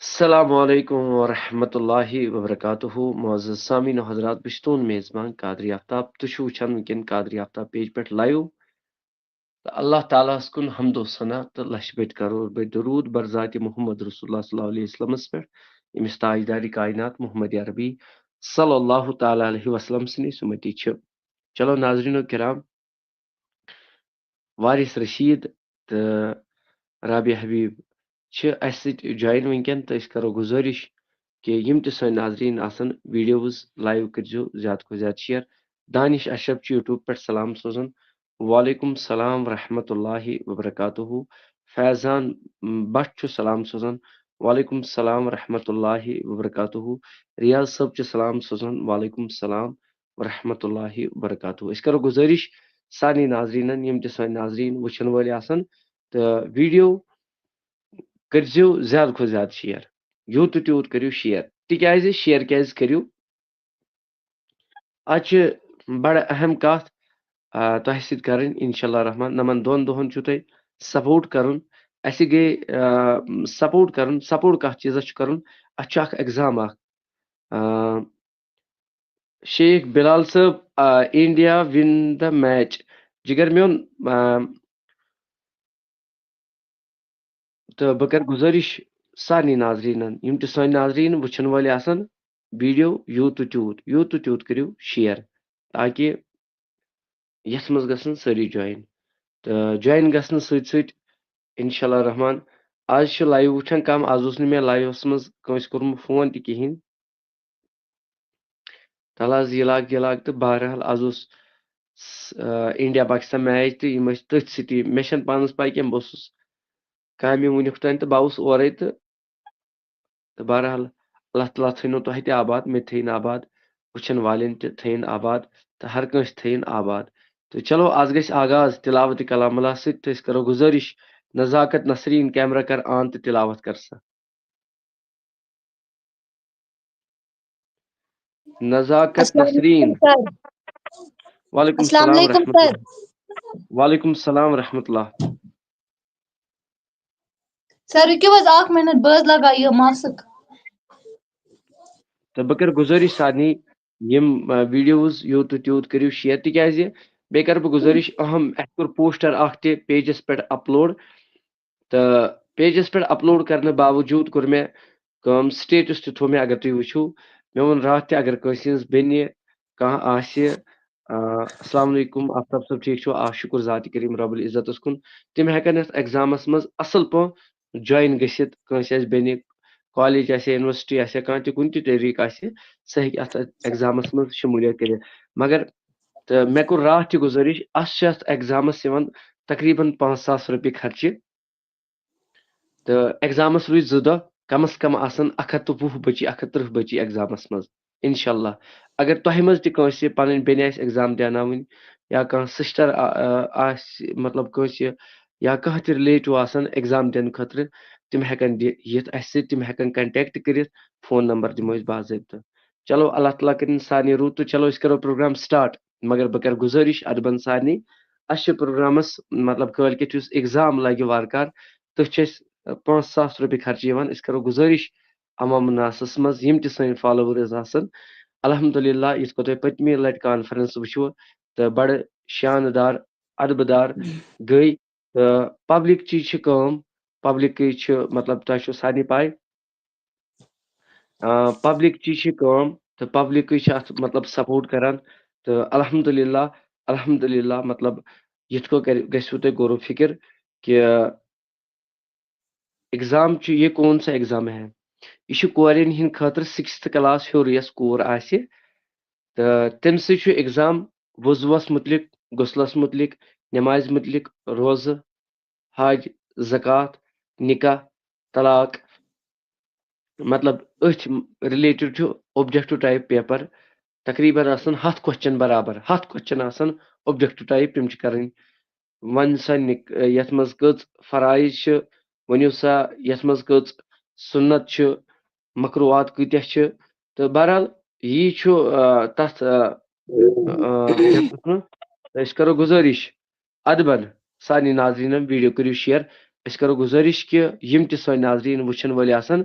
السلام علیکم ورحمۃ اللہ وبرکاتہ معزز سامعین و حضرات بشتون میزبان قادری آفتاب تشو وچھان ونکین قادری آفتاب پیج پہ لائیو تو اللہ تعالیٰ کن حمد و ثنا تو لچھ بٹ کرور بٹ درود برذات محمد رسول اللہ صلی اللہ علیہ وسلم پہ امس تاجداری کائنات محمد عربی صلی اللہ تعالیٰ علیہ وسلم سنی سمتی چلو ناظرین و کرام وارث رشید تو رابعہ حبیب اس جوائن ونکین تو کرو گزارش کہ یم تہ سن ناظرین آسن ویڈیوز لائیو کرجو زیادہ کو زیادہ شیئر دانش اشرف یوٹیوب پہ سلام سوزن وعلیکم السلام ورحمۃ اللہ وبرکاتہ فیضان بٹ سلام سوزن وعلیکم السلام ورحمۃ اللہ وبرکاتہ ریاض صاحب سلام سوزن وعلیکم السلام ورحمۃ اللہ وبرکاتہ اس کرو گزارش سانی ناظرین یم تہ سن ناظرین وچھن ول آسن تو ویڈیو کرزو زیادہ کھت زیادہ شیئر یوت تو تیوت کریو شیئر تکیازِ شیئر کیاز کریو آج بڑا اہم کت تہ سۭتۍ کرٕنۍ انشاءاللہ رحمان نمن دون دۄہن چھُ تۄہہِ سپورٹ کرُن اسہِ گٔے سپورٹ کتھ چیٖزس چھُ کرُن اتھ چھُ اکھ ایگزام اکھ شیخ بلال صٲب انڈیا ون دا میچ جگر میون تو بہ کر گزارش سارنٕے ناظریٖنن یم تہِ سٲنۍ ناظریٖن وٕچھن وٲلۍ آسن ویڈیو یوٗت تہٕ تیوٗت کٔرِو شِیر تاکہِ یتھ منٛز گژھن سٲری جوین تہٕ جوین گژھنہٕ سۭتۍ سۭتۍ انشاءاللہ رحمان آز چھُ لایو وٕچھان کم آز اوس نہٕ مےٚ لایوس منٛز کٲنٛسہِ کوٚرمُت فون تہِ کِہیٖنۍ تل حظ یہِ لاگ تہٕ بہرحال آز اوس انڈیا پاکستان میچ تہٕ یِم ٲسۍ تٔتھۍ سۭتی مےٚ چھنہٕ پانس پاے کینٛہہ بہٕ اوسُس کامہِ وٕنیُک تام تہٕ بہٕ آوُس اورے تہٕ بہرحال اللہ تعالیٰ تھٲینو تۄہہِ تہِ آباد مےٚ تہِ تھٲیِن آباد وٕچھن والٮ۪ن تہِ تھٲیِن آباد تہٕ ہر کٲنٛسہِ تھٲیِن آباد تو چلو آز گژھِ آغاز تلاوت کلام اللہ سۭتۍ تہٕ أسۍ کرو گُزٲرِش نزاکت نسریٖن کیمرا کر آن تہٕ تلاوت کر سا نزاکت نسریٖن وعلیکم السلام ورحمۃ اللہ وعلیکم السلام ورحمۃ اللہ سر رُکِو حظ اکھ منٹ بہٕ حظ لگاو یہِ ماسک تہٕ بہٕ کرٕ گُزٲرِش سارنٕے یِم ویڈیوز یوٗت تہٕ تیوٗت کٔرِو شِیر تِکیازِ بیٚیہِ کرٕ بہٕ گُزٲرِش اہم اَسہِ کوٚر پوسٹر اکھ تہِ پیجس پٮ۪ٹھ اپلوڈ تہٕ پیجس پٮ۪ٹھ اپلوڈ کرنہٕ باوجوٗد کوٚر مےٚ کٲم سٹیٹس تہِ تھوٚو مےٚ اگر تُہۍ وٕچھِو مےٚ ووٚن راتھ تہِ اگر کٲنٛسہِ ہٕنٛز بیٚنہِ کانٛہہ آسہِ السلام علیکم آفتاب صٲب ٹھیٖک چھُو شُکر ذاتِ کریٖم رۄب العزتس کُن تِم ہٮ۪کن یتھ ایگزامس منٛز اصل پٲٹھۍ جوین گٔژھِتھ کٲنٛسہِ آسہِ بیٚنہِ کالیج آسہِ یونیورسٹی آسہِ کانٛہہ تہِ کُنہِ تہِ طریٖقہٕ آسہِ سُہ ہیٚکہِ اتھ ایگزامس منٛز شموٗلیت کٔرِتھ مگر تہٕ مےٚ کوٚر راتھ تہِ گُزٲرِش اسہِ چھِ اتھ ایگزامس یِوان تقریٖبن 5,000 رۄپیہِ خرچہِ تہٕ ایگزامس روٗدۍ 2 دۄہ کم از کم آسن 120 بچی 130 بچی ایگزامس منٛز انشاءاللہ اگر تۄہہِ منٛز تہِ کٲنٛسہِ پنٕنۍ بیٚنہِ آسہِ ایگزام دیاناوٕنۍ یا کانٛہہ سسٹر آسہِ مطلب کٲنٛسہِ یا کانٛہہ تہِ رِلیٹِو آسن ایگزام دِنہٕ خٲطرٕ تِم ہٮ۪کن یِتھ اسہِ سۭتۍ تِم ہٮ۪کن کنٹیکٹ کٔرِتھ فون نمبر دِمو أسۍ باضٲبطہٕ چلو اللہ تعالیٰ کٔرِنۍ سارنٕے رُت تہٕ چلو أسۍ کرو پروگرام سٹارٹ مگر بہٕ کرٕ گُزٲرِش ادبن سارنٕے اسہِ چھِ پروگرامس مطلب کٲلکٮ۪تھ یُس ایگزام لگہِ وارٕکار تٔتھۍ چھِ أسۍ 5,000 رۄپیہِ خرچہِ یِوان أسۍ کرو گُزٲرِش عوام ناسس منٛز یِم تہِ سٲنۍ فالوورٕز آسن الحمدللہ یِتھ پٲٹھۍ تۄہہِ پٔتمہِ لٹہِ کانفرنس وٕچھوٕ تہٕ بڑٕ شاندار ادبہٕ دار گٔے تہٕ پبلک چی چھِ کٲم پبلکٕے چھِ مطلب تۄہہِ چھو سارنٕے پاے پبلک چی چھِ کٲم تہٕ پبلکٕے چھِ اتھ مطلب سپورٹ کران تہٕ الحمدللہ مطلب یِتھ پٲٹھۍ گژھِوٕ تۄہہِ غورو فِکر کہِ ایگزام چھُ یہِ کون سا ایگزام ہے یہِ چھُ کورٮ۪ن ہٕنٛدِ خٲطرٕ 6th کلاس ہیوٚر یۄس کوٗر آسہِ تہٕ تمہِ سۭتۍ چھُ ایگزام وضوٗوس مُتعلق غُسلس مُتعلق نٮ۪مازِ مُتعلق روزٕ حج زکات نکاح طلاق مطلب أتھۍ رِلیٹڈ چھُ اوبجیکٹِو ٹایپ پیپر تقریٖبن آسان 100 کوسچن برابر 100 کوسچن آسان اوبجیکٹِو ٹایپ تِم چھِ کرٕنۍ وۄنۍ سا یتھ منٛز کٔژ فرایض چھِ ؤنِو سا یتھ منٛز کٔژ سُنت چھِ مکروٗہات کۭتیاہ چھِ تہٕ بہرحال یی چھُ تتھ أسۍ کرو گُزٲرِش ادبن سارنٕے ناظریٖنن ویٖڈیو کٔرِو شِیر أسۍ کرو گُزٲرِش کہِ یِم تہِ سٲنۍ ناظریٖن وٕچھن وٲلۍ آسن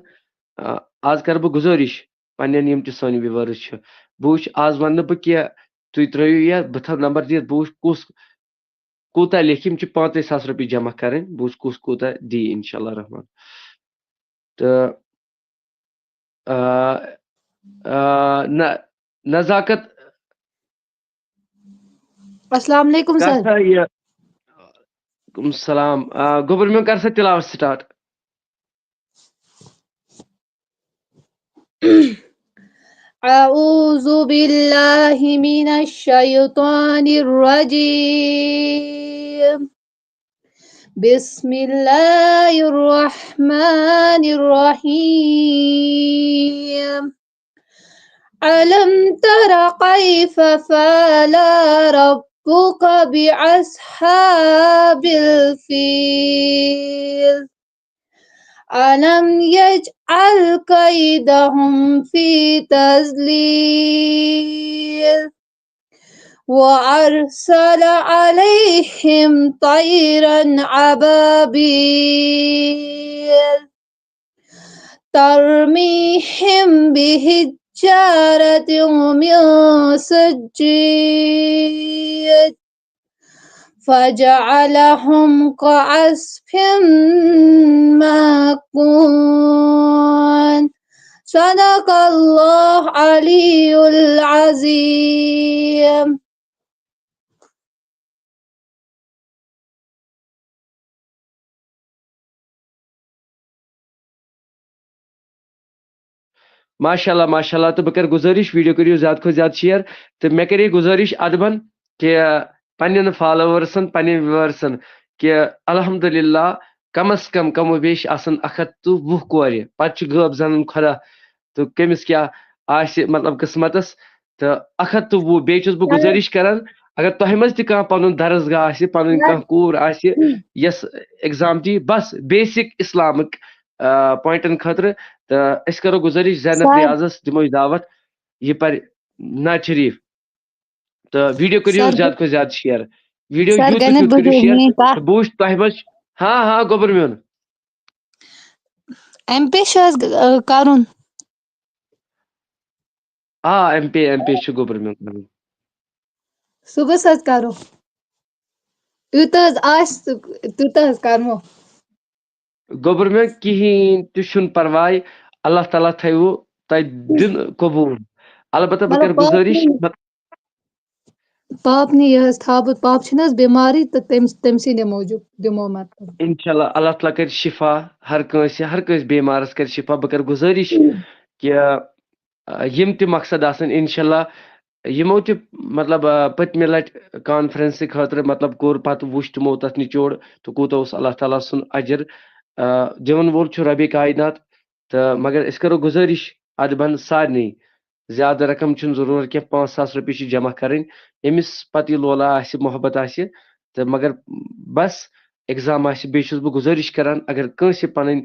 آز کر بہٕ گُزٲرِش پنٛنٮ۪ن یِم تہِ سٲنۍ وِوٲرٕس چھِ بہٕ وٕچھ آز وَنہٕ نہٕ بہٕ کینٛہہ تُہۍ ترٛٲیِو یہِ بہٕ تھاوٕ نمبر دِتھ بہٕ وٕچھ کُس کوٗتاہ لیکھِ یِم چھِ 35,000 رۄپیہِ جمع کَرٕنۍ بہٕ وٕچھ کُس کوٗتاہ دی اِنشاء اللہ رحمان تہٕ نزاکت السلام علیکم کر سر. سا یہِ وعلیکم السلام گوٚبُر میون کر سا تلاوت سٹارٹ. أعوذ بالله من الشيطان الرجيم. بسم الله الرحمن الرحيم. ألم تر كيف فعل ربك بأصحاب الفيل ألم يجعل كيدهم في تضليل وأرسل عليهم طيرا أبابيل ترميهم بحجارة من سجيل فجعلهم كعصف مأكول. صدق الله العلي العظيم. ماشاء اللہ تو بہٕ کَرٕ گُزٲرِش ویٖڈیو کٔرِو زیادٕ کھۄتہٕ زیادٕ شِیر تہٕ مےٚ کَرے گُزٲرِش اَدبن کہِ پنٛنٮ۪ن فالووٲرسن پنٛنٮ۪ن وِوٲرسن کہِ الحمدُاللہ کم از کم کم و بیش آسن 120 کورِ پتہٕ چھُ غٲب زانن خۄدا تہٕ کٔمِس کیٛاہ آسہِ مطلب قٕسمتس تہٕ 120 بیٚیہِ چھُس بہٕ گُزٲرِش کران اگر تۄہہِ منٛز تہِ کانٛہہ پنُن درسگاہ آسہِ پنٕنۍ کانٛہہ کوٗر آسہِ یۄس ایٚگزام دی بس بیسِک اسلامٕکۍ پویِنٹن خٲطرٕ تہٕ أسۍ کرو گُزٲرِش زینب ریاضس دِمو أسۍ دعوت یہِ پرِ نعت شریٖف تہٕ ویٖڈیو کٔرِو زیادٕ کھۄتہٕ زیادٕ شِیر ویٖڈیو یوٗت تہٕ تیوٗت کٔرِو شِیر تہٕ بہٕ وٕچھٕ تۄہہِ منٛز ہاں گوٚبُر میون ایم پے چھُ حظ کرُن ایم پے چھُ گوٚبُر میون کرُن صُبحس حظ کرو یوٗتاہ حظ آسہِ تیوٗتاہ حظ کرمو گوٚبُر میون کِہیٖنۍ تہِ چھُنہٕ پرواے اللہ تعالیٰ تھٲیوٕ تۄہہِ دِل قبوٗل البتہ بہٕ کرٕ گُزٲرِش پاپنہِ یہِ حظ تھاو بہٕ پاپہٕ چھِنہٕ حظ بٮ۪مارٕے تہٕ تٔمۍ سٕنٛدِ موٗجوٗب دِمو مطلب اِنشاء اللہ اللہ تعالیٰ کرِ شِفا ہر کٲنٛسہِ بیمارس کرِ شِفا بہٕ کرٕ گُزٲرِش کہِ یِم تہِ مقصد آسن اِنشاء اللہ یِمو تہِ مطلب پٔتمہِ لٹہِ کانفرنسہِ خٲطرٕ مطلب کوٚر پتہٕ وٕچھ تِمو تتھ نِچوڑ تہٕ کوٗتاہ اوس اللہ تعالیٰ سُنٛد اجر دِوان وول چھُ ربِ کاینات تہٕ مگر أسۍ کرو گُزٲرِش ادبن سارنٕے زیادٕ رقم چھُنہٕ ضروٗرت کینٛہہ 5,000 رۄپیہِ چھِ جمع کرٕنۍ ییٚمِس پتہٕ یہِ لولا آسہِ محبت آسہِ تہٕ مگر بس ایٚگزام آسہِ بیٚیہِ چھُس بہٕ گُزٲرِش کران اگر کٲنٛسہِ پنٕنۍ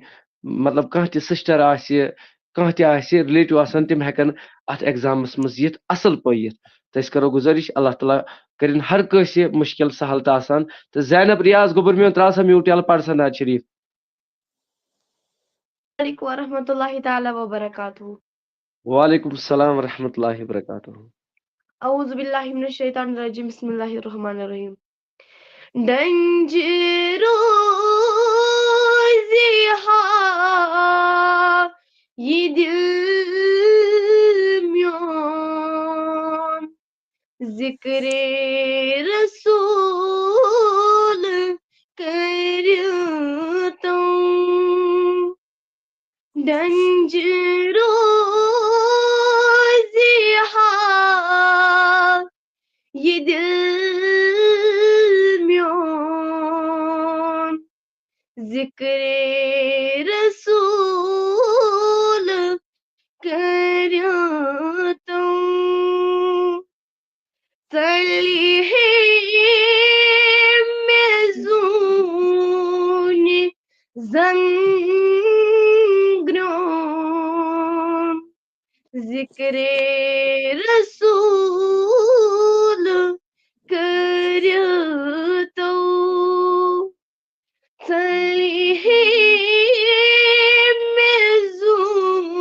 مطلب کانٛہہ تہِ سِسٹر آسہِ کانٛہہ تہِ آسہِ رِلیٹِو آسان تِم ہٮ۪کن اتھ ایٚگزامس منٛز یِتھ اصل پٲٹھۍ یِتھ تہٕ أسۍ کرو گُزٲرِش اللہ تعالیٰ کٔرِنۍ ہر کٲنٛسہِ مُشکِل سہل تہٕ آسان تہٕ زینب ریاض گوٚبُر میون تراو سا میوٗٹ یلہٕ پَر سا نعت شریٖف علیکم ورحمۃ اللہ تعالیٰ وبرکاتہ. وعلیکم السلام ورحمۃ اللہ وبرکاتہ. اعوذ باللہ من الشیطان الرجیم بسم اللہ الرحمن الرحیم. ڈنج روزی ہا یہ دل میون ذکر رسول کرتوں ڈنج روزی ہا یہ دل میون ذکر رسول کرتوں صلیح میزون زنگرون ذکر رسول کرتو صلیح میزون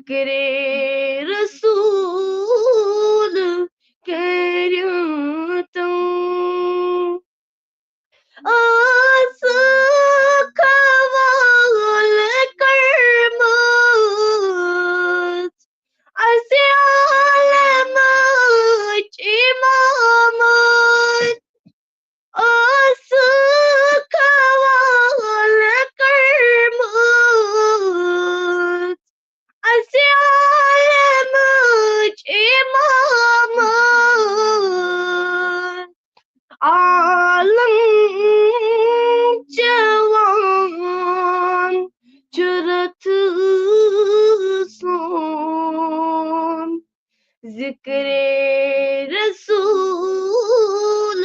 ذکر رسول کرتا ہوں آس خوال کرمت از عالم امامت آس خوال کرمت از عالم امامت عالم جوان جرت سون ذکر رسول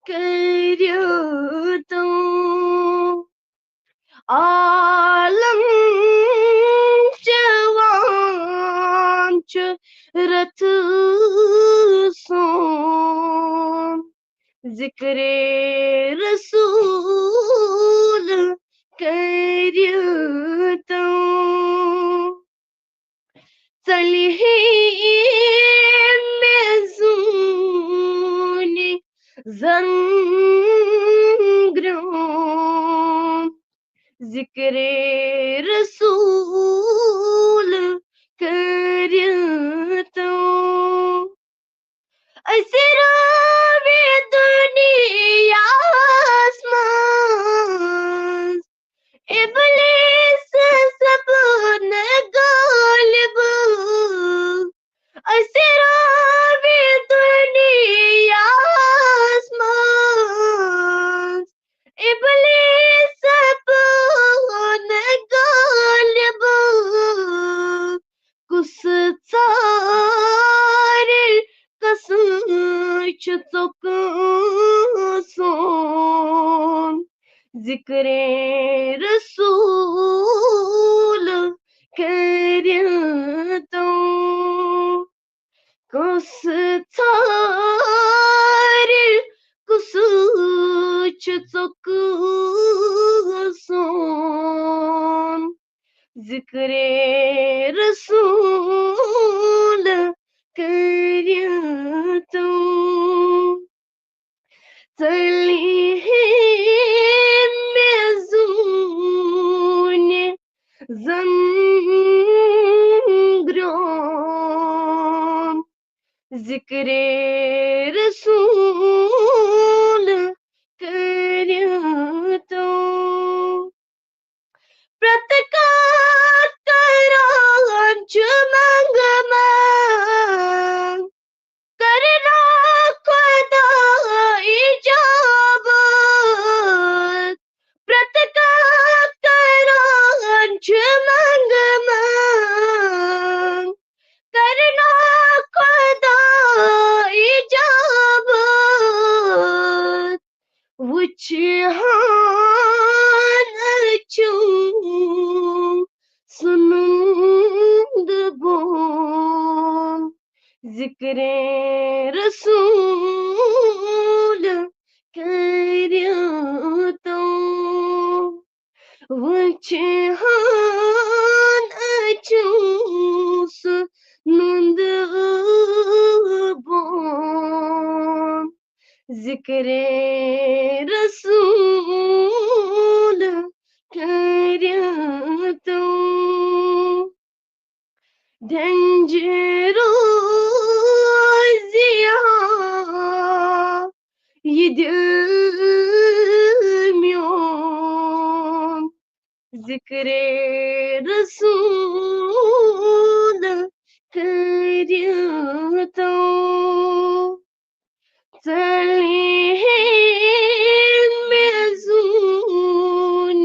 کرتا ہوں عالم جوان جرت سون ذکر رسول کرتا ہوں صلیحین میں زون زنگروں ذکر رسول کرتا ہوں اسرار دنیا آسمان ابلیس سب نے غالب اسرار دنیا آسمان ابلیس سب نے غالب کس ژار کسچ ژوٚک سون ذکر رسول کرتا ہوں کس ژار کسچ ژوٚک سون ذکر رسول کرتا ہوں صلیحین میں زون زنگروں ذکر رسول کرتا ہوں پرتکار کرانچ منگ مانگ کرنا خدا ایجابت پرتکار کرانچ منگ مانگ کرنا خدا ایجابت وچھان چون سنند بون ذکر رسول کرتا ہوں وچھان چون سنند بون ذکر رسول کرتا ہوں ڈنجرو زیاں یہ دل میون ذکر رسول کرتا ہوں صلیحین میں زون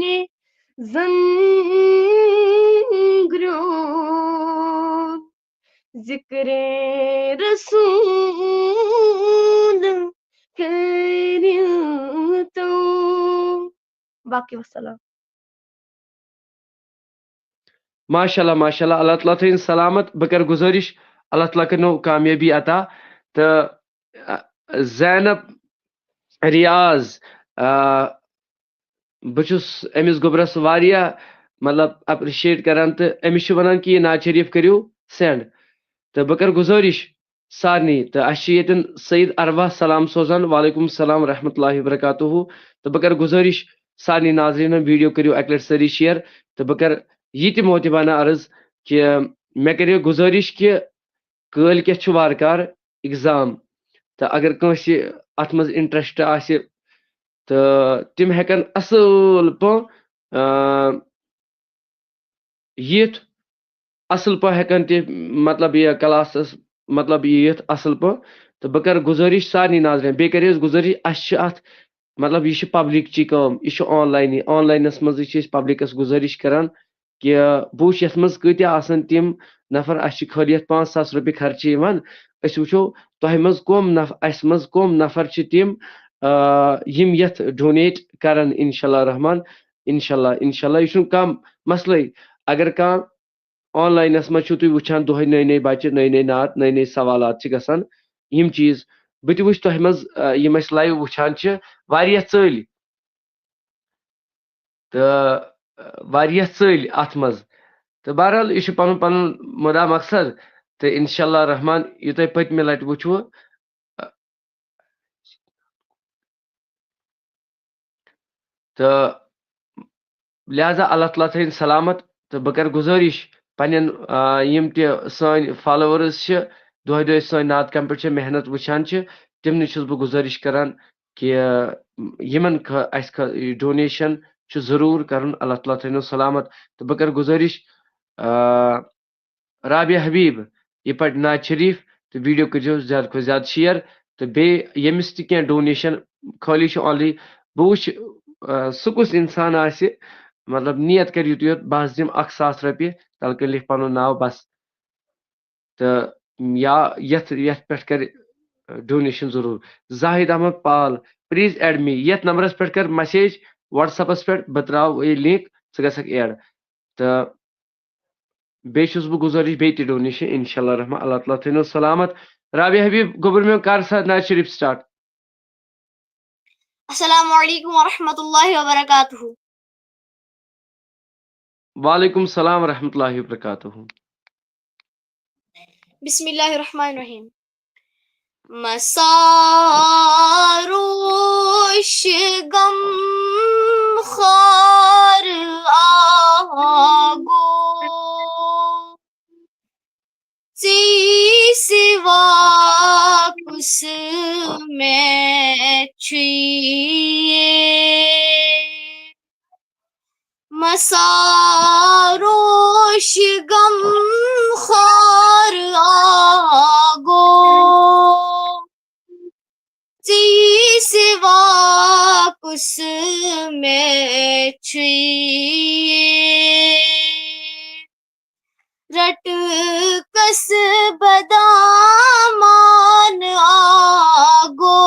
زنگروں ذکر رسول کرتا ہوں باقی وسلام ماشاءاللہ ماشاءاللہ اللہ تعالیٰ تھٲیِن سلامت بہٕ کَرٕ گُزٲرِش اللہ تعالیٰ کٔرنو کامیٲبی عطا تہٕ زینب ریاض بہٕ چھُس أمِس گوٚبرَس واریاہ مطلب اپرشیٹ کران تو أمِس چھُ وَنان کہ یہ ناز شریف کٔرِو سینڈ تو بہٕ کَرٕ گُزٲرِش سارنٕے تہٕ اَسہِ چھِ ییٚتٮ۪ن سعید اروا سلام سوزان وعلیکم السلام ورحمۃ اللہ وبرکاتہ تہٕ بہٕ کَرٕ گُزٲرِش سارنٕے ناظریٖنن ویٖڈیو کٔرِو اَکہِ لَٹہِ سٲری شِیر تہٕ بہٕ کَرٕ یہِ تہِ موتِبانہ عرض کہ مےٚ کَرے گُزٲرِش کہ کٲلۍ کٮ۪تھ چھُ وارٕ کارٕ اِگزام تہٕ اگر کٲنٛسہِ اَتھ منٛز اِنٹرٛسٹ آسہِ تہٕ تِم ہٮ۪کن اَصٕل پٲٹھۍ یِتھ اَصٕل پٲٹھۍ ہٮ۪کن تہِ مطلب یہِ کلاسس مطلب یِتھ اَصٕل پٲٹھۍ تہٕ بہٕ کَرٕ گُزٲرِش سارنٕے ناظریٖن بیٚیہِ کَرے اَسہِ گُزٲرِش اَسہِ چھِ اَتھ مطلب یہِ چھِ پبلِکچی کٲم یہِ چھُ آنلاینٕے آنلاینس منٛزٕے چھِ أسۍ پبلِکس گُزٲرِش کران کہ بہٕ وٕچھ یَتھ منٛز کۭتیاہ آسن تِم نفر اَسہِ چھِ خٲلی یَتھ 5,000 رۄپیہِ خرچہٕ یِوان أسۍ وٕچھو تۄہہِ منٛز اَسہِ منٛز کٕم نفر چھِ تِم یِم یَتھ ڈونیٹ کرن انشاء اللہ رحمان انشاء اللہ یہِ چھُنہٕ کانٛہہ مسلٕے اگر کانٛہہ آن لاینس منٛز چھِو تُہۍ وٕچھان دۄہے نٔے بچہِ نٔے نعت نٔے سوالات چھِ گژھان یِم چیٖز بہٕ تہِ وٕچھ تۄہہِ منٛز یِم أسۍ لایِو وٕچھان چھِ واریاہ ژٔلۍ اَتھ منٛز تہٕ بہرحال یہِ چھُ پنُن پنُن مُدا مقصد تہٕ انشاء اللہ رحمان یہِ تۄہہِ پٔتمہِ لٹہِ وٕچھوٕ تہٕ لہذا اللہ تعالیٰ تھٲیِن سلامت تہٕ بہٕ کَرٕ گُزٲرِش پنٕنٮ۪ن یِم تہِ سٲنۍ فالووٲرٕز چھِ دۄہے سٲنۍ نعت کمپیٚٹ چھِ محنت وٕچھان چھِ تِمنٕے چھُس بہٕ گُزٲرِش کران کہ یِمن اَسہِ ڈونیشن چھُ ضروٗر کرُن اللہ تعالیٰ تھٲینو سلامت تہٕ بہٕ کَرٕ گُزٲرِش رابعہ حبیٖب یہِ پرِ نعت شریٖف تہٕ ویٖڈیو کٔرۍزیو زیادٕ کھۄتہٕ زیادٕ شِیر تہٕ بیٚیہِ ییٚمِس تہِ کینٛہہ ڈونیشن خٲلی چھُ آنلی بہٕ وٕچھِ سُہ کُس اِنسان آسہِ مطلب نیت کَرِ یُتُے یوت بہٕ حظ دِمہٕ 1,000 رۄپیہِ تَلہٕ کٔنۍ لیکھِ پنُن ناو بس تہٕ یا یتھ پٮ۪ٹھ کَرِ ڈونیشن ضروٗر زاہد احمد پال پلیٖز ایڈ می یتھ نمبرس پٮ۪ٹھ کر مسیج وٹس ایپس پٮ۪ٹھ بہٕ تراوٕ یہِ لِنک ژٕ گژھکھ ایڈ تہٕ بیٚیہِ چھُس بہٕ گُزٲرِش بیٚیہِ تہِ ڈونیشن انشاء اللہ رحمان اللہ تعالیٰ تھٲینو سلامت رابعہ حبیٖب گوٚبُر میون کر سا نعت شریٖف سٹارٹ السلام علیکم ورحمۃ اللہ وبرکاتہ وعلیکم السلام ورحمۃ اللہ وبرکاتہ بسم اللہ الرحمن الرحیم مساروش غم خار آگو سوا کس میں چھیے مساروش غم خار آگو سوا کس میں چھیے رٹ کس بدامان آگو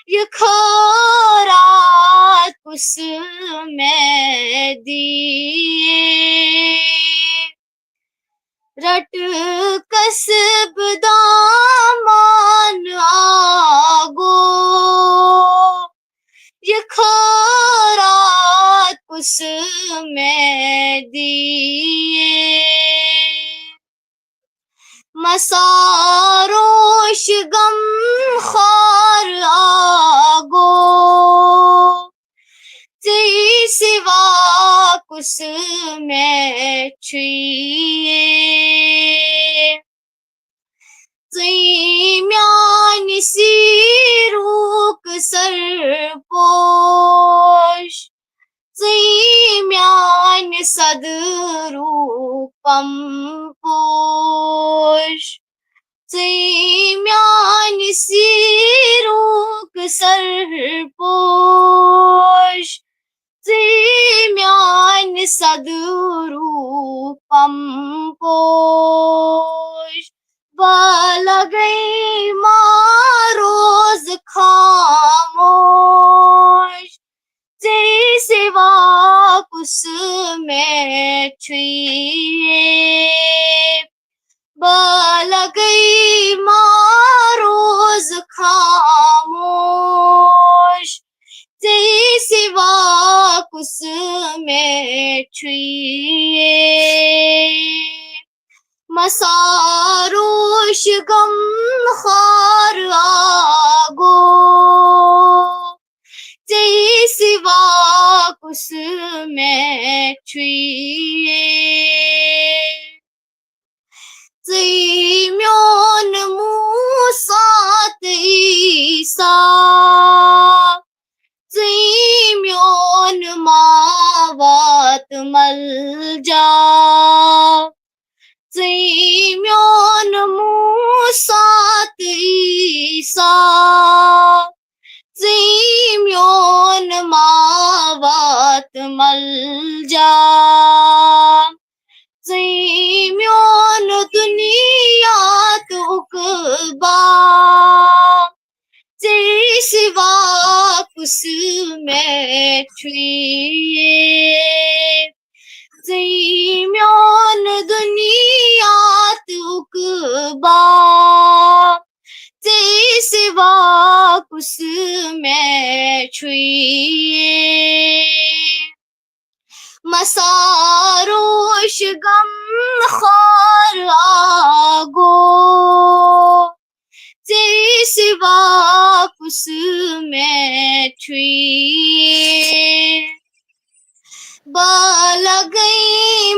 یہ خورات کس میں دیے رٹ کس بدامان آگو یہ خورات کس میں دیے مساروش غم خار آگو سوا کس میں چھیے میان سیروک سر پوش میان صدرو پم پوش میان سیروک سر پوش میان صدرو پم پوش بالا گئی ماروز خاموش سوا کس میں چھیے بالا گئی ماروز خاموش سوا کس مساروش غم خار آگو ژے سوا کس میں چھوئے ژے میون موسات عیسیٰ ژے میون ماوات ملجا ژے میون موسات عیسیٰ ژے میون ماوات ملجا ژے میون دنیا تو عقبا ژے سوا کس میں چھوئے ژے میون دنیا تو عقبا ژے سوا کس میں چھوئے مساروش غم خار آگو ژے سوا کس میں چھوئے بالا گئی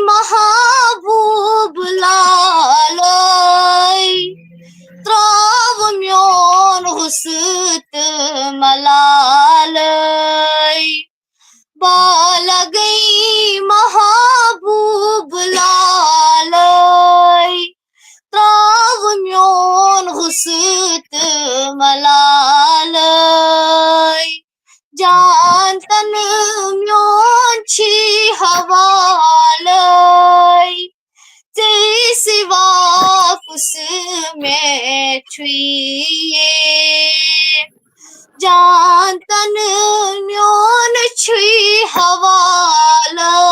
محبوب لالائی تراو میون غصت ملالائی بالا گئی محبوب لالائی تراو میون غصت ملالائی جان تن میون چھی حوالائی ژے سوا کس میں چھوئے جان تن میون چھی حوالائی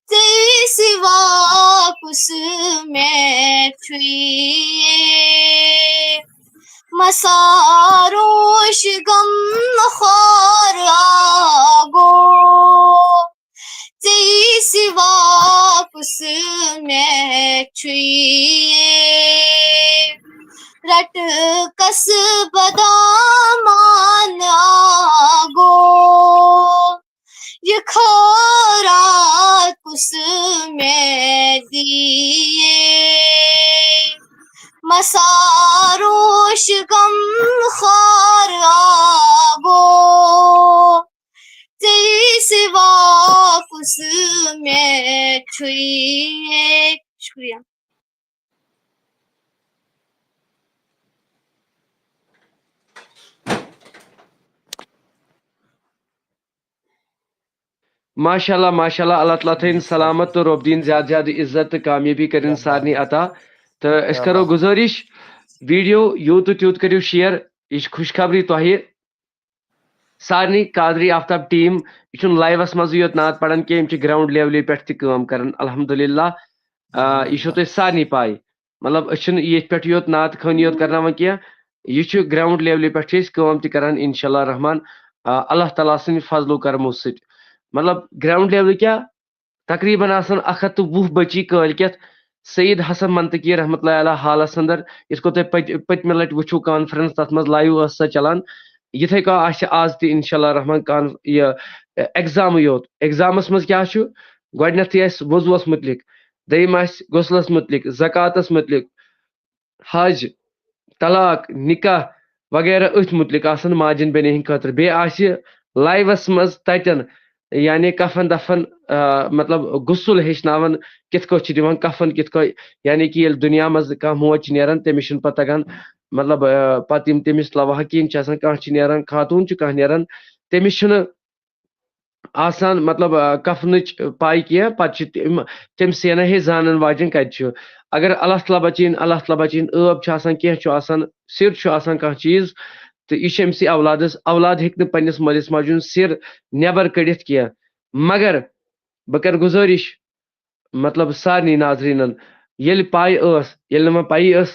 ژے سوا کس میں چھوئے مساروش غم خار آگو ژے سوا کس میں چھوئے رٹ کس بدامان آگو یہ خورات کس میں دیے مساروش غم خار آگو ژے سوا کس میں چھوئے شکریہ ماشاءاللہ ماشاءاللہ اللہ تعالیٰ تھٲیِن سلامت تو رۄب دِیِن زیادٕ زیادٕ عزت تہٕ کامیٲبی کٔرِنۍ سارنٕے عطا تہٕ أسۍ کرو گُزٲرِش ویٖڈیو یوٗت تہٕ تیوٗت کٔرِو شِیر یہِ چھِ خوشخبری تۄہہِ سارنٕے قادری آفتاب ٹیٖم یہِ چھُنہٕ لایوَس منٛزٕے یوت نعت پران کینٛہہ یِم چھِ گرٛاوُنٛڈ لیولہِ پٮ۪ٹھ تہِ کٲم کران الحمدُاللہ یہِ چھو تۄہہِ سارنٕے پاے مطلب أسۍ چھِنہٕ ییٚتھۍ پٮ۪ٹھ یوت نعت خٲنی یوت کرناوان کینٛہہ یہِ چھُ گرٛاوُنٛڈ لیولہِ پٮ۪ٹھ چھِ أسۍ کٲم تہِ کران انشاء اللہ رحمان اللہ تعالیٰ سٕنٛدِ فضلو کرمو سۭتۍ مطلب گرٛاوُنٛڈ لیولہِ کیٛاہ تقریٖباً آسان 120 بچی کٲلکٮ۪تھ سعید حسن منطقی رحمتہ اللہ علیہ حالس اندر یِتھ کٔنۍ تۄہہِ پٔتمہِ لٹہِ وٕچھو کانفرنس تتھ منٛز لایو ٲس سۄ چلان یِتھے کٔنۍ آسہِ آز تہِ انشاء اللہ رحمان یہِ ایگزامٕے یوت ایگزامس منٛز کیٛاہ چھُ گۄڈنیتھٕے آسہِ وضوٗوس متعلق دوٚیِم آسہِ غسلس متعلق زکاتس متعلق حج طلاق نکاح وغیرہ أتھۍ متعلق آسان ماجن بیٚنہِ ہٕنٛدِ خٲطرٕ بیٚیہِ آسہِ لایوس منٛز تتٮ۪ن یعنی کفن دفن مطلب غسل ہیٚچھناوان کِتھ کٔنۍ چھِ دِوان کفن کِتھ کٔنۍ یعنی کہِ ییٚلہِ دُنیا منٛز کانٛہہ موج چھِ نیران تٔمِس چھُنہٕ پتہٕ تگان مطلب پتہٕ یِم تٔمِس لواحقیٖن چھِ آسان کانٛہہ چھِ نیران خاتوٗن چھُ کانٛہہ نیران تٔمِس چھُنہٕ آسان مطلب کفنٕچ پاے کینٛہہ پتہٕ چھِ تِم سینا ہے زانن واجٮ۪ن کتہِ چھُ اگر اللہ تعالیٰ بچٲیِن ٲب چھُ آسان کینٛہہ چھُ آسان سِر چھُ آسان کانٛہہ چیٖز تہٕ یہِ چھُ أمسٕے اولادس اولاد ہیٚکہِ نہٕ پننِس مٲلِس ماجہِ ہُنٛد سِر نٮ۪بر کٔڑِتھ کینٛہہ مگر بہٕ کرٕ گُزٲرِش مطلب سارنٕے ناظریٖنن ییٚلہِ پاے ٲس ییٚلہِ نہٕ وۄنۍ پیی ٲس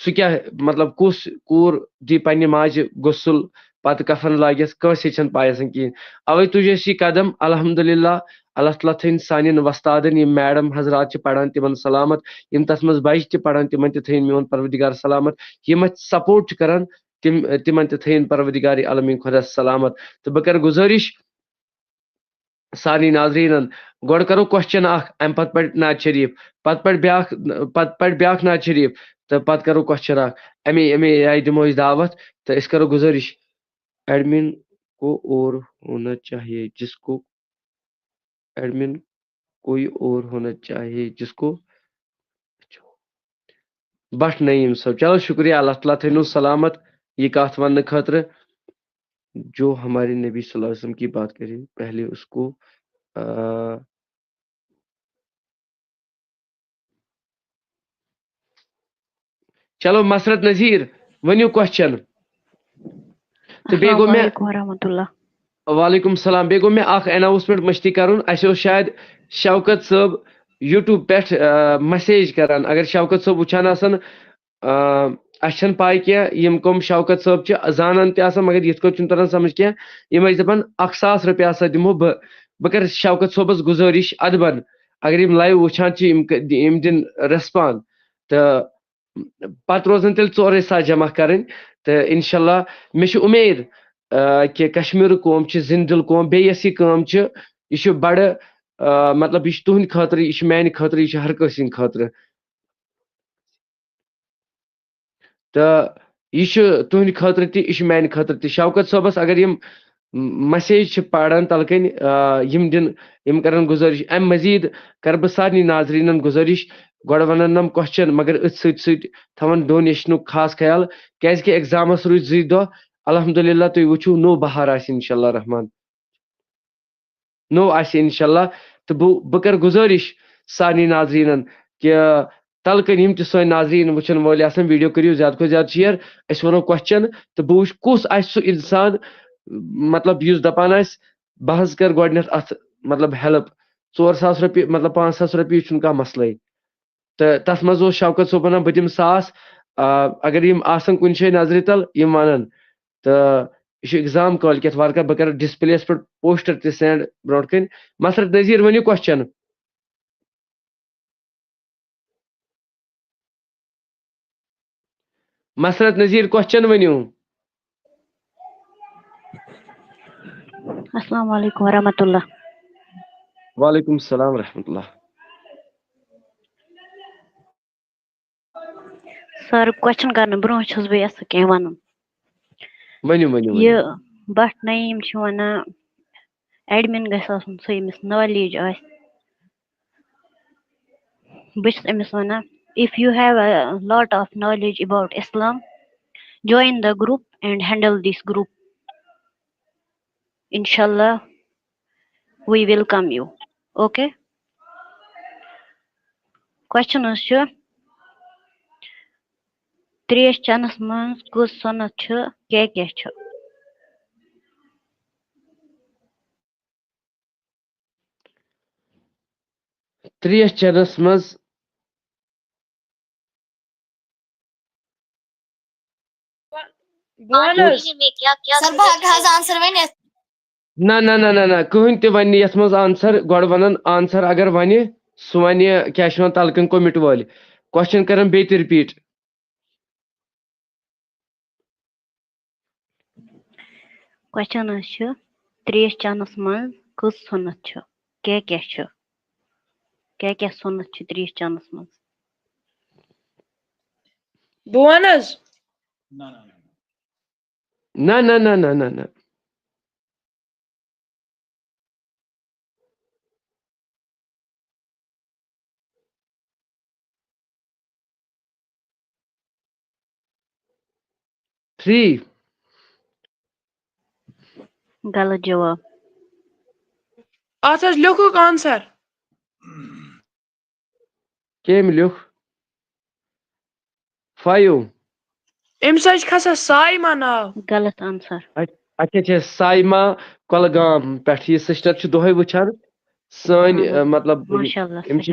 سُہ کیٛاہ مطلب کُس کوٗر دی پننہِ ماجہِ غسل پتہٕ کفن لاگٮ۪س کٲنٛسے چھنہٕ پاے آسان کِہیٖنۍ اوے تُج اَسہِ یہِ قدم الحمدُاللہ اللہ تعالیٰ تھٲیِن سانٮ۪ن وۄستادن یِم میڈم حضرات چھِ پران تِمن سلامت یِم تتھ منٛز بچہِ تہِ پران تِمن تہِ تھٲیِن میون پروردگار سلامت یِم اَتھ سپورٹ چھِ کران تِمن تہِ تھٲیِن پروردگار عالمیٖن خۄدا سلامت تہٕ بہٕ کرٕ گُزٲرِش سارنٕے ناظریٖنن گۄڈٕ کرو کوسچن اکھ امہِ پتہٕ پرِ نعت شریٖف پتہٕ پرِ بیاکھ نعت شریٖف تہٕ پتہٕ کرو کوسچن اکھ اَمے آیہِ دِمو أسۍ دعوت تہٕ أسۍ کرو گُزٲرِش ایڈمن کو اور ہونا چاہیے جس کو ایڈمن کوئی اور ہونا چاہیے جس کو بٹ نعیم صٲب چلو شکریہ اللہ تعالیٰ تھٲینو سلامت یہ کتھ وننہٕ خٲطرٕ جو ہمارے نبی صلی اللہ علیہ وسلم کی بات کرے پہلے اس کو چلو مسرت نذیر ؤنِو کوسچن تہٕ بیٚیہِ گوٚو مےٚ ورحمۃ اللہ وعلیکم السلام بیٚیہِ گوٚو مےٚ اکھ اناؤنسمنٹ مٔشتٕے کرُن اَسہِ اوس شاید شوکت صٲب یوٗٹیوب پٮ۪ٹھ مسیج کران اگر شوکت صٲب وٕچھان آسن اَسہِ چھنہٕ پاے کینٛہہ یِم کٕم شوکت صٲب چھِ زانان تہِ آسان مگر یِتھ کٲٹھۍ چھُنہٕ تران سمجھ کینٛہہ یِم ٲسۍ دپان 1,000 رۄپیہِ ہسا دِمو بہٕ کرٕ شوکت صٲبس گُزٲرِش ادبن اگر یِم لایو وٕچھان چھِ یِم دِن ریسپاند تہٕ پتہٕ روزن تیٚلہِ 4 ساس جمع کرٕنۍ تہٕ انشاء اللہ مےٚ چھِ اُمید کہِ کشمیٖرُک قوم چھِ زِندٕ دِل قوم بیٚیہِ یۄس یہِ کٲم چھِ یہِ چھِ بڑٕ مطلب یہِ چھِ تُہنٛدِ خٲطرٕ یہِ چھِ میانہِ خٲطرٕ یہِ چھِ ہر کٲنٛسہِ ہٕنٛدِ خٲطرٕ تہٕ یہِ چھُ تُہنٛدِ خٲطرٕ تہِ یہِ چھُ میانہِ خٲطرٕ تہِ شوکت صٲبس اگر یِم مسیج چھِ پران تلہٕ کٔنۍ یِم کرن گُزٲرِش امہِ مزیٖد کرٕ بہٕ سارنٕے ناظریٖنن گُزٲرِش گۄڈٕ ونن نم کوسچن مگر أتھۍ سۭتۍ سۭتۍ تھاون ڈونیشنُک خاص خیال کیازِ کہِ ایگزامس روٗدۍ 2 دۄہ الحمدُاللہ تُہۍ وٕچھِو نوٚو بہار آسہِ انشاء اللہ رحمان نوٚو آسہِ انشاء اللہ تہٕ بہٕ کرٕ گُزٲرِش سارنٕے ناظریٖنن کہِ تلہٕ کٔنۍ یِم تہِ سٲنۍ ناظریٖن وٕچھن وٲلۍ آسن ویٖڈیو کٔرِو زیادٕ کھۄتہٕ زیادٕ شِیر أسۍ ونو کوسچن تہٕ بہٕ وٕچھِ کُس آسہِ سُہ انسان مطلب یُس دپان آسہِ بہٕ حظ کرٕ گۄڈٕنیتھ اتھ مطلب ہیلپ 4 ساس رۄپیہِ مطلب 5 ساس رۄپیہِ چھُنہٕ کانٛہہ مسلے تہٕ تتھ منٛز اوس شوکت صٲب ونان بہٕ دِمہٕ 1,000 اگر یِم آسن کُنہِ جایہِ نظرِ تل یِم ونن تہٕ یہِ چھُ ایگزام کٲلۍ کٮ۪تھ وارٕ کار بہٕ کرٕ ڈسپلے یس پٮ۪ٹھ پوسٹر تہِ سینڈ برونٛٹھ کٔنۍ مسرت نذیر ؤنِو کوسچن مسرت نذیر کوسچن ؤنِو السلام علیکم ورحمۃ اللہ وعلیکم السلام ورحمۃ اللہ سر کوسچن کرنہٕ برونٛہہ چھُس بہٕ یژھان کینٛہہ ونُن ؤنِو یہِ بٹ نعیٖم چھُ ونان ایڈمِن گژھِ آسُن سُہ ییٚمِس نالیج آسہِ بہٕ چھَس أمِس ونان if you have a lot of knowledge about Islam join the group and handle this group inshallah we welcome you okay question چھُ تریش چٮ۪نس منٛز کُس سُنت چھُ کیٛاہ چھُ تریش چٮ۪نس منٛز سر بہٕ ہٮ۪کہٕ حظ آنسر ؤنِتھ نہ کٕہٕنۍ تہِ ونہِ یتھ منٛز آنسر گۄڈٕ ونن آنسر اگر ونہِ سُہ ونہِ کیٛاہ چھِ ونان تلہٕ کٔنۍ کومِٹ وٲلۍ کوسچن کرن بیٚیہِ تہِ رِپیٖٹ کوسچن حظ چھُ تریش چٮ۪نس منٛز کُس سُنت چھُ کیٛاہ چھُ کیٛاہ سُنت چھُ تریش چٮ۪نس منٛز بہٕ وَنہٕ حظ نہ 3 غلط جواب اتھ حظ لیوکھُکھ آنسر کٔمۍ لیوٚکھ 5 أمِس حظ چھِ کھسان سایما ناو غلط آنسر اچھا سایما کۄلگام پٮ۪ٹھ یہِ سِسٹر چھِ دۄہے وٕچھان سٲنۍ مطلب ماشاء اللہ یِم چھِ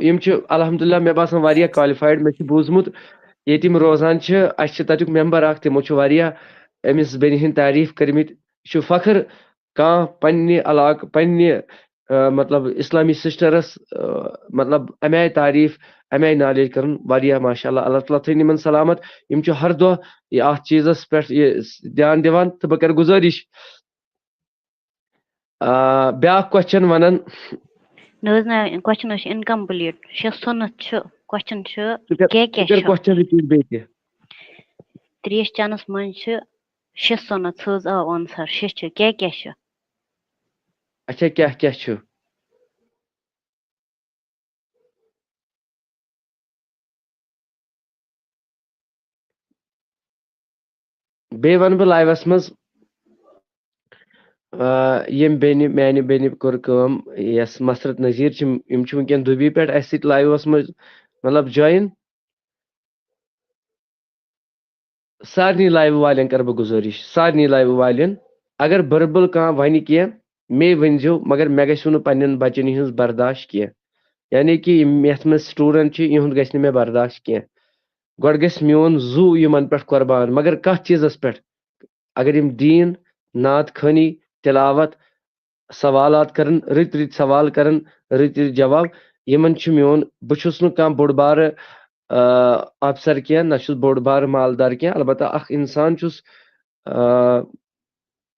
یِم چھِ الحمدُاللہ مےٚ باسان واریاہ کالِفایڈ مےٚ چھُ بوٗزمُت ییٚتہِ یِم روزان چھِ اَسہِ چھِ تَتیُک مٮ۪مبر اکھ تِمو چھُ واریاہ أمِس بیٚنہِ ہٕنٛدۍ تعریٖف کٔرمٕتۍ یہِ چھُ فخر کانٛہہ پننہِ علاقہٕ پننہِ مطلب اسلامی سسٹرس مطلب امہِ آیہِ تعریٖف امہِ آیہِ نالیج کران واریاہ ماشاء اللہ اللہ تعالیٰ تھٲیِن یِمن سلامت یِم چھِ ہر دۄہ اتھ چیٖزس پٮ۪ٹھ یہِ دھیان دِوان تہٕ بہٕ کرٕ گُزٲرِش بیٛاکھ کوسچن ونان نہ حظ نہ کوسچن حظ چھُ اِنکمپلیٖٹ 6 سُنت چھُ کوسچن چھُ کیٛاہ کیٛاہ چھُ کوسچن رِپیٖٹ بیٚیہِ تہِ 30 چانس منٛز چھِ 6 سُنت سُہ حظ آو آنسر 6 چھِ کیٛاہ کیٛاہ چھُ اچھا کیٛاہ کیٛاہ چھُ بیٚیہِ ونہٕ بہٕ لایوس منٛز یِم بیٚنہِ میانہِ بیٚنہِ کوٚر کٲم یۄس مسرت نذیٖر چھِ یِم چھِ وٕنکٮ۪ن دُبی پٮ۪ٹھ اَسہِ سۭتۍ لایوس منٛز مطلب جویِن سارنٕے لایو والٮ۪ن کرٕ بہٕ گُزٲرِش سارنٕے لایو والٮ۪ن اگر بٔربل کانٛہہ وَنہِ کینٛہہ مے ؤنۍزیو مگر مےٚ گژھِوٕ نہٕ پننٮ۪ن بچن ہٕنٛز برداشت کینٛہہ یعنی کہِ یِم یتھ منٛز سٹوٗڈنٹ چھِ یِہُنٛد گژھِ نہٕ مےٚ برداشت کینٛہہ گۄڈٕ گژھِ میون زُو یِمن پٮ۪ٹھ قۄربان مگر کتھ چیٖزس پٮ۪ٹھ اگر یِم دیٖن نعت خٲنی تلاوت سوالات کرن رٕتۍ رٕتۍ سوال کرن رٕتۍ رٕتۍ جواب یِمن چھُ میون بہٕ چھُس نہٕ کانٛہہ بوٚڑ بارٕ افسر کینٛہہ نہ چھُس بوٚڑ بارٕ مالدار کینٛہہ البتہ اکھ انسان چھُس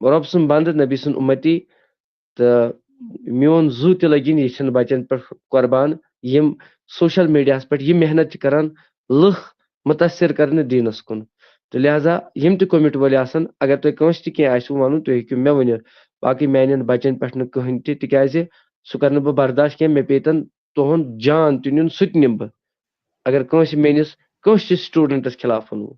رۄب سُنٛد بنٛدٕ نبی سُنٛد اُمتی تہٕ میون زُو تہِ لٔگِن یِژھن بچن پٮ۪ٹھ قۄربان یِم سوشل میڈیاہس پٮ۪ٹھ یہِ محنت چھِ کران لُکھ مُتٲثر کرنہٕ دیٖنس کُن تہٕ لہذا یِم تہِ کوٚمِٹ وٲلۍ آسن اگر تۄہہِ کٲنٛسہِ تہِ کینٛہہ آسِوٕ ونُن تُہۍ ہیٚکِو مےٚ ؤنِتھ باقٕے میانٮ۪ن بچن پٮ۪ٹھ نہٕ کٕہٕنۍ تہِ تِکیازِ سُہ کرٕ نہٕ بہٕ برداشت کینٛہہ مےٚ پیٚتن تُہُنٛد جان تہِ نیُن سُہ تہِ نِمہٕ بہٕ اگر کٲنٛسہِ میٲنِس کٲنٛسہِ تہِ سٹوٗڈنٹس خلاف ووٚنوٕ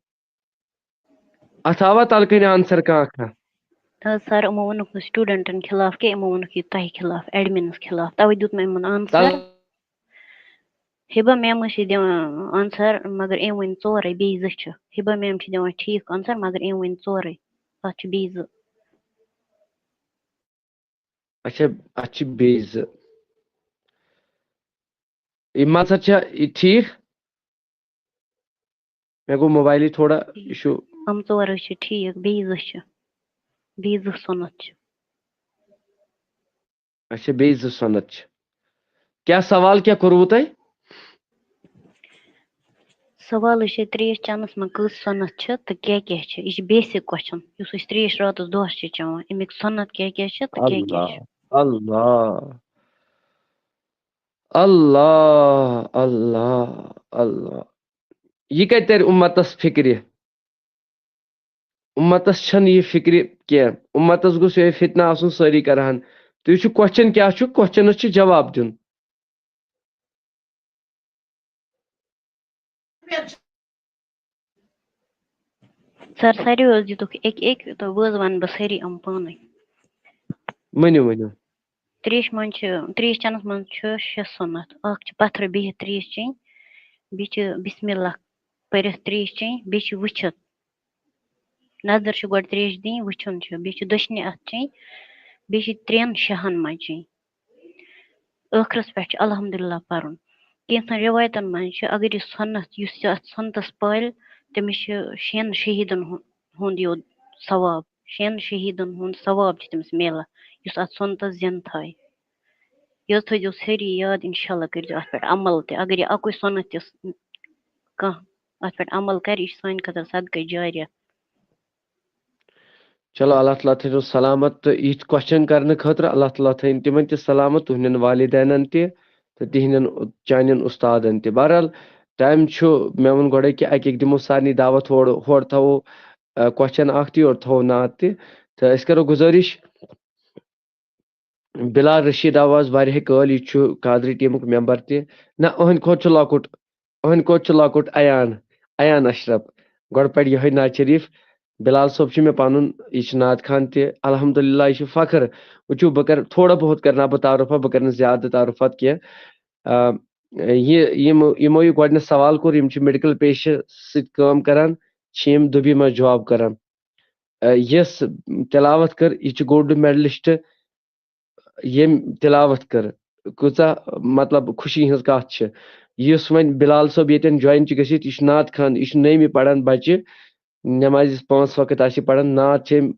اتھ آوا تلہٕ کنہِ آنسر کانٛہہ سر یِمو ووٚنُکھ نہٕ سٹوٗڈنٹن خلاف کینٛہہ یِمو ووٚنُکھ یہِ تۄہہِ خلاف ایڈمِنس خلاف تَوے دیُت مےٚ یِمن آنسر ہِبا میم چھِ دِوان آنسر مگر أمۍ ؤنۍ 4 بیٚیہِ 2 چھِ ہِبا میم چھِ دِوان ٹھیٖک آنسر مگر أمۍ ؤنۍ 4 اتھ چھِ بیٚیہِ 2 اچھا اتھ چھِ بیٚیہِ 2 یہِ مژر چھا یہِ ٹھیٖک مےٚ گوٚو موبایلٕے تھوڑا اِشوٗ یِم 4 حظ چھِ ٹھیٖک بیٚیہِ 2 چھِ بیٚیہِ 2 سُنت چھِ اچھا بیٚیہِ 2 سۄنت چھِ کیٛاہ سوال کیٛاہ کوٚروٕ تۄہہِ سوال حظ چھِ 30 چانس منٛز کٔژ سۄنت چھِ تہٕ کیٛاہ کیٛاہ چھِ یہِ چھِ بیسِک کوسچن یُس أسۍ 30 راتس دۄہس چھِ چٮ۪وان امیُک سۄنت کیٛاہ کیٛاہ چھِ تہٕ کیٛاہ کیٛاہ چھِ اللہ اللہ اللہ اللہ یہِ کتہِ ترِ اُمتس فِکرِ اُمتس چھنہٕ یہِ فِکرِ کینٛہہ اُمتس گوٚژھ یِہوٚے فتنہٕ آسُن سٲری کرہن تُہۍ وٕچھِو کوسچن کیٛاہ چھُ کوسچنس چھُ جواب دیُن سر ساروی حظ دِتُکھ اکہِ تہٕ وۄنۍ حظ ونہٕ بہٕ سٲری یِم پانے ؤنِو ؤنِو 30 منٛز چھِ 30 چانس منٛز چھُ 6 سۄنت اکھ چھِ پتھرٕ بِہِتھ 30 چیٚنۍ بیٚیہِ چھِ بسمِ اللہ پٔرِتھ 30 چیٚنۍ بیٚیہِ چھِ وٕچھِتھ نظر چھِ گۄڈٕ 30 دِنۍ وٕچھُن چھُ بیٚیہِ چھِ دٔچھنہِ اَتھٕ چیٚنۍ بیٚیہِ چھِ 3 شاہن منٛز چیٚنۍ ٲخرس پٮ۪ٹھ چھُ الحمدُاللہ پرُن کینٛژن رِوایتن منٛز چھُ اگر یہِ سۄنت یُس یہِ اتھ سۄنتس پالہِ تٔمِس چھِ 6 شہیٖدن ہُنٛد یوت ثواب 6 شہیٖدن ہُنٛد ثواب چھُ تٔمِس میلان یُس اتھ سۄنتس زِنٛدٕ تھایہِ یہِ حظ تھٲیزیو سٲری یاد انشاءاللہ کٔرۍزیو اتھ پٮ۪ٹھ عمل تہِ اگر یہِ اکُے سۄنت تہِ کانٛہہ اتھ پٮ۪ٹھ عمل کرِ یہِ چھُ سانہِ خٲطرٕ صدقے جاریہ چلو اللہ تعالیٰ تھٲیزیو سلامت تہٕ یِتھۍ کوسچن کرنہٕ خٲطرٕ اللہ تعالیٰ تھٲیِن تِمن تہِ سلامت تُہنٛدٮ۪ن والدینن تہِ تہٕ تِہنٛدٮ۪ن چانٮ۪ن اُستادن تہِ بہرحال ٹایم چھُ مےٚ ووٚن گۄڈے کہِ اکہِ اکہِ دِمو سارنٕے دعوت ہورٕ تھاوو کوسچن اکھ تہِ یورٕ تھاوو نعت تہِ تہٕ أسۍ کرو گُزٲرِش بِلال رشیٖد آواز واریاہ کٲلۍ یہِ چھُ قادری ٹیٖمُک ممبر تہِ نہ أہنٛدِ کھۄتہٕ چھُ لۄکُٹ ایان اشرف گۄڈٕ پرِ یِہوٚے نعت شریٖف بِلال صٲب چھُ مےٚ پنُن یہِ چھُ نعت خان تہِ الحمدُاللہ یہِ چھُ فخر وٕچھِو بہٕ کرٕ تھوڑا بہت کرنا بہٕ تعارُفا بہٕ کرٕ نہٕ زیادٕ تعارُفات کینٛہہ یِمو یہِ گۄڈٕنیتھ سوال کوٚر یِم چھِ میڈِکل پیشہٕ سۭتۍ کٲم کران چھِ یِم دُبی منٛز جاب کران یۄس تلاوت کٔر یہِ چھِ گولڈ میڈلسٹ ییٚمۍ تلاوت کٔر کۭژاہ مطلب خوشی ہٕنٛز کتھ چھِ یُس وۄنۍ بِلال صٲب ییٚتٮ۪ن جویِن چھُ گٔژھِتھ یہِ چھُ نعت خان یہِ چھُ 9مہِ پران بچہِ نٮ۪مازِ 5 وقت آسہِ پران نعت چھِ أمۍ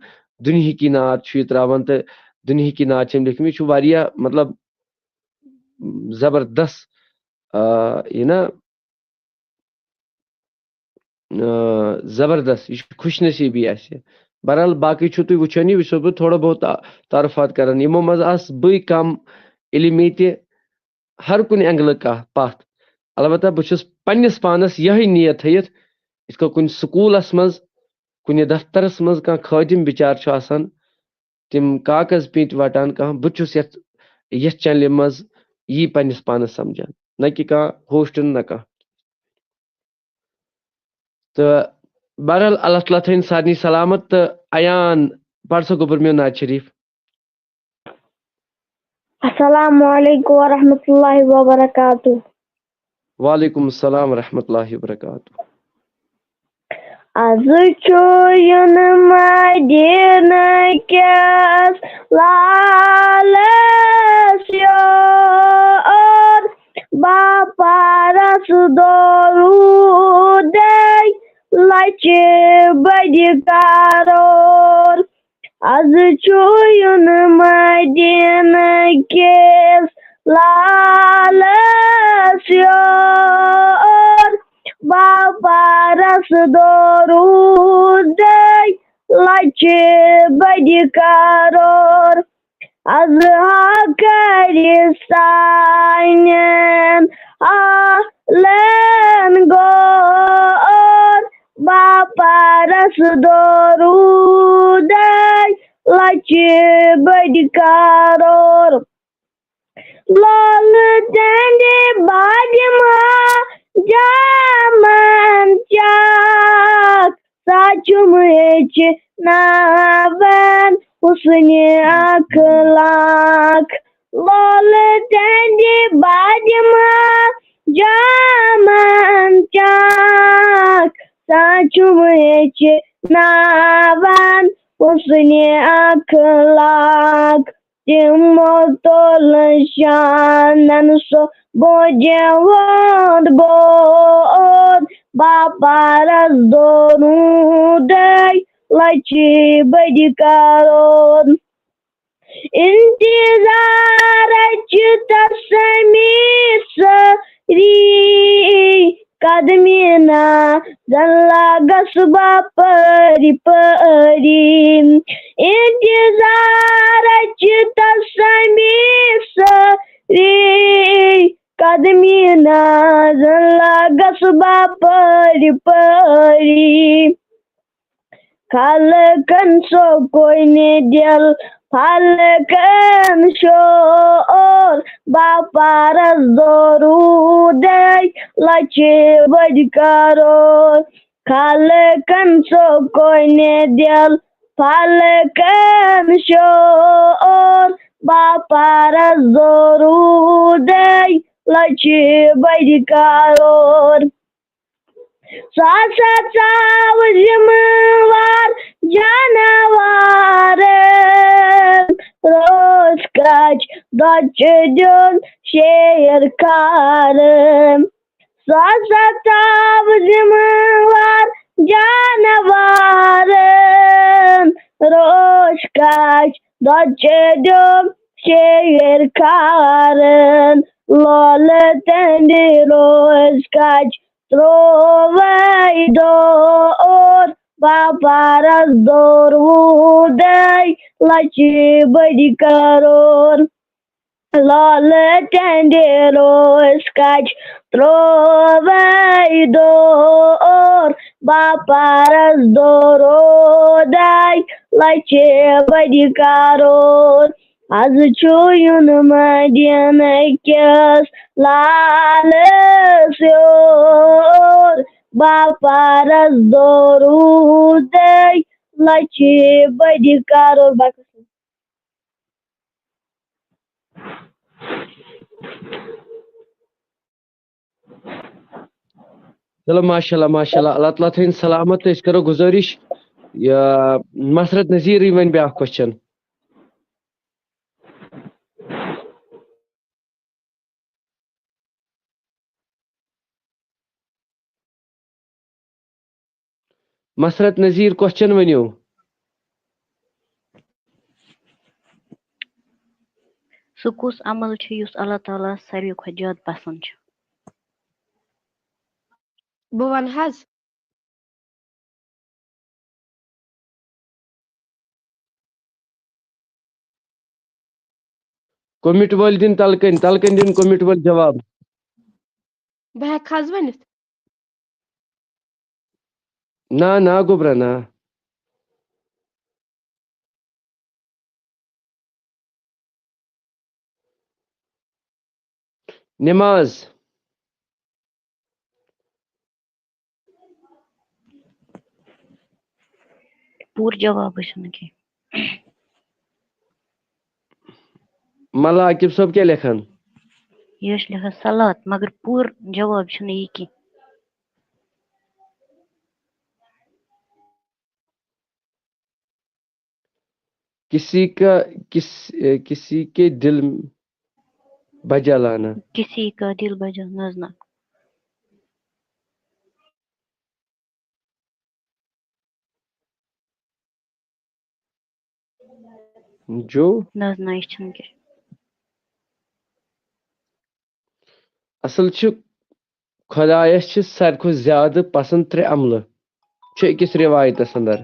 دُنہِکی نعت چھُ یہِ تراوان تہٕ دنیا کی نعت چھم لیکھمٕژ یہِ چھُ واریاہ مطلب زبردست یہِ نا زبردست یہ خوش نصیبی آسہِ بہرحال باقی چھُو تُہۍ وٕچھان یہِ چھُس بہٕ تھوڑا بہت تعارفات کران یِمو منٛز آسہٕ بٕے کم علمی تہِ ہر کُنہِ اینگلہٕ کانٛہہ پتھ البتہ بہٕ چھُس پننِس پانس یِہٕے نیت تھٲیِتھ یِتھ کٔنۍ کُنہِ سکوٗلس منٛز کُنہِ دفترس منٛز کانٛہہ خٲدِم بِچار چھُ آسان تِم کاغذ پیٖنتۍ وٹان کانٛہہ بہٕ چھُس یتھ چنلہِ منٛز یی پننِس پانس سمجھان نہ کہ کانٛہہ ہوسٹن نہ کانٛہہ تہٕ بہرحال اللہ تعالیٰ تھٲیِن سارنٕے سلامت تہٕ ایان پَر سا گوٚبُر میون نعت شریٖف السلام علیکم ورحمۃ اللہ وبرکاتہ. وعلیکم السلام ورحمۃ اللہ وبرکاتہ. آز چھُ یُن مدیٖنہٕ کِس لالس یور باپارس درودے لچہِ بٔدِ کرور. آز چھُ یُن مدیٖنہٕ کِس لالس یور باپارس درودے لچہِ بٔدِ کرور. آز کرِ سانٮ۪ن آلن غور باپارس درودے لچہِ بٔدِ کرور. لولہٕ تہنٛدِ بادِمہ جامن چاک ساچُم ہیٚچہِ ناون حُسنِ اخلاق. لولہٕ تہنٛدِ بادِمہ جامن چاک ساچُم ہیٚچہِ ناون حُسنِ اخلاق. تِمو تُل شانن سُہ بوجوُن بود باپارس درودے لچہِ بٔدِ کرور. انتظارٕچ تسمی سٲری قدمیٖنہ زن لاگس بہٕ پٔری پٔری. انتظارٕچ تسمی سٲری قدمیٖنہ زن لاگس بہٕ پٔری پٔری. خلقن سکوٗنِ دِل فلقن شور باپارس درودے لچہِ بٔدِ کرور. خلقن سکوٗنِ دِل فلقن شور باپارس درودے لچہِ بٔدِ کرور. سُہ ہسا ژاو ذِمہٕ جانوارن روز کچ دۄچہِ دیُن شیر کھارن. سُہ ہسا ژاو ذِمہٕ جانوارن روز کچ دۄچہِ دیُن شیر کھارن. لولہٕ تہنٛدِ روز کچ ترٛووَے دور باپارس درودے لچہِ بٔدِ کرور. لولہٕ تہنٛدِ روز کچ ترٛووَے دور باپارس درودے لچہِ بٔدِ کرور. آز چھُ یُن مدیٖنہٕ کِس لالس یور باپارس درودے لچہِ بٔدِ کرور. چلو ماشاء اللہ اللہ تعالیٰ تھٲیِن سلامت تہٕ أسۍ کرو گُزٲرِش مسرت نذیٖرٕے وۄنۍ بیٛاکھ کوسچن. مسرت نذیٖر کوسچن ؤنِو. سُہ کُس عمل چھُ یُس اللہ تعالیٰ ساروی کھۄتہٕ زیادٕ پسنٛد چھُ؟ بہٕ وَنہٕ حظ کومِٹ وٲلۍ دِن تلکن دِن کومِٹ وٲلۍ جواب. بہٕ ہٮ۪کہٕ حظ ؤنِتھ نا گوبرا نا. نماز. پوٗرٕ جوابٕے چھُنہٕ کینٛہہ. ملا عاقب صٲب کیٛاہ لیکھان؟ یہِ چھُ لیکھان صلات مگر پوٗرٕ جواب چھُنہٕ یہِ کینٛہہ. کسی کے دل بجا لانا. کسی کا دل بجا نہ حظ نہ. جو نہ حظ نہ یہِ چھُنہٕ کینٛہہ. اصل چھُ خۄدایس چھِ ساروی کھۄتہٕ زیادٕ پسنٛد 3 عملہٕ چھُ أکِس رِوایتس انٛدر.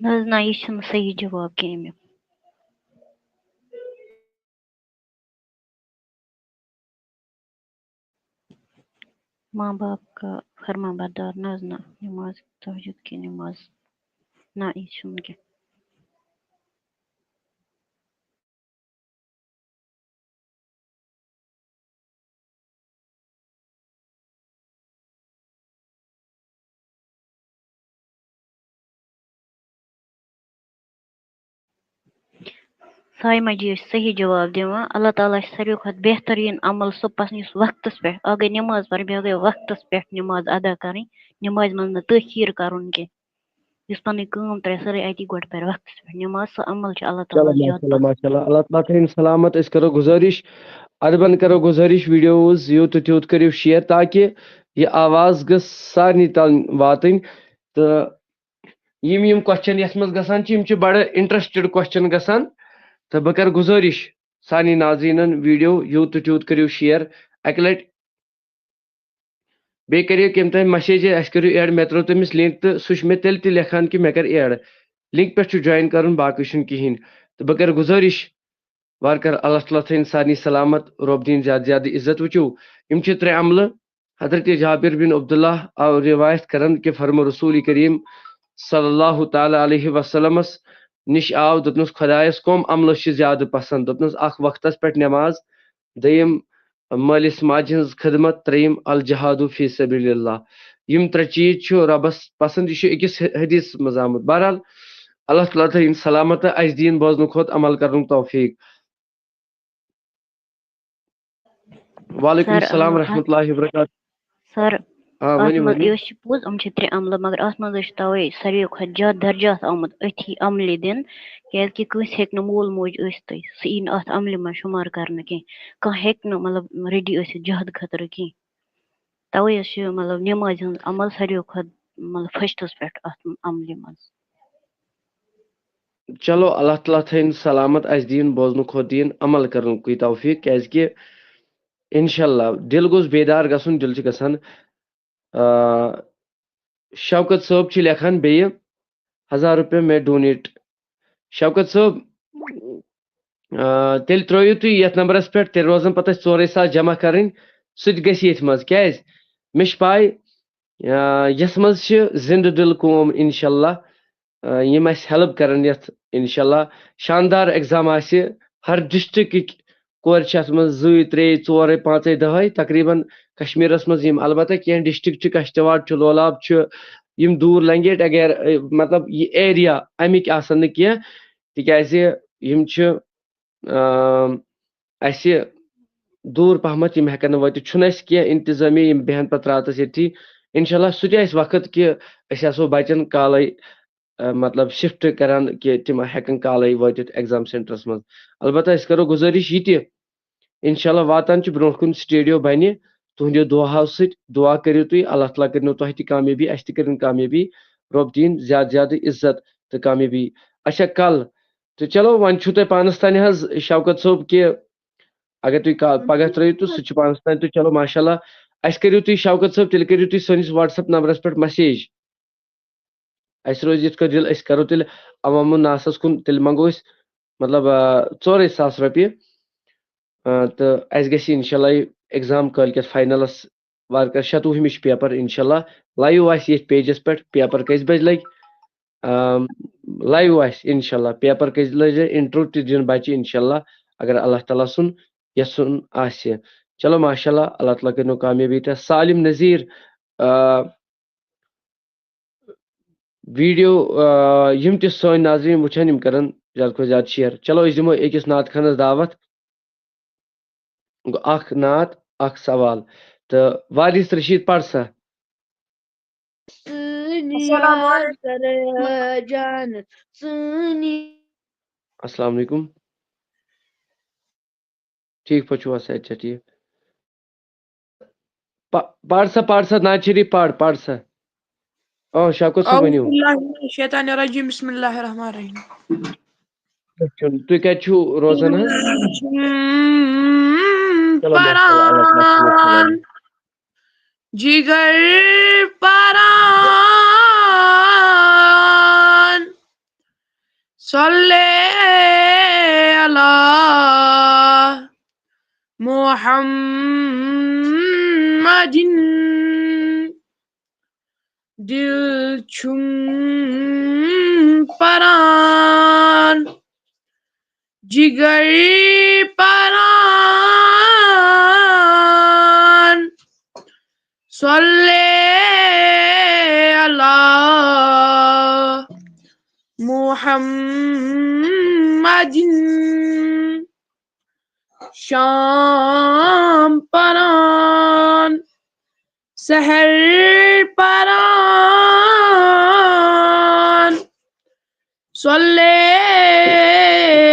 نہ حظ نہ یہِ چھُنہٕ صحیح جواب کینٛہہ امیُک. ماں باپ کا فرما بردار نہ حظ نہ. نماز تہجد کی نماز نہ یہِ چھُنہٕ کینٛہہ. سایما جی چھُ صحیح جواب دِوان. اللہ تعالیٰ چھُ ساروی کھۄتہٕ بہتریٖن عمل سُہ پسنٛد یُس وقتس پٮ۪ٹھ اکھ گٔے نٮ۪ماز پرٕنۍ بیٚیہِ گٔے وقتس پٮ۪ٹھ نٮ۪ماز ادا کرٕنۍ. نٮ۪مازِ منٛز نہٕ تٲخیٖر کرُن کینٛہہ. یُس پنٕنۍ کٲم ترٛایہِ سٲرٕے اتی گۄڈٕ پرِ وقتس پٮ۪ٹھ نٮ۪ماز سُہ عمل چھُ اللہ چلو تعالیٰ زیادٕ ماشاء اللہ پسنٛد. ماشاء اللہ. اللہ تعالیٰ تھٲیِن سلامت. أسۍ کرو گُزٲرِش ادبن کرو گُزٲرِش ویڈیوز یوٗت تہٕ تیوٗت کٔرِو شیر تاکہِ یہِ آواز گٔژھ سارنٕے تام واتٕنۍ. تہٕ یِم کوسچن یتھ منٛز گژھان چھِ یِم چھِ بڑٕ انٹرسٹڈ کوسچن گژھان. تہٕ بہٕ کرٕ گُزٲرِش سارنٕے ناظریٖنن ویڈیو یوٗت تہٕ تیوٗت کٔرِو شیر. اکہِ لٹہِ بیٚیہِ کٔرِو کٔمۍ تام مسیج اَسہِ کٔرِو ایڈ. مےٚ ترٛوو تٔمِس لِنک تہٕ سُہ چھُ مےٚ تیٚلہِ تہِ لیکھان کہِ مےٚ کر ایڈ. لِنک پٮ۪ٹھ چھُ جوین کرُن باقٕے چھُنہٕ کِہینۍ. تہٕ بہٕ کرٕ گُزٲرِش وارٕ کار اللہ تعالیٰ تھٲیِن سارنٕے سلامت. رۄب دِیِن زیادٕ زیادٕ عزت. وٕچھِو یِم چھِ 3 عملہٕ. حضرت جابر بن عبداللہ آو روایت کران کہِ فرمو رسول کریم صلی اللہ تعالیٰ علیہ وسلمس نِش آو. دوٚپنس خۄدایس کۄم عملہٕ چھِ زیادٕ پسنٛد. دوٚپنس اکھ وقتس پٮ۪ٹھ نٮ۪ماز, دوٚیِم مٲلِس ماجہِ ہٕنٛز خدمت, ترٛیٚیِم الجہادُ فی سبیل اللہ. یِم 3 چیٖز چھُ رۄبس پسنٛد. یہِ چھُ أکِس حدیثس منٛز آمُت. بہرحال اللہ تعالیٰ تھٲیِن سلامت تہٕ اَسہِ دِیِن بوزنہٕ کھۄتہٕ عمل کرنُک توفیٖق. وعلیکم السلام ورحمۃ اللہ وبرکاتہ. سر آ اتھ ؤنِو منٛز ؤنِو. یہِ چھُ پوٚز یِم چھِ 3 عملہٕ مگر اتھ منٛز چھُ توے ساروی کھۄتہٕ زیادٕ درجات آمُت أتھی عملہِ دِنہٕ کیازِ کہِ کٲنٛسہِ ہیٚکہِ نہٕ مول موج ٲسۍتٕے سُہ یی نہٕ اتھ عملہِ منٛز شُمار کرنہٕ کینٛہہ. کانٛہہ ہیٚکہِ نہٕ مطلب ریڈی ٲسِتھ جہاد خٲطرٕ کینٛہہ. توے حظ چھُ مطلب نٮ۪مازِ ہُنٛد عمل ساروی کھۄتہٕ مطلب فٔسٹس پٮ۪ٹھ اتھ عملہِ منٛز. چلو اللہ تعالیٰ تھٲیِن سلامت. اَسہِ دِیِن بوزنہٕ کھۄتہٕ دِیِن عمل کرنُکُے توفیٖق. کیازِ کہِ انشاء اللہ دِل گوٚژھ بیدار گژھُن. دِل چھُ گژھان. شوکت صٲب چھِ لیکھان بیٚیہِ 1000 رۄپیہِ مےٚ ڈونیٹ. شوکت صٲب تیٚلہِ ترٲیِو تُہۍ یتھ نمبرس پٮ۪ٹھ. تیٚلہِ روزن پتہٕ اَسہِ 4 ساس جمع کرٕنۍ. سُہ تہِ گژھِ ییٚتھۍ منٛز. کیازِ مےٚ چھِ پاے یتھ منٛز چھِ زِندٕ دِل کٲم انشاء اللہ. یِم اَسہِ ہیلپ کرن یتھ انشاء اللہ. شاندار ایٚگزام آسہِ ہر ڈسٹرکٕکۍ کورِ چھِ اَتھ منٛز 2 3 4 5 10 تقریٖباً کشمیٖرس منٛز یِم البتہ کینٛہہ ڈسٹرک چھِ کشتواڑ چھُ لولاب چھُ یِم دوٗر لنگیٹ اگر مطلب یہِ ایریا اَمِکۍ آسن نہٕ کینٛہہ تِکیازِ یِم چھِ اَسہِ دوٗر پہمتھ یِم ہٮ۪کن نہٕ وٲتِتھ چھُنہٕ اَسہِ کینٛہہ انتظٲمی یِم بیٚہن پتہٕ راتس ییٚتھی انشاء اللہ سُہ تہِ آسہِ وقت کہِ أسۍ آسو بچن کالے مطلب شفٹ کران کہِ تِم ہٮ۪کن کالے وٲتِتھ ایگزام سینٹرس منٛز البتہ أسۍ کرو گُزٲرِش یہِ تہِ انشاء اللہ واتان چھِ برونٛٹھ کُن سٹیڈیو بنہِ تُہنٛدیو دُعاہو سۭتۍ دُعا کٔرِو تُہۍ اللہ تعالیٰ کٔرنو تۄہہِ تہِ کامیٲبی اَسہِ تہِ کٔرِن کامیٲبی رۄب دِیِن زیادٕ زیادٕ عزت تہٕ کامیٲبی اچھا کل تہٕ چلو وۄنۍ چھُو تۄہہِ پانس تانۍ حظ شوکت صٲب کہِ اگر تُہۍ پگاہ ترٲیِو تہٕ سُہ چھُ پانس تانۍ تہٕ چلو ماشاء اللہ اَسہِ کٔرِو تُہۍ شوکت صٲب تیٚلہِ کٔرِو تُہۍ سٲنِس وٹس ایپ نمبرس پٮ۪ٹھ مسیج اَسہِ روزِ یِتھ کٲٹھۍ دِل أسۍ کرو تیٚلہِ عوامُن ناسس کُن تیٚلہِ منگو أسۍ مطلب 4,000 رۄپیہِ تہٕ اَسہِ گژھِ انشاء اللہ یہِ ایگزام کٲلکٮ۪تھ فاینلس وارکار 26 چھُ پیپر انشاء اللہ لایِو آسہِ ییٚتھۍ پیجس پٮ۪ٹھ پیپر کٔژِ بجہِ لگہِ لایِو آسہِ انشاء اللہ پیپر کٔژِ لجہِ انٹرویو تہِ دِن بچہِ انشاء اللہ اگر اللہ تعالیٰ سُنٛد یژھُن آسہِ چلو ماشاء اللہ اللہ تعالیٰ کٔرنو کامیٲبی تہٕ سالم نذیٖر ویٖڈیو یِم تہِ سٲنۍ ناظریٖن وٕچھن یِم کرن زیادٕ کھۄتہٕ زیادٕ شیر چلو أسۍ دِمو أکِس نعت خانس دعوت اکھ نعت اکھ سوال تہٕ وارث رشیٖد پر سا السلام علیکم ٹھیٖک پٲٹھۍ چھِو حظ صحت چھا ٹھیٖک پر سا نعت شریٖف پر سا شوکت صٲب ؤنِو بسم اللہ الرحمن الرحیم تُہۍ کتہِ چھِو روزان حظ چلو ماشاء اللہ اللہ پران جگر پران صلی علی محمد دل چھُم پران جگر پران صلی علی محمد شام پران سحر پران صلی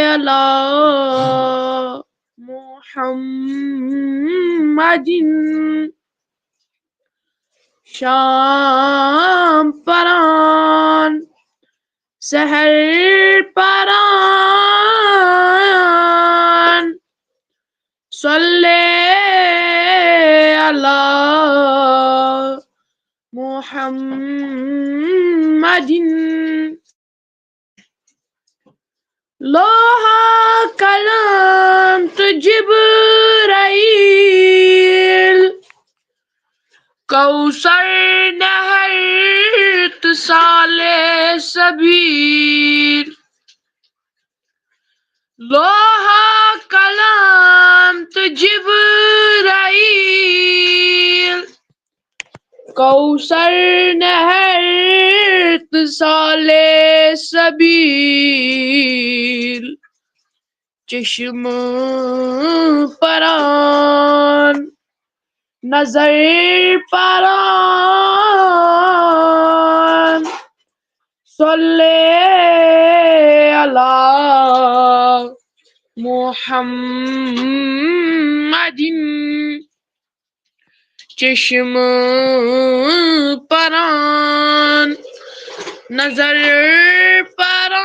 علی محمد شام پران سحر پران صلی علی محمد لوح قلم تو جبرائیل کوثر نہر تو صالح سبیل لوح قلم تو جبرائیل کوثر نہر تو صالح سبیل چشم پران نظر پران صلی علی محمد چشم پران نظر پران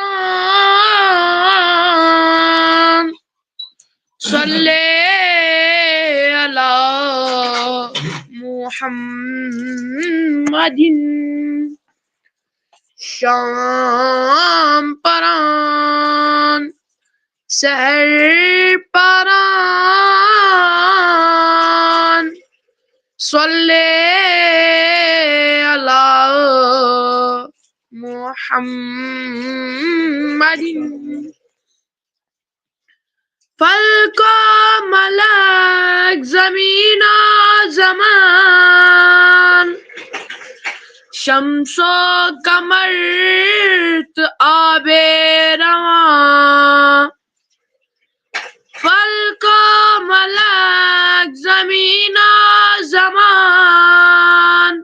صلی علی محمد شام پران سحر پران صلی علی محمد فل کو ملک زمین و زمان شمس و قمر آب رواں فل کو ملک زمین و زمان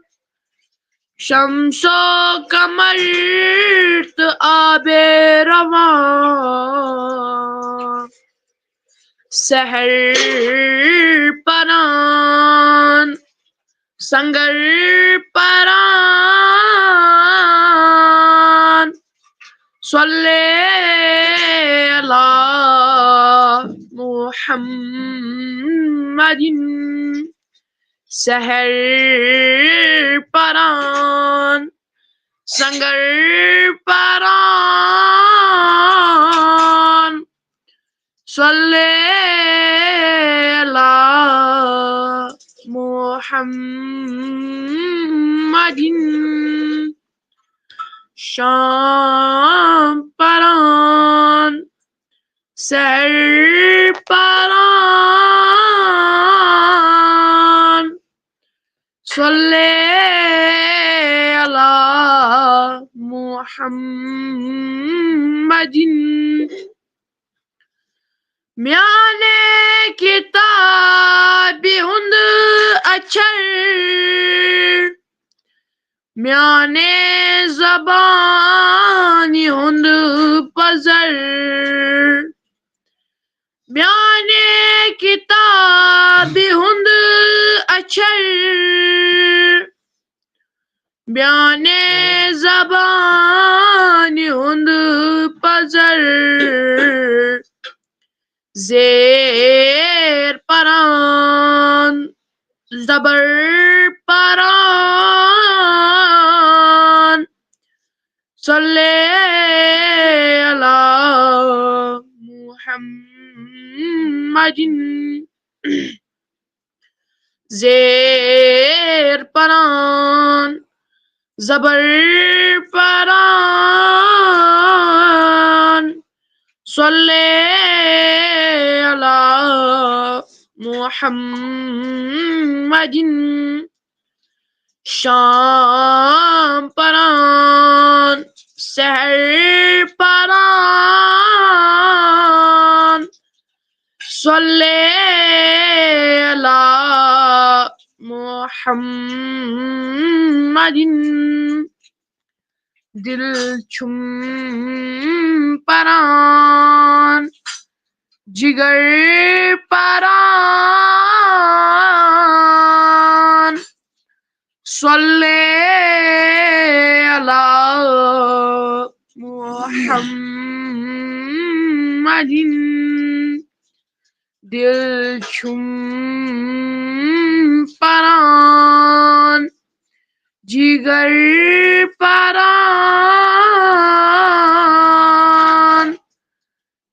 شمس و قمر آب رواں سحر پران سنگر پران صلی علی محمد سحر پران سنگر پران صلی علی محمد شام پران سحر پران صلی علی محمد میانے کتاب ہند اچھر میانے زبان ہند پزر میانے کتاب ہند اچھر میانے زبان ہند پزر زیر پران زبر پران صلی علی محمد زیر پران زبر پران صلی علی محمد شام پران سحر پران صلی علی محمد دل چھم پران جگر پران صلی علی محمد دل چھم پران جگر پران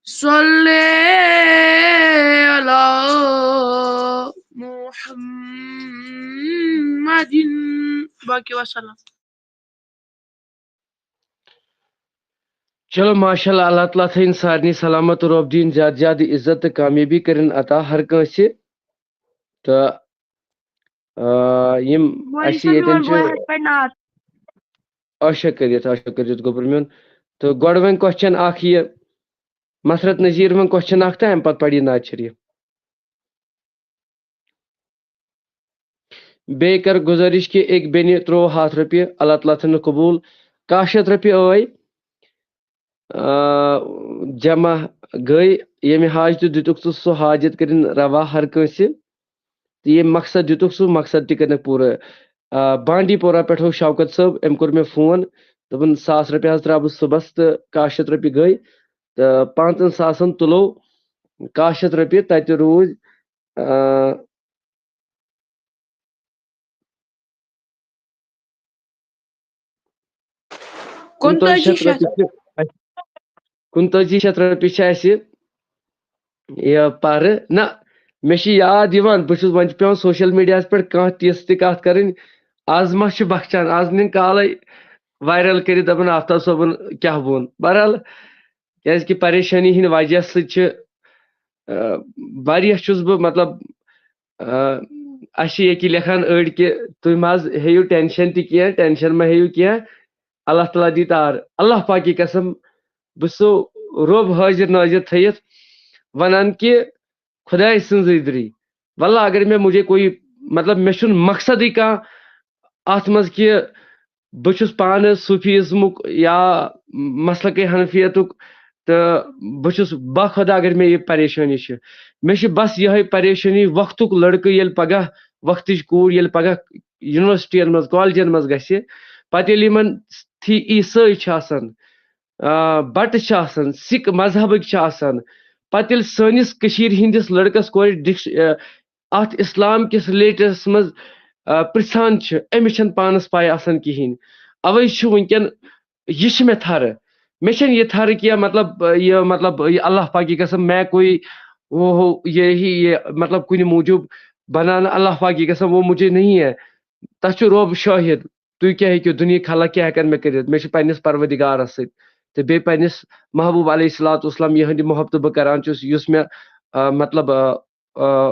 صلی علی محمد باقی وسلام. چلو ماشاء اللہ اللہ تعالیٰ تھٲیِن سارنٕے سلامت رۄب دِیِن زیادٕ زیادٕ عزت تہٕ کامیٲبی کٔرِنۍ عطا ہر کٲنٛسہِ تہٕ یِم اَسہِ ییٚتٮ۪ن چھِ عاشا کٔرِتھ گوٚبُر میون تہٕ گۄڈٕ وۄنۍ کوسچن اکھ یہِ مسرت نذیٖر وۄنۍ کوسچن اکھ تہٕ اَمہِ پتہٕ پَرِ یہِ نعت شریٖف. بیٚیہِ کر گُزٲرِش کہِ أکۍ بیٚنہِ ترٛوو 100 رۄپیہِ اللہ تعالیٰ تھٲینو قبوٗل 1,000 رۄپیہِ ٲے جمع گٔے ییٚمہِ حاجتہٕ دِتُکھ ژٕ سُہ حاجت کٔرِنۍ روا ہر کٲنٛسہِ تہٕ ییٚمہِ مقصد دِتُکھ سُہ مقصد تہِ کٔرِنکھ پوٗرٕ. بانڈی پورہ پٮ۪ٹھ اوس شوکت صٲب أمۍ کوٚر مےٚ فون دوٚپُن 1,000 رۄپیہِ حظ ترٛاو بہٕ صُبحس تہٕ 1,000 رۄپیہِ گٔے تہٕ 5,000 تُلو 1,000 رۄپیہِ تَتہِ روٗدۍ 2,500 رۄپیہِ چھِ اَسہِ یہِ پَرٕ نہ مےٚ چھِ یاد یِوان بہٕ چھُس وۄنۍ چھِ پیٚوان سوشَل میٖڈیاہَس پٮ۪ٹھ کانٛہہ تِژھ تہِ کَتھ کَرٕنۍ آز ما چھِ بخچان آز نِنۍ کالے وایرَل کٔرِتھ دَپان آفتاب صٲبُن کیٛاہ ووٚن بہرحال کیٛازِکہِ پریشٲنی ہِنٛدۍ وجہ سۭتۍ چھِ واریاہ چھُس بہٕ مطلب اَسہِ چھِ ییٚکہِ لیکھان أڑۍ کہِ تُہۍ مہ حظ ہیٚیِو ٹٮ۪نشَن تہِ کینٛہہ ٹٮ۪نشَن مہ ہیٚیِو کینٛہہ اللہ تعالیٰ دی تار اللہ پاک کی قسم بہٕ چھُسو رۄب حٲضِر نٲظِر تھٲیِتھ وَنان کہِ خۄداے سٕنٛزٕے دٕرٕے واللہ اگر مجھے کوئی مطلب مےٚ چھُنہٕ مقصدٕے کانٛہہ اَتھ منٛز کہِ بہٕ چھُس پانہٕ صوٗفیٖزمُک یا مسلکے حنفیتُک تہٕ بہٕ چھُس باخۄدا اگر مےٚ یہِ پریشٲنی چھِ مےٚ چھِ بس یِہوٚے پریشٲنی وقتُک لٔڑکہٕ ییٚلہِ پگاہ وقتٕچ کوٗر ییٚلہِ پگاہ یونیورسٹِیَن منٛز کالجَن منٛز گژھِ پَتہٕ ییٚلہِ یِمن عیٖسٲے چھِ آسان بَٹہٕ چھِ آسان سِکھ مذہبٕکۍ چھِ آسان پَتہٕ ییٚلہِ سٲنِس کٔشیٖرِ ہِنٛدِس لٔڑکَس کورِ اَتھ اِسلام کِس رِلیٹَس منٛز پِرٛژھان چھِ أمِس چھَنہٕ پانَس پاے آسان کِہیٖنۍ اَوَے چھُ وٕنکٮ۪ن یہِ چھِ مےٚ تھرٕ مےٚ چھَنہٕ یہِ تھرٕ کینٛہہ مطلب یہ اللہ پاک کی قسم میں کوئی وہ ہو یہ مطلب کُنہِ موٗجوٗب بنانا اللہ پاک کی قسم وہ مجھے نہیں ہے تَتھ چھُ رۄب شٲہِد تُہۍ کیٛاہ ہیٚکِو دُنہیٖکۍ خلق کیٛاہ ہٮ۪کَن مےٚ کٔرِتھ مےٚ چھُ پنٛنِس پروردِگارَس سۭتۍ تہٕ بیٚیہِ پنٛنِس محبوٗب علیہ الصلوٰتُ وسلام یِہٕنٛدِ محبتہٕ بہٕ کَران چھُس یُس مےٚ مطلب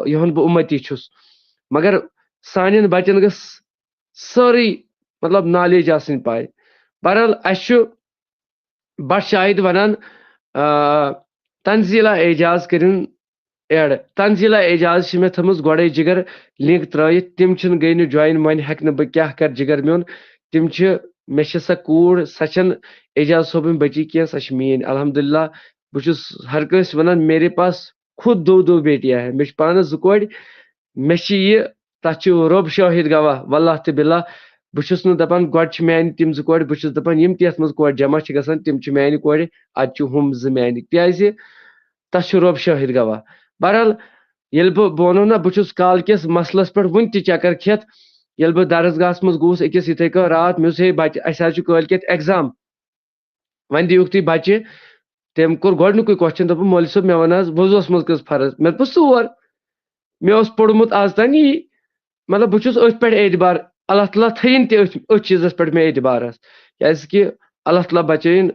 یِہُنٛد بہٕ اُمتی چھُس مگر سانٮ۪ن بَچَن گٔژھ سٲرٕے مطلب نالیج آسٕنۍ پاے بہرحال اَسہِ چھُ بٹ شاہد وَنان تنزیٖلا اعجاز کٔرِن ایڈ تنزیٖلا اعجاز چھِ مےٚ تھٲومٕژ گۄڈَے جِگر لِنک ترٛٲیِتھ تِم چھِنہٕ گٔے نہٕ جویِن وۄنۍ ہٮ۪کہٕ نہٕ بہٕ کیٛاہ کَرٕ جِگر میون تِم چھِ مےٚ چھِ سۄ کوٗر سۄ چھَنہٕ اعجاز صٲبٕنۍ بٔچی کینٛہہ سۄ چھِ میٛٲنۍ الحمدُاللہ بہٕ چھُس ہر کٲنٛسہِ وَنان میرے پاس خود دو بیٹیاں ہے مےٚ چھِ پانَس 2 کورِ مےٚ چھِ یہِ تَتھ چھُ رۄب شٲہِد گواہ واللہ تہٕ بِاللہ بہٕ چھُس نہٕ دَپان گۄڈٕ چھِ میٛانہِ تِم 2 کورِ بہٕ چھُس دَپان یِم تہِ یَتھ منٛز کورِ جمع چھِ گژھان تِم چھِ میٛانہِ کورِ اَتہِ چھُ ہُم 2 میٛانہِ کیٛازِ تَتھ چھُ رۄب شٲہِد گواہ بہرحال ییٚلہِ بہٕ وَنو نہ بہٕ چھُس کالکِس مسلَس پٮ۪ٹھ وٕنہِ تہِ چکر کھٮ۪تھ ییٚلہِ بہٕ درسگاہَس منٛز گوٚوُس أکِس یِتھَے کٔنۍ راتھ مےٚ اوس ہے بَچہِ اَسہِ حظ چھُ کٲلکٮ۪تھ اٮ۪گزام وۄنۍ دِیِوُکھ تُہۍ بَچہِ تٔمۍ کوٚر گۄڈنیُکُے کوسچن دوٚپُن مولوی صٲب مےٚ وَن حظ وضوٗوَس منٛز کٔژ فرض مےٚ دوٚپُس 4 مےٚ اوس پوٚرمُت آز تام یی مطلب بہٕ چھُس أتھۍ پٮ۪ٹھ اعتبار اللہ تعالیٰ تھٲیِن تہِ أتھۍ چیٖزَس پٮ۪ٹھ مےٚ اعتبار حظ کیٛازِکہِ اللہ تعالیٰ بَچٲیِن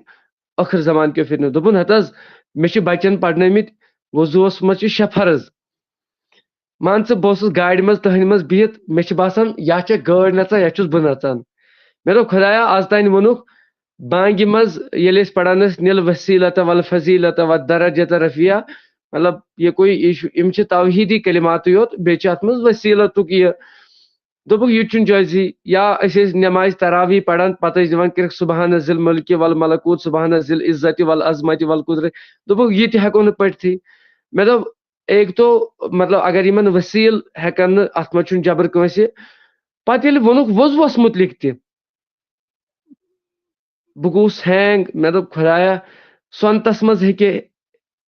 ٲخٕر زمان کیو فِتنہٕ دوٚپُن ہَتہٕ حظ مےٚ چھِ بَچَن پَرنٲومٕتۍ وضوٗوَس منٛز چھِ 6 فرض مان ژٕ بہٕ اوسُس گاڑِ منٛز تٕہٕنٛدِ منٛز بِہِتھ مےٚ چھِ باسان یا چھےٚ گٲڑۍ نَژان یا چھُس بہٕ نَژان مےٚ دوٚپ خۄدایا آز تام ووٚنُکھ بانٛگہِ منٛز ییٚلہِ أسۍ پَران ٲسۍ نِل وسیٖلت ول فضیٖلت و درجت رفیہ مطلب یِم چھِ توحیٖدی کلماتٕے یوت بیٚیہِ چھِ اَتھ منٛز وسیٖلتُک یہِ دوٚپُکھ یہِ تہِ چھُنہٕ جٲیزٕے یا أسۍ ٲسۍ نٮ۪مازِ تراوی پَران پَتہٕ ٲسۍ دِوان کٔرِکھ سُبحانہ ذِل مُلکہِ ول ملکوٗت سُبحانہ ذِل عزتِ ول عظمتِ ول قُدرت دوٚپُکھ یہِ تہِ ہٮ۪کو نہٕ پٔرۍتھٕے مےٚ دوٚپ ایک تو مطلب اگر یِمن ؤسیٖل ہٮ۪کن نہٕ اَتھ منٛز چھُنہٕ جبر کٲنٛسہِ پَتہٕ ییٚلہِ ووٚنُکھ وضوٗوَس مُتعلِق تہِ بہٕ گوٚوُس ہینگ مےٚ دوٚپ خۄدایا سۄنتس منٛز ہیٚکہِ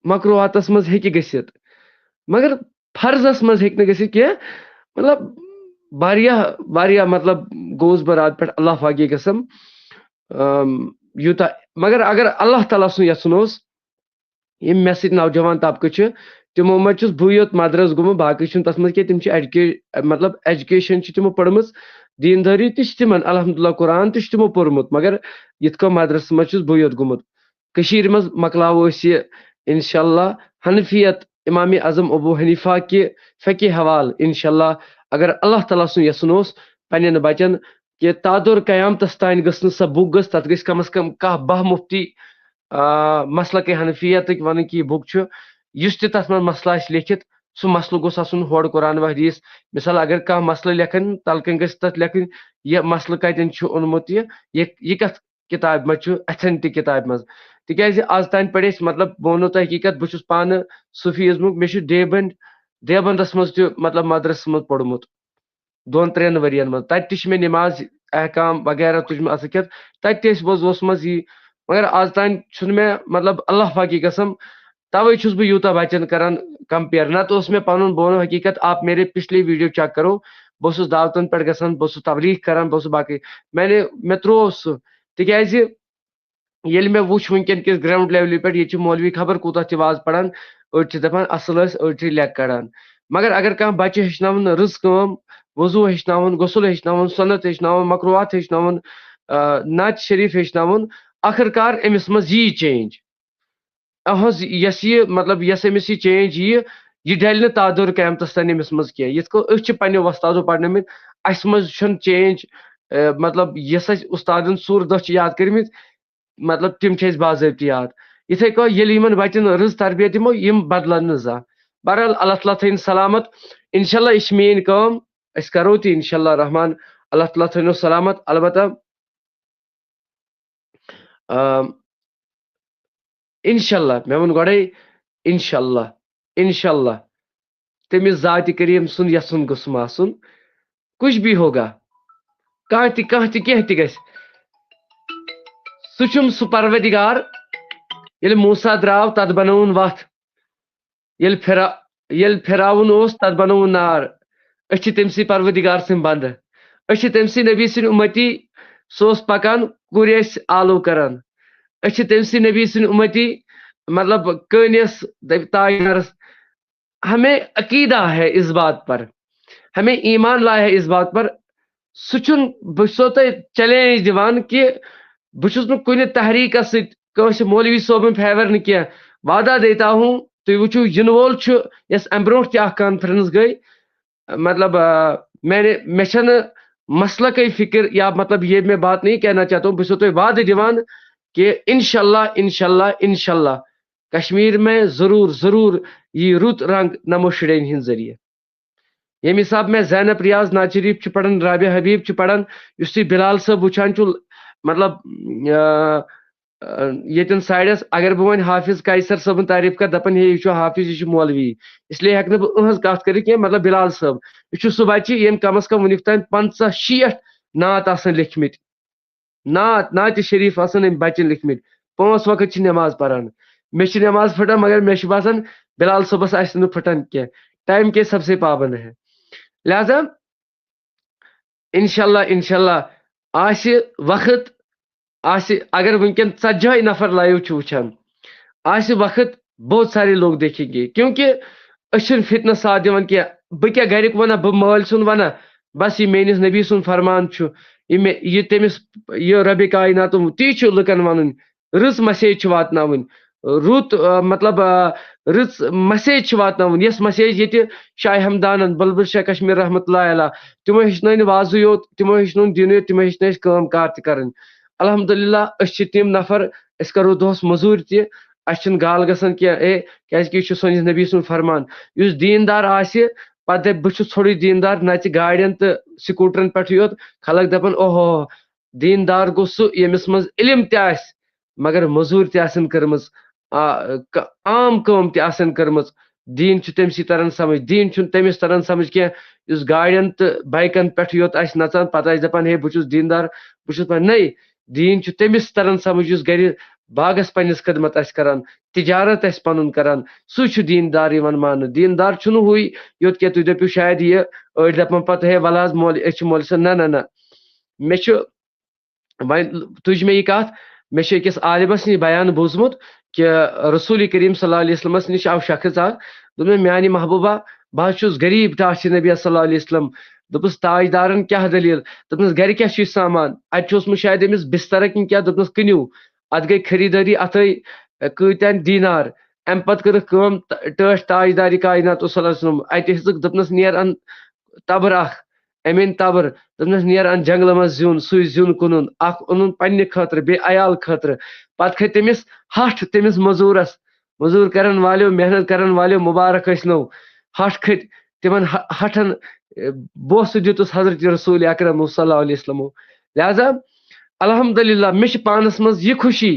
مکروہاتس منٛز ہیٚکہِ گٔژھِتھ مگر فرضس منٛز ہیٚکہِ نہٕ گٔژھِتھ کینٛہہ مطلب واریاہ مطلب گوٚوُس بہٕ راتہٕ پٮ۪ٹھ اللہ پاک کی قسم یوٗتاہ مگر اگر اللہ تعالیٰ سُنٛد یَژھُن اوس یِم مےٚ سۭتۍ نوجوان طبقہٕ چھِ تِمو منٛز چھُس بٕے یوت مدرس گوٚمُت باقٕے چھُنہٕ تَتھ منٛز کینٛہہ تِم چھِ مطلب ایجوکیشن چھِ تِمو پٔرمٕژ دیٖندٲری تہِ چھِ تِمن الحمدُاللہ قرآن تہِ چھُ تِمو پوٚرمُت مگر یِتھ کٔنۍ مدرسس منٛز چھُس بٕے یوت گوٚمُت کٔشیٖرِ منٛز مۄکلاوو أسۍ یہِ انشاء اللہ حنفیت امامِ اعظم ابوٗ حنیٖفا کہِ فقہِ حوالہٕ انشاء اللہ اگر اللہ تعالیٰ سُنٛد یَژھُن اوس پنٕنٮ۪ن بچن کہِ تادور قیامتس تانۍ گٔژھ نہٕ سۄ بُک گٔژھ تتھ گٔژھۍ کم از کم کانٛہہ 12 مُفتی مسلکے حنفیتٕکۍ ونٕنۍ کہِ یہِ بُک چھُ یُس تہِ تتھ منٛز مسلہٕ آسہِ لیکھِتھ سُہ مسلہٕ گوٚژھ آسُن ہورٕ قرآن و حدیٖث مِثال اگر کانٛہہ مسلہٕ لیکھن تلہٕ کنۍ گژھِ تتھ لیکھٕنۍ یہِ مسلہٕ کتٮ۪ن چھُ اوٚنمُت یہِ کتھ کِتابہِ منٛز چھُ ایتھنٹِک کِتابہِ منٛز تِکیٛازِ آز تانۍ پرِ أسۍ مطلب بہٕ وَنو تۄہہِ حقیٖقت بہٕ چھُس پانہٕ صوٗفیٖزمُک مےٚ چھُ دیوبندس منٛز تہِ مطلب مدرسس منٛز پوٚرمُت 2-3 ؤرین منٛز تتہِ تہِ چھِ مےٚ نٮ۪ماز احکام وغیرہ تُج مےٚ اَصٕل کھٮ۪تھ تتہِ تہِ ٲسۍ وضوٗوَس منٛز یی مگر آز تانۍ چھُنہٕ مےٚ مطلب اللہ پاک کی قسم توے چھُس بہٕ یوٗتاہ بچن کران کمپیر نتہٕ اوس مےٚ پنُن بہٕ ونو حقیٖقت آپ میرے پچھلے ویڈیو چیک کرو بہٕ اوسُس دعوتن پٮ۪ٹھ گژھان بہٕ اوسُس تبلیغ کران بہٕ اوسُس باقٕے مےٚ ترٛوو سُہ تِکیٛازِ ییٚلہِ مےٚ وُچھ وٕنکیٚن کِس گراوُنڈ لیولہِ پٮ۪ٹھ ییٚتہِ چھِ مولوی خبر کوٗتاہ تہِ واز پران أڑۍ چھِ دپان اصٕل ٲسۍ أڑۍ چھِ لیٚکھ کڑان مگر اگر کانٛہہ بچہِ ہیٚچھناوُن رٕژ کٲم وضوٗ ہیٚچھناوُن غسل ہیٚچھناوُن سنت ہیٚچھناوُن مکروہات ہیٚچھناوُن نعت شریٖف ہیٚچھناوُن آخر کار أمِس منٛز یی چینج اہز یس یہ مطلب یس أمِس یہ چینج یہ ڈلہِ نہٕ تادور قیامتس تام أمِس منٛز کینٛہہ یِتھ کٔنۍ أسۍ چھِ پننیو وۄستادو پرنٲومٕتۍ اَسہِ منٛز چھُنہٕ چینج مطلب یۄس اَسہِ اُستادن ژوٗر دۄہ چھِ یاد کٔرمٕتۍ مطلب تِم چھِ اَسہِ باضٲبطہٕ یاد یِتھَے کٔنۍ ییٚلہِ یِمن بچن رٕژ تربیت دِمو یِم بدلن نہٕ زانٛہہ بہرحال اللہ تعالیٰ تھٲیِن سلامت انشاءاللہ یہِ چھِ میٛٲنۍ کٲم أسۍ کرو تہِ انشاءاللہ رحمان اللہ تعالیٰ تھٲینو سلامت البتہ انشاءاللہ مےٚ ووٚن گۄڈے انشاءاللہ انشاءاللہ تٔمِس ذاتِ کریم سُنٛد یژھُن گوٚژھُم آسُن کچھ بھی ہوگا کانٛہہ تہِ کینٛہہ تہِ گژھِ سُہ چھُم سُہ پروردگار ییٚلہِ موسا درٛاو تتھ بنٲوُن وتھ ییٚلہِ پھراوُن اوس تتھ بنٲوُن نار أسۍ چھِ تٔمسٕے پروردگار سٕنٛدۍ بنٛدٕ أسۍ چھِ تٔمسٕے نبی سٕنٛدۍ اُمتی سُہ اوس پکان کُرۍ ٲسۍ آلو کران أسۍ چھِ تٔمسٕے نبی سٕنٛدۍ اُمتی مطلب کٲنِس تاجدارس ہمیں عقیدہ ہے اس بات پر ہمیں ایمان لایا ہے اس بات پر سُہ چھُنہٕ بہٕ چھُسو تۄہہِ چیلینج دِوان کہِ بہٕ چھُس نہٕ کُنہِ تحریٖکس سۭتۍ کٲنٛسہِ مولوی صٲبُن فیور نہٕ کینٛہہ وعدہ دیتا ہوں تُہۍ وٕچھِو یِنہٕ وول چھُ یۄس امہِ برونٛٹھ تہِ اکھ کانفرنس گٔے مطلب مےٚ چھنہٕ مسلقٕے فکر یا مطلب یہ میں بات نہیں کہنا چاہتا ہوں بہٕ چھُسو تۄہہِ وعدٕ دِوان کہ انشاءاللہ انشاءاللہ انشاءاللہ کشمیر میں ضرور ضرور یہ رُت رنگ نمو شُرٮ۪ن ہٕنٛدۍ ذٔریعہٕ ییٚمہِ حساب مےٚ زینب ریاض ناز شریف چھُ پران رابعہ حبیب چھُ پران یُس تُہۍ بلال صٲب وٕچھان چھُو مطلب ییٚتٮ۪ن سایڈس اگر بہٕ وۄنۍ حافظ قیصر صٲبُن تعریف کرٕ دپان ہے یہِ چھُ حافظ یہِ چھُ مولوی اسلیے ہٮ۪کہٕ نہٕ بہٕ أہٕنٛز کتھ کٔرِتھ کینٛہہ مطلب بلال صٲب یہِ چھُ سُہ بچہِ ییٚمۍ کم از کم وُنیُک تام 50-60 نعت آسان لیکھمٕتۍ نعتِ شریف آسان أمۍ بچن لیکھمٕتۍ 5 وقت چھِ نٮ۪ماز پران مےٚ چھِ نٮ۪ماز پھٕٹان مگر مےٚ چھُ باسان بلال صٲبس آسہِ نہٕ پھٕٹان کینٛہہ ٹایم کے سب سے پابند ہے لہذا انشاءاللہ انشاءاللہ آسہِ وقت آسہِ اگر ونکٮ۪ن 40 نفر لایو چھِ وٕچھان آسہِ وقت بہت سارے لوگ دیکھیں گے کیونکہ أسۍ چھِنہٕ فتنس ساتھ دِوان کینٛہہ بہٕ کیٛاہ گرِکۍ ونان بہٕ مٲلۍ سُنٛد ونان بس یہِ میٲنِس نبی سُنٛد فرمان چھُ یہِ تٔمِس یہِ ربِ کایناتُن تی چھُ لُکن ونُن رٕژ مسیج چھِ واتناوٕنۍ رُت مطلب رٕژ مسیج چھِ واتناوٕنۍ یۄس مسیج ییٚتہِ شاہ ہمدانن بلبل شاہ کشمیٖر رحمتہ اللہ علیہ تِمو ہیٚچھنٲے نہٕ وازٕے یوت تِمو ہیٚچھنون دیٖنٕے یوت تِمو ہیٚچھنٲے أسۍ کٲم کار تہِ کرٕنۍ الحمدللہ أسۍ چھِ تِم نفر أسۍ کرو دۄہس موٚزوٗرۍ تہِ اَسہِ چھِنہٕ گال گژھان کینٛہہ کیٛازِکہِ یہِ چھُ سٲنِس نبی سُنٛد فرمان یُس دیٖندار آسہِ پتہٕ دپہِ بہٕ چھُس ژھوٚرُے دیٖندار نژِ گاڑٮ۪ن تہٕ سکوٗٹرن پٮ۪ٹھٕے یوت خلق دپان اوہو دیٖندار گوٚو سُہ ییٚمِس منٛز علم تہِ آسہِ مگر موٚزوٗرۍ تہِ آسن کٔرمٕژ عام کٲم تہِ آسن کٔرمٕژ دیٖن چھُ تٔمسٕے تران سمجھ دیٖن چھُنہٕ تٔمِس تران سمجھ کینٛہہ یُس گاڑٮ۪ن تہٕ بایکن پٮ۪ٹھٕے یوت آسہِ نژان پتہٕ آسہِ دپان ہے بہٕ چھُس دیٖندار بہٕ چھُس نٔے دیٖن چھُ تٔمِس تران سمجھ یُس گرِ باغس پننِس خدمت آسہِ کران تجارت آسہِ پنُن کران سُے چھُ دیٖندار یِوان ماننہٕ دیٖندار چھُنہٕ ہوے یوت کینٛہہ تُہۍ دٔپِو شاید یہِ أڑۍ دپان پتہٕ ہے ولہٕ حظ مولوی أسۍ چھِ مولوی صٲب نہ مےٚ چھُ وۄنۍ تُج مےٚ یہِ کتھ مےٚ چھُ أکِس عالمس نِش بیان بوٗزمُت کہِ رسول کریم صلی اللہ علیہ وسلمس نِش آو شخص اکھ دوٚپ مےٚ میانہِ محبوبہ بہٕ حظ چھُس غریٖب ٹاٹھہِ نبی صلی اللہ علیہ وسلم دوٚپُس تاجدارن کیٛاہ دٔلیٖل دوٚپنس گرِ کیٛاہ چھُے سامان اتہِ چھُ اوسمُت شاید أمِس بسترا کِنہٕ کیٛاہ دوٚپنس کٕنِو اتھ گٔے خریٖدٲری اتھ آے کۭتیاہ دیٖنار امہِ پتہٕ کٔرٕکھ کٲم ٹٲٹھ تاجدارِ کاینات صلی اللہ علیہ وسلم اتہِ ہیژٕکھ دوٚپنس نیر ان تبر اکھ أمۍ أنۍ تبر دوٚپنس نیر ان جنگلہٕ منٛز زیُن سُے زیُن کُنُن اکھ اوٚنُن پننہِ خٲطرٕ بیٚیہِ عیال خٲطرٕ پتہٕ کھٔتۍ تٔمِس 8 تٔمِس موٚزوٗر کرن والیو محنت کرن والیو مُبارک ٲسنو 8 کھٔتۍ تِمن 8 بوسہٕ دِتُس حضرت رسول اکرم صلی اللہ علیہ وسلم لہذا الحمدللہ مےٚ چھِ پانس منٛز یہِ خوشی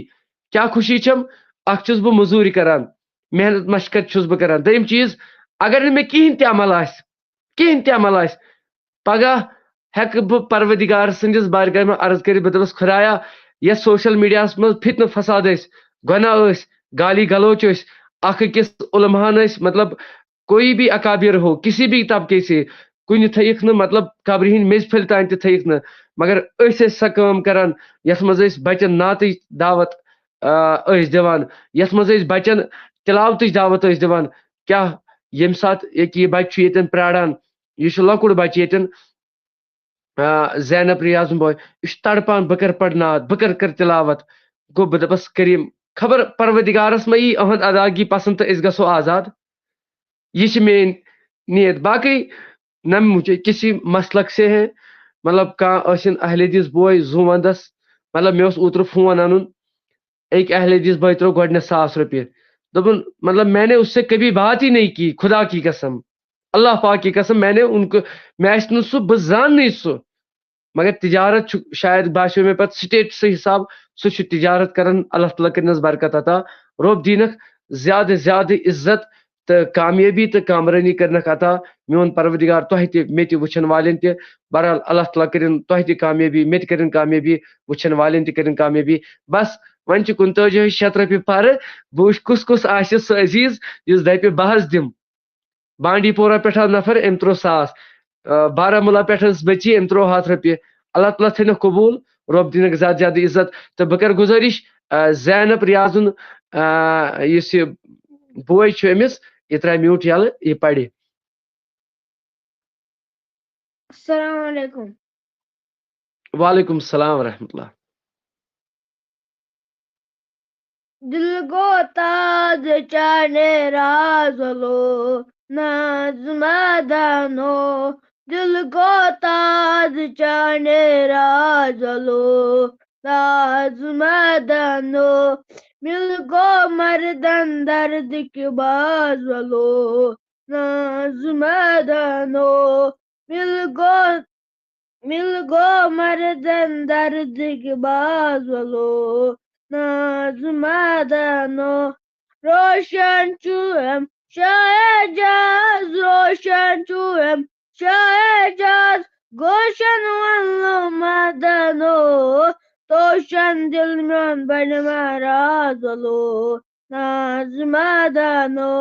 کیٛاہ خوشی چھم اکھ چھُس بہٕ موٚزوٗرۍ کران محنت مشقت چھُس بہٕ کران دوٚیِم چیٖز اگر نہٕ مےٚ کِہیٖنۍ تہِ عمل آسہِ پگاہ ہٮ۪کہٕ بہٕ پروردگار سٕنٛدِس بارگاہ منٛز عرض کٔرِتھ بہٕ دپس خۄدایا یتھ سوشل میڈیاہس منٛز فتنہٕ فساد ٲسۍ گۄناہ ٲسۍ گالی گلوچ ٲسۍ اکھ أکِس علماہن ٲسۍ مطلب کوئی بھی اکابر ہو کسی بھی طبقے سے کُنہِ تھٲیِکھ نہٕ مطلب قبرِ ہِنٛدۍ میٚژِ پھٔلۍ تانۍ تہِ تھٲیِکھ نہٕ مگر أسۍ ٲسۍ سۄ کٲم کران یتھ منٛز أسۍ بچن نعتٕچ دعوت ٲسۍ دِوان یتھ منٛز أسۍ بچن تلاوتٕچ دعوت ٲسۍ دِوان کیٛاہ ییٚمہِ ساتہٕ ییٚکیٛاہ یہِ بچہِ چھُ ییٚتٮ۪ن پراران یہِ چھُ لۄکُٹ بچہِ ییٚتٮ۪ن زینب ریاض بوے یہِ چھُ تڑپان بہٕ کرٕ پرٕ نعت بہٕ کرٕ تلاوت گوٚو بہٕ دپس کریٖم خبر پروردگارس ما یی اہند اداگی پسند تو اس گژھو آزاد. یہ چھ میری نیت. باقی نہ مجھے کسی مسلک سے ہے مطلب کھانا اہل حدیث بوے زو وندس مطلب مے اوتر فون ان ایک اہل حدیث بھائی ترو گۄڈنیتھ ₹1,000 دپن مطلب میں نے اس سے کبھی بات ہی نہیں کی خدا کی قسم اللہ پاک کی قسم میں نے ان کو میں سہ بہ زان نہیں سہ مگر تجارت شاید باسیو میں پتہ سٹیٹس حساب سہ تجارت کران اللہ تعالیٰ کرنس برکت عطا رب دینک زیادہ زیادہ عزت تو کامیابی تو کامرانی کرنک عطا میون پروردگار تہ تہ مے تہ وچھن والن تہ بہرحال اللہ تعالیٰ کرن تہ تہ کامیابی مے تہ کرن کامیابی وچھن والن تہ کرن کامیابی. بس ون چھ 49 رۄپیہِ پر بہ وچھ کس کس آسہِ سہ عزیز یس دپہ بہ حظ دم. بانڈی پورہ پٮ۪ٹھ آو نفر أمۍ ترٛوو 1,000 بارہمولہ پٮ۪ٹھ ٲس بچی أمۍ ترٛوو ₹100 اللہ تعالیٰ تھٲینکھ قبوٗل رۄب دِنکھ زیادٕ زیادٕ عزت تہٕ بہٕ کرٕ گُزٲرِش زینب ریاضُن یُس یہِ بوے چھُ أمِس یہِ ترٛایہِ میوٗٹ یَلہٕ یہِ پرِ. السلام علیکم. وعلیکم السلام ورحمۃ اللہ. دل کو تاج چانے رازلو نازمدانو دل کو تاج چانے رازلو نازمدانو مل کو مردن درد کی بازلو نازمدانو مل گو مردن درد کی بازلو نازمدانو روشن چوم شاہ جاز روشن چوم شاہ جاز گوشن ولو مدانو توشن دل میون بن مرازلو نازمدانو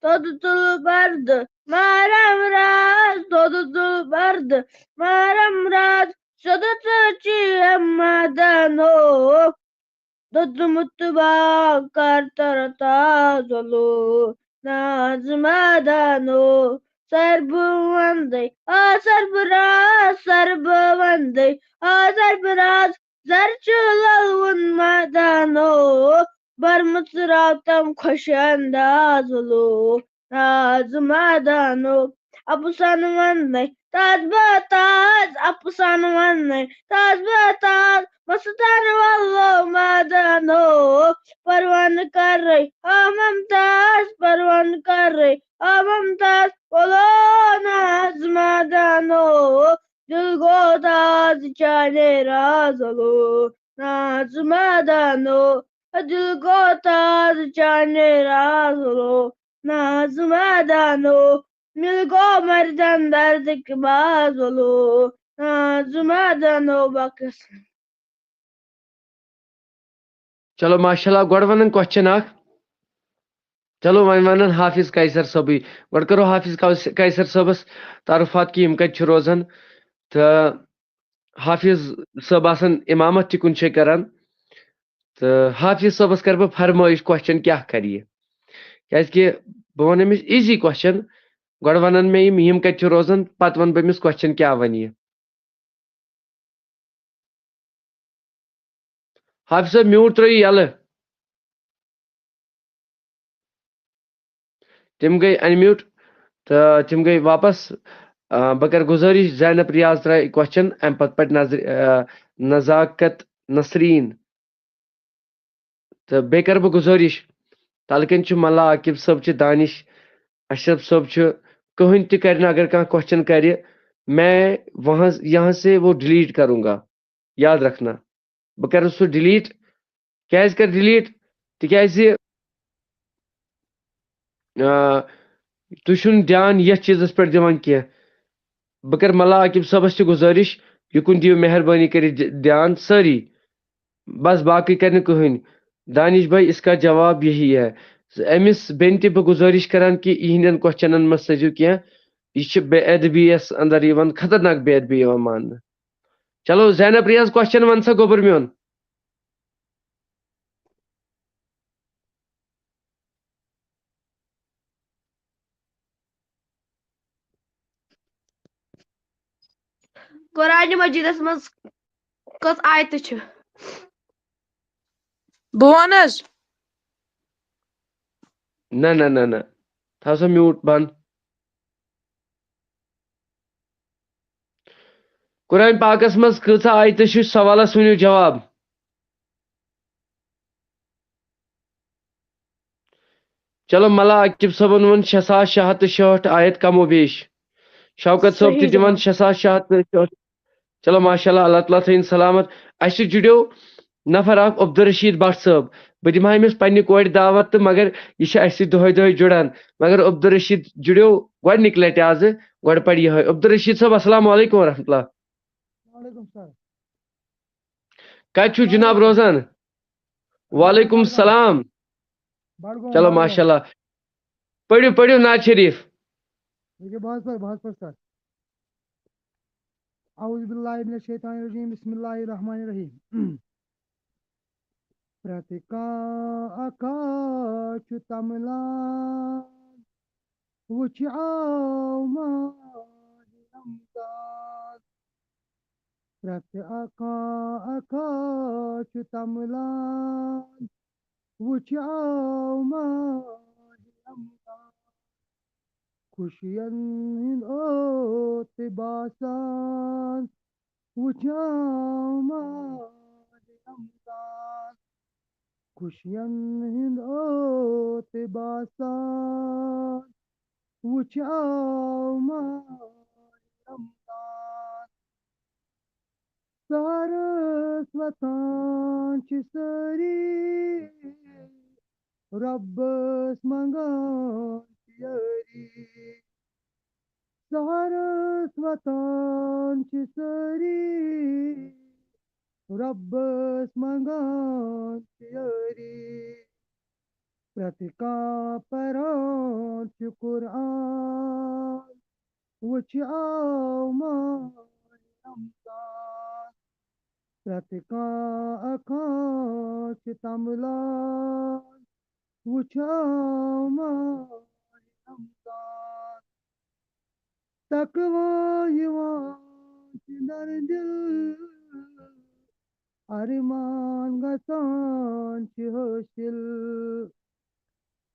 تود تل برد مارم راز تود تل برد مارم راز سدت چیم مدانو دود متبا کرتر تازلو نازمدانو سرب وندی سربراز سرب وندی سربراز زرچلون مدانو برمت راتم خوش اندازلو نازمدانو اپسان وندی تاج بتاج اپسان وندی تاج بتاج مستان والو مدانو پروان کر رہی ممتاز پروان کر رہی ممتاز بولو نازمدانو دل کو تاج چانے رازلو نازمدانو دل کو تاج چانے رازلو نازمدانو مل گو مردن درد کی بازلو نازمدانو باقی. چلو ماشاء اللہ گۄڈٕ ونن کوسچن اکھ چلو وۄنۍ ونن حافظ قیصر صٲبٕے گۄڈٕ کرو حافظ قیصر صٲبس تعارفات کہِ یِم کتہِ چھِ روزان تہٕ حافظ صٲب آسان امامت تہِ کُنہِ جایہِ کران تہٕ حافظ صٲبس کرٕ بہٕ فرمٲیش کوسچن کیاہ کرِ یہِ کیازکہِ بہٕ ونہٕ أمِس ایٖزی کوسچن گۄڈٕ ونن مےٚ یِم کتہِ چھِ روزان پتہٕ ونہٕ بہٕ أمِس کوسچن کیاہ ونہِ یہِ. حافظ صٲب میوٗٹ ترٲیِو یَلہٕ تِم گٔے انمیوٗٹ تہٕ تِم گٔے واپس. بہٕ کرٕ گُزٲرِش زینب ریاض ترٛایہِ کوسچن امہِ پتہٕ پرِ نزاکت نسریٖن تہٕ بیٚیہِ کرٕ بہٕ گُزٲرِش تلہٕ کَنۍ چھُ ملا عاقب صٲب چھِ دانش اشرف صٲب چھُ کٕہٕنۍ تہِ کرِ نہٕ اگر کانٛہہ کوسچن کرِ میں یہاں سے وہ ڈیلیٹ کروں گا یاد رکھنا بہٕ کرٕ سُہ ڈِلیٖٹ کیازِ کر ڈِلیٖٹ تِکیازِ تُہۍ چھُنہٕ دیان یتھ چیٖزس پٮ۪ٹھ دِوان کینٛہہ. بہٕ کرٕ ملا عاقب صٲبس تہِ گُزٲرِش یُکُن دِیِو مہربٲنی کٔرِتھ دیان سٲری بس باقٕے کرِ نہٕ کٕہٕنۍ. دانش بھائی اس کا جواب یہی ہے. أمِس بیٚنہِ تہِ بہٕ گُزٲرِش کران کہِ یِہنٛدٮ۪ن کوسچنن منٛز تھٲیزیو کینٛہہ یہِ چھِ بے ادبی یس انٛدر یِوان خطرناک بے ادبی یِوان ماننہٕ. چلو زینب ریاض کوسچن ون سا گوٚبُر میون. قرآن مجیدس منٛز کٔژ آیتہٕ چھِ؟ بہٕ وَن حظ نہ تھاو سا میوٹ بند قرآن پاکس مز کۭژاہ آیتہٕ چھِ سوالس ؤنِو جواب چلو ملا عاقب صٲبن ووٚن 6666 آیت کم و بیش شوکت صٲب تہِ صحیح دِوان جناب 6666 چلو ماشاء اللہ اللہ تعالیٰ تھٲیِن سلامت اَسہِ جُڑیو نفر اکھ عبدالرشید بٹ صٲب بہٕ دِمہٕ ہا أمِس پننہِ کورِ دعوت تہٕ مگر یہِ چھِ اَسہِ سۭتۍ دۄہے دۄہے جُڑان مگر عبدالرشید جُڑیو گۄڈنِکۍ لٹہِ آزٕ گۄڈٕ پرِ یِہوے عبدالرشید صٲب السلام علیکم ورحمۃ اللہ کتہِ چھُو جناب روزان وعلیکم السلام چلو ماشاء اللہ پٔرِو ناز شریف اعوذ باللہ من الشیطان الرجیم بسم اللہ الرحمن الرحیم پرٛٮ۪تھ کانٛہہ اکھا چھُ تملان وٕچھِ آو ماہِ رمضان پرٛٮ۪تھ کانٛہہ اکھا چھُ تملان وٕچھِ آو ماہِ رمضان خوشین ہُنٛد اوت باسان وٕچھِ آو ماہِ رمضان خوشین ہُنٛد اوت باسان وٕچھِ آو ماہِ رمضان سہرس وۄتھان چھِ سٲری رۄبس منٛگان یٲری سہرس وۄتھان چھِ سٲری رۄبس منٛگان یٲری پرٛٮ۪تھ کانٛہہ پران چھُ قرآن وٕچھِ آو ماہِ رمضان پرٛٮ۪تھ کانٛہہ اکھا چھُ تملان وٕچھِ آو ماہِ رمضان تقویٰ یِوان چھِ در دِل ارمان گژھان چھِ حٲصِل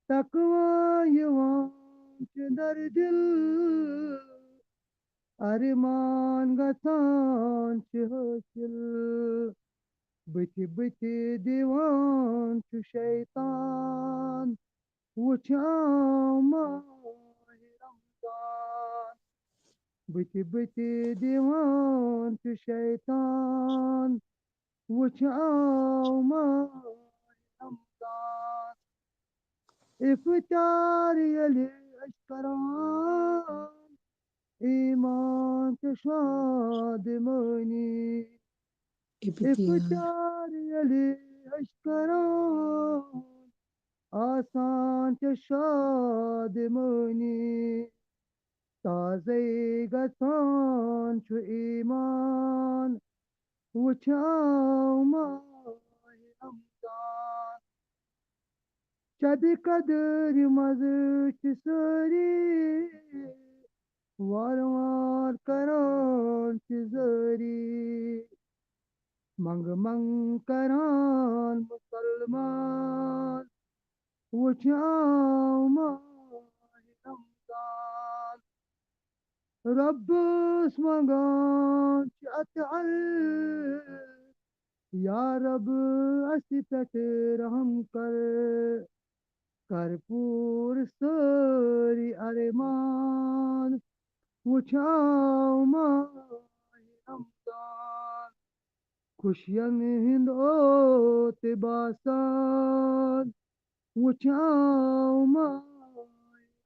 تقویٰ یِوان چھِ در دِل ارمان گژھان چھِ حٲصِل بٕتھِ بٕتھِ دِوان چھُ شیطان وٕچھِ آو ماہِ رمضان بٕتھِ بٕتھِ دِوان چھُ شیطان وٕچھِ آو ماہِ رمضان اِفطار ییٚلہِ أسۍ کران ایٖمان تہٕ شادمٲنی اِفطار ییٚلہِ أسۍ کران آسان چھِ شادمٲنی تازَے گژھان چھُ ایٖمان وٕچھِ آو ماہِ رمضان شبِ قدٕرِ منٛزٕ چھِ سٲری وارٕ وارٕ کران چھِ زٲری منٛگہٕ کران مُسلمان وٕچھِ آو ماہِ رمضان رۄبس منٛگان چھِ اطہر یا رب اَسہِ پٮ۪ٹھ رحم کر پوٗرٕ سٲری ارمان وٕچھِ آو ماہِ رمضان خوشین ہُنٛد اوت باسان وٕچھِ آو ماہِ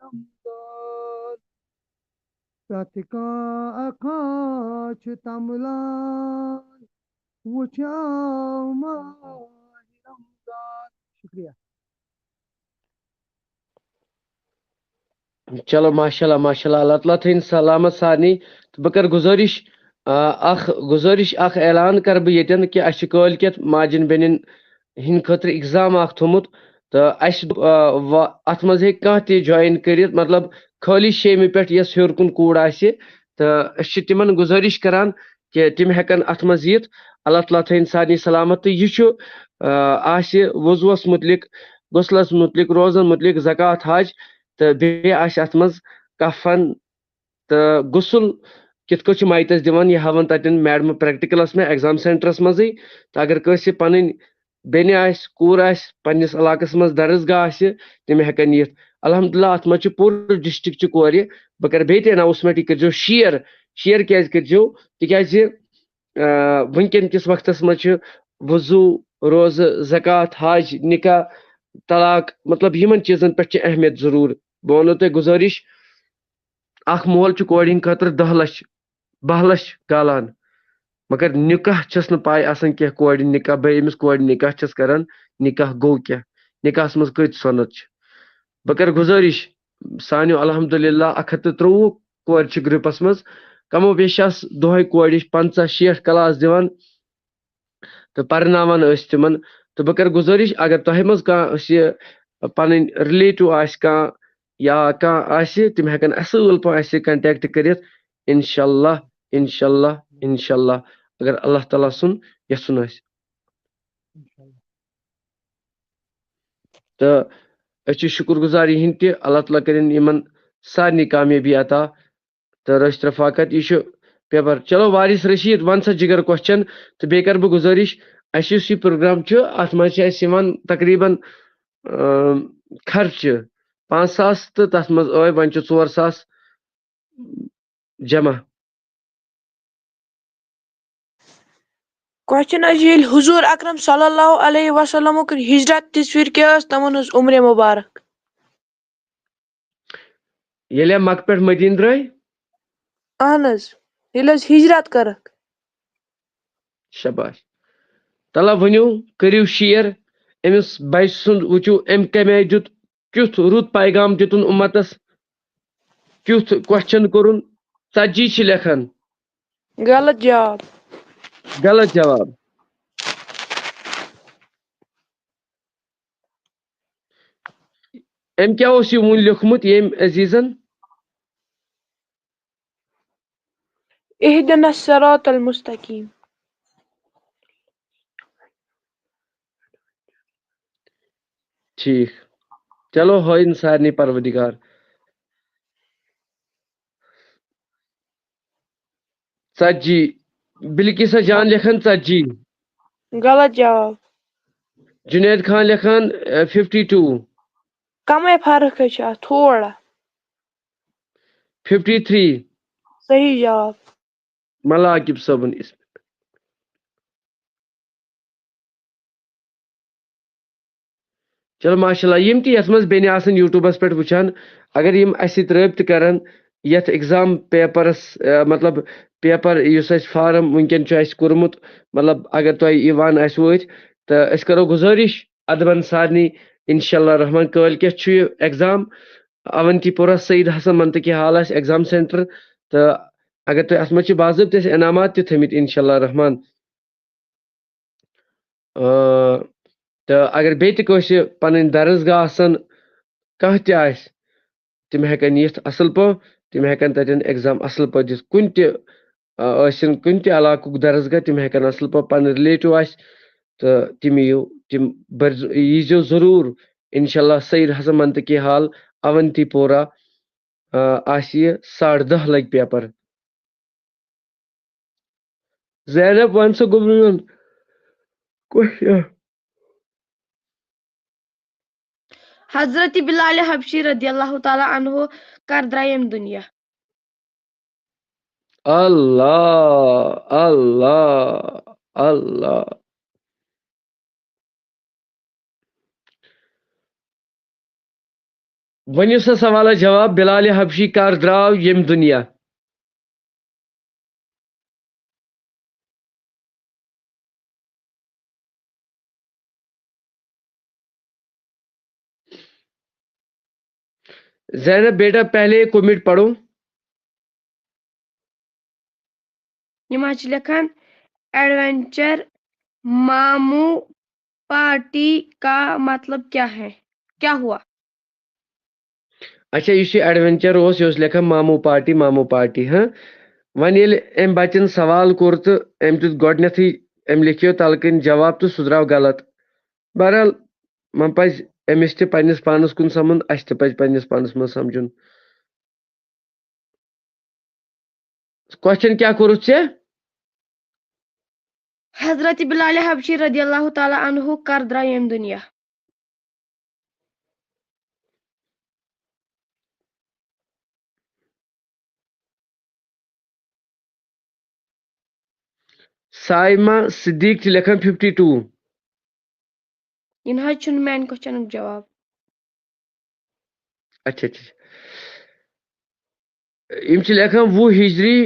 رمضان پرٛٮ۪تھ کانٛہہ اکھا چھُ تملان وٕچھِ آو ماہِ رمضان شُکریہ چلو ماشاء اللہ اللہ تعالیٰ تھٲیِن سلامت سارنٕے تہٕ بہٕ کرٕ گُزٲرِش اکھ اعلان کرٕ بہٕ ییٚتٮ۪ن کہِ اَسہِ چھُ کٲلۍکٮ۪تھ ماجٮ۪ن بیٚنٮ۪ن ہِنٛدِ خٲطرٕ اِگزام اکھ تھوٚمُت تہٕ اَسہِ اَتھ منٛز ہیٚکہِ کانٛہہ تہِ جویِن کٔرِتھ مطلب خٲلی شیٚمہِ پٮ۪ٹھ یۄس ہیوٚر کُن کوٗر آسہِ تہٕ أسۍ چھِ تِمن گُزٲرِش کران کہِ تِم ہٮ۪کن اَتھ منٛز یِتھ اللہ تعالیٰ تھٲیِن سارنٕے سلامت تہٕ یہِ چھُ آسہِ وضوٗوَس مُتعلِق غسلس متعلق روزن متعلق زکات حج تو بیٚیہِ آسہِ اتھ منٛز کفن تہٕ غسل کِتھ کٔنۍ چھِ مایتس دِوان یہِ ہاوان تتٮ۪ن میڈم پریکٹِکلس منٛز ایگزام سینٹرس منٛزٕے تہٕ اگر کٲنٛسہِ پنٕنۍ بیٚنہِ آسہِ کوٗر آسہِ پننِس علاقس منٛز درسگاہ آسہِ تِم ہٮ۪کن یِتھ الحمدللہ اتھ منٛز چھِ پوٗرٕ ڈسٹرکچہِ کورِ بہٕ کرٕ بیٚیہِ تہِ اناوسمنٹ یہِ کٔرۍزیو شیر کیازِ کٔرۍزیو تِکیازِ وٕنکٮ۪ن کِس وقتس منٛز چھِ وضوٗ روزٕ زکات حج نکاح طلاق مطلب یِمن چیٖزن پٮ۪ٹھ چھِ اہمیت ضروٗر بہٕ ونو تۄہہِ گُزٲرِش اکھ مول چھُ کورِ ہٕنٛدِ خٲطرٕ 10 لچھ 12 لچھ گالان مگر نکاح چھس نہٕ پاے آسان کینٛہہ کورِ نکاح بہٕ أمِس کورِ نکاح چھس کران نکاح گوٚو کیٛاہ نکاحس منٛز کۭتِس سۄنت چھِ بہٕ کرٕ گُزٲرِش سانیو الحمدللہ 123 کورِ چھِ گرُپس منٛز کمو بیش چھس دۄہے کورِ 50-60 کلاس دِوان تہٕ پرناوان ٲسۍ تِمن تہٕ بہٕ کرٕ گُزٲرِش اگر تۄہہِ منٛز کانٛہہ أسۍ یہِ پنٕنۍ رِلیٹِو آسہِ کانٛہہ یا کانٛہہ آسہِ تِم ہٮ۪کن اصۭل پٲٹھۍ اَسہِ سۭتۍ کنٹیکٹ کٔرِتھ انشاءاللہ انشاءاللہ انشاءاللہ اگر اللہ تعالیٰ سُنٛد یژھُن آسہِ تہٕ أسۍ چھِ شُکر گُزار یِہِنٛدۍ تہِ اللہ تعالیٰ کٔرِنۍ یِمن سارنٕے کامیٲبی عطا تہٕ رٲشت رفاقت یہِ چھُ پیپر چلو وارث رشیٖد ون سا جِگر کوسچن تہٕ بیٚیہِ کرٕ بہٕ گُزٲرِش اَسہِ یُس یہِ پروگرام چھُ اتھ منٛز چھِ اَسہِ یِوان تقریٖبن خرچہٕ 5,000 تہٕ تتھ منٛز وۄنۍ چھِ 4,000 جمع کوسچن حظ ییٚلہِ حضوٗر اکرم صلی اللہ علیہ وسلمُک ہجرت تِژ پھِرِ کیٛاہ ٲس تمن ہٕنٛز عمرِ مُبارک ییٚلہِ مکہٕ پٮ۪ٹھ مدیٖنہٕ درٛاے اہن حظ ییٚلہِ حظ ہجرت کٔرٕکھ شباش تلا ؤنِو کٔرِو شیر أمِس بچہِ سُنٛد وٕچھِو أمۍ کمہِ آیہِ دیُت کیُتھ رُت پیغام دِتُن اُمتس کیُتھ کوسچن کوٚرُن 40 چھِ لیکھان غلط جواب غلط جواب أمۍ کیٛاہ اوس یہِ وُنۍ لیوٚکھمُت ییٚمۍ عزیٖزن اهدنا الصراط المستقیم ٹھیٖک چلو ہٲیِن سارنٕے پروردگار ژتجی بلکیسا جان لیکھان 40 غلط جواب جُنید خان لیکھان 52 کمے فرق حظ چھِ اتھ تھوڑا 53 صحیح جواب ملا عاقب صٲبُن اسم چلو ماشاء اللہ یِم تہِ یتھ منٛز بیٚنہِ آسن یوٗٹیوٗبس پٮ۪ٹھ وٕچھان اگر یِم اَسہِ سۭتۍ رٲبطہٕ کرن یتھ ایگزام پیپرس مطلب پیپر یُس اَسہِ فارم وٕنکٮ۪ن چھُ اَسہِ کوٚرمُت مطلب اگر تۄہہِ یِوان آسہِ وٲتۍ تہٕ أسۍ کرو گُزٲرِش ادبن سارنٕے انشاء اللہ رحمان کٲلۍکٮ۪تھ چھُ یہِ ایگزام اونتی پورہ سعید حسن منطقی حال آسہِ ایگزام سینٹر تہٕ اگر تۄہہِ اتھ منٛز چھِ باضٲبطہٕ اَسہِ انعامات تہِ تھٲمٕتۍ انشاء اللہ رحمان تہٕ اگر بیٚیہِ تہِ کٲنٛسہِ پنٕنۍ درسگاہ آسن کانٛہہ تہِ آسہِ تِم ہٮ۪کن یِتھ اصل پٲٹھۍ تِم ہٮ۪کن تتٮ۪ن ایگزام اصل پٲٹھۍ دِتھ کُنہِ تہِ ٲسِن کُنہِ تہِ علاقُک درسگاہ تِم ہٮ۪کن اصل پٲٹھۍ پنٕنۍ رِلیٹِو آسہِ تہٕ تِم یِیِو تِم ییٖزیو ضروٗر انشاء اللہ سعید حسن منطقی حال اونتی پورہ آسہِ یہِ 10:30 لگہِ پیپر زینب ون سا گوٚو میون کوسچن حضرت بلال حبشی رضی اللہ تعالیٰ عنہ کر درٛاے ییٚمہِ دُنیا اللہ اللہ اللہ ؤنِو سا سوالس جواب بلال حبشی کر درٛاو ییٚمہِ دُنیا زینب بیٹا پہلے 1 منٹ پڑھو یِم حظ چھِ لیکھان ایڈونچر ماموں پارٹی کا مطلب کیا ہے کیا ہوا اچھا یُس یہِ ایڈوینچر اوس یہِ اوس لیکھان ماموں پارٹی ہاں وۄنۍ ییٚلہِ أمۍ بچن سوال کوٚر تہٕ أمۍ دیُت گۄڈنیتھٕے أمۍ لیکھیو تلہٕ کِنۍ جواب تہٕ سُہ درٛاو غلط بہرحال وۄنۍ پزِ أمِس تہِ پنٛنِس پانَس کُن سَمُن اَسہِ تہِ پَزِ پنٛنِس پانَس منٛز سَمجُن. کوسچن کیٛاہ کوٚرُتھ ژےٚ؟ حضرت بلال حبشی رضی اللہ تعالیٰ عنہ کر درٛاو ییٚمہِ دُنیا؟ سائمہ صدیق چھِ لیکھان 52. یہِ نہٕ حظ چھُنہٕ میانہِ کوسچنُک جواب. اچھا اچھا یِم چھِ لیکھان 20 ہجری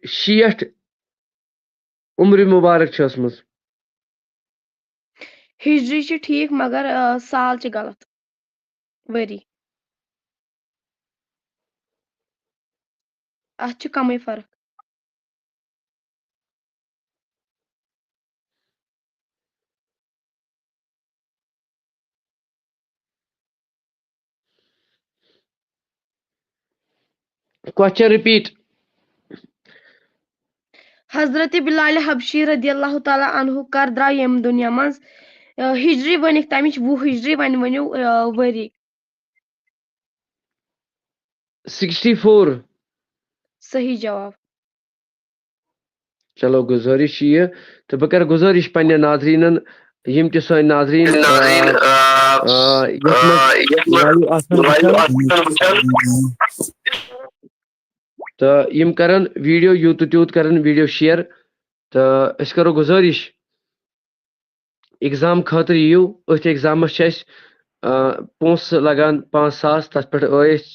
60 عمرِ مُبارک چھِ ٲسمٕژ. ہجری چھِ ٹھیٖک مگر سال چھِ غلط. ؤری اَتھ چھِ کمٕے فرق. Question repeat. حضرت بلال حبشی رضی اللہ تعالیٰ عنہ کر درٛاو ییٚمہِ دُنیا منٛز؟ ہجری ؤنِکھ تَمِچ 20 ہجری وۄنۍ ؤنِو ؤری. 64. صحیح جواب. چلو گُزٲرِش چھِ یہِ تہٕ بہٕ کَرٕ گُزٲرِش پنٛنٮ۪ن ناظریٖنَن یِم تہِ سٲنۍ ناظریٖن یَتھ منٛز تہٕ یِم کَرَن ویٖڈیو یوٗت تہٕ تیوٗت کَرَن ویٖڈیو شِیَر تہٕ أسۍ کَرو گُزٲرِش اِگزام خٲطرٕ یِیِو. أتھۍ ایٚگزامَس چھِ اَسہِ پونٛسہٕ لَگان 5,000 تَتھ پٮ۪ٹھ ٲسۍ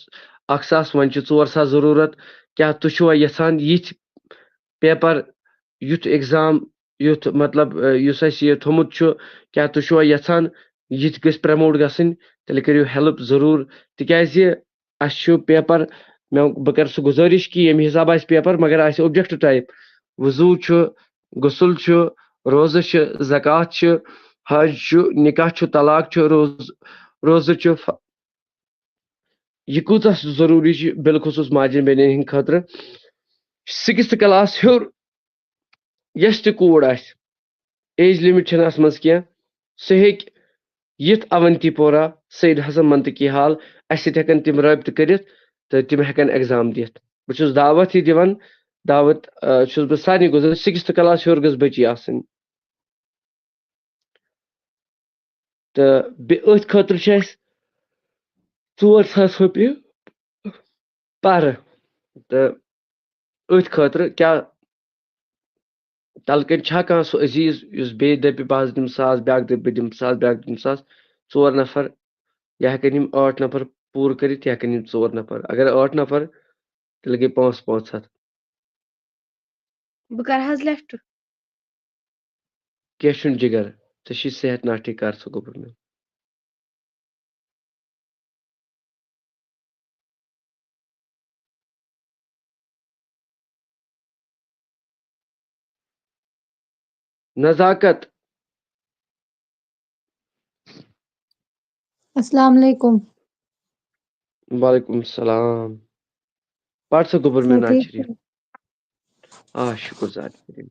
1,000 وۄنۍ چھِ 4,000 ضروٗرت. کیٛاہ تُہۍ چھُوا یَژھان یِتھۍ پیپر یُتھ ایٚگزام یُتھ مطلب یُس اَسہِ یہِ تھوٚمُت چھُ کیٛاہ تُہۍ چھُوا یَژھان یِتھۍ گٔژھۍ پرٛموٹ گژھٕنۍ؟ تیٚلہِ کٔرِو ہٮ۪لٕپ ضروٗر تِکیٛازِ اَسہِ چھُ پیپر بہٕ کَرٕ سُہ گُزٲرِش کہِ ییٚمہِ حِساب آسہِ پیپر مگر آسہِ اوبجکٹ ٹایپ. وضوٗ چھُ غسل چھُ روزٕ چھِ زکات چھِ حج چھُ نِکاح چھُ طلاق چھُ روزٕ چھُ. یہِ کوٗتاہ ضروٗری چھُ بالخصوٗص ماجٮ۪ن بیٚنٮ۪ن ہِنٛدِ خٲطرٕ. 6th کلاس ہیوٚر یۄس تہِ کوٗر آسہِ ایج لِمِٹ چھَنہٕ اَتھ منٛز کینٛہہ سُہ ہیٚکہِ یِتھ اونتی پورہ سید حسن منطقی حال اَسہِ سۭتۍ ہٮ۪کَن تِم رٲبطہٕ کٔرِتھ تہٕ تِم ہٮ۪کَن ایٚگزام دِتھ. بہٕ چھُس دعوت یہِ دِوان دعوت چھُس بہٕ سارنٕے گُزٲرِش 6th کلاس ہیوٚر گٔژھ بٔچی آسٕنۍ. تہٕ بیٚیہِ أتھۍ خٲطرٕ چھِ اَسہِ 4,000 رۄپیہِ پَرٕ تہٕ أتھۍ خٲطرٕ کیٛاہ تَلہٕ کَنۍ چھا کانٛہہ سُہ عزیٖز یُس بیٚیہِ دَپہِ بہٕ حظ دِمہٕ 1,000 بیٛاکھ دَپہِ بہٕ دِمہٕ 1,000 بیٛاکھ دِمہٕ 1,000 4 نفر یا ہٮ۪کَن یِم 8 نفر پوٗرٕ کٔرِتھ یا ہٮ۪کَن یِم 4 نفر. اگر 8 نفر تیٚلہِ گٔے 500. بہٕ کَرٕ حظ لیفٹ. کیٚنٛہہ چھُنہٕ جِگر ژےٚ چھُے صحت ناٹھٕے کر ژٕ گوٚبُر مےٚ. نزاکت. السلام علیکم. وعلیکم السلام. پڑھ سا گوٚبُر مےٚ ناز شریٖف. شُکر ذات کٔرِم.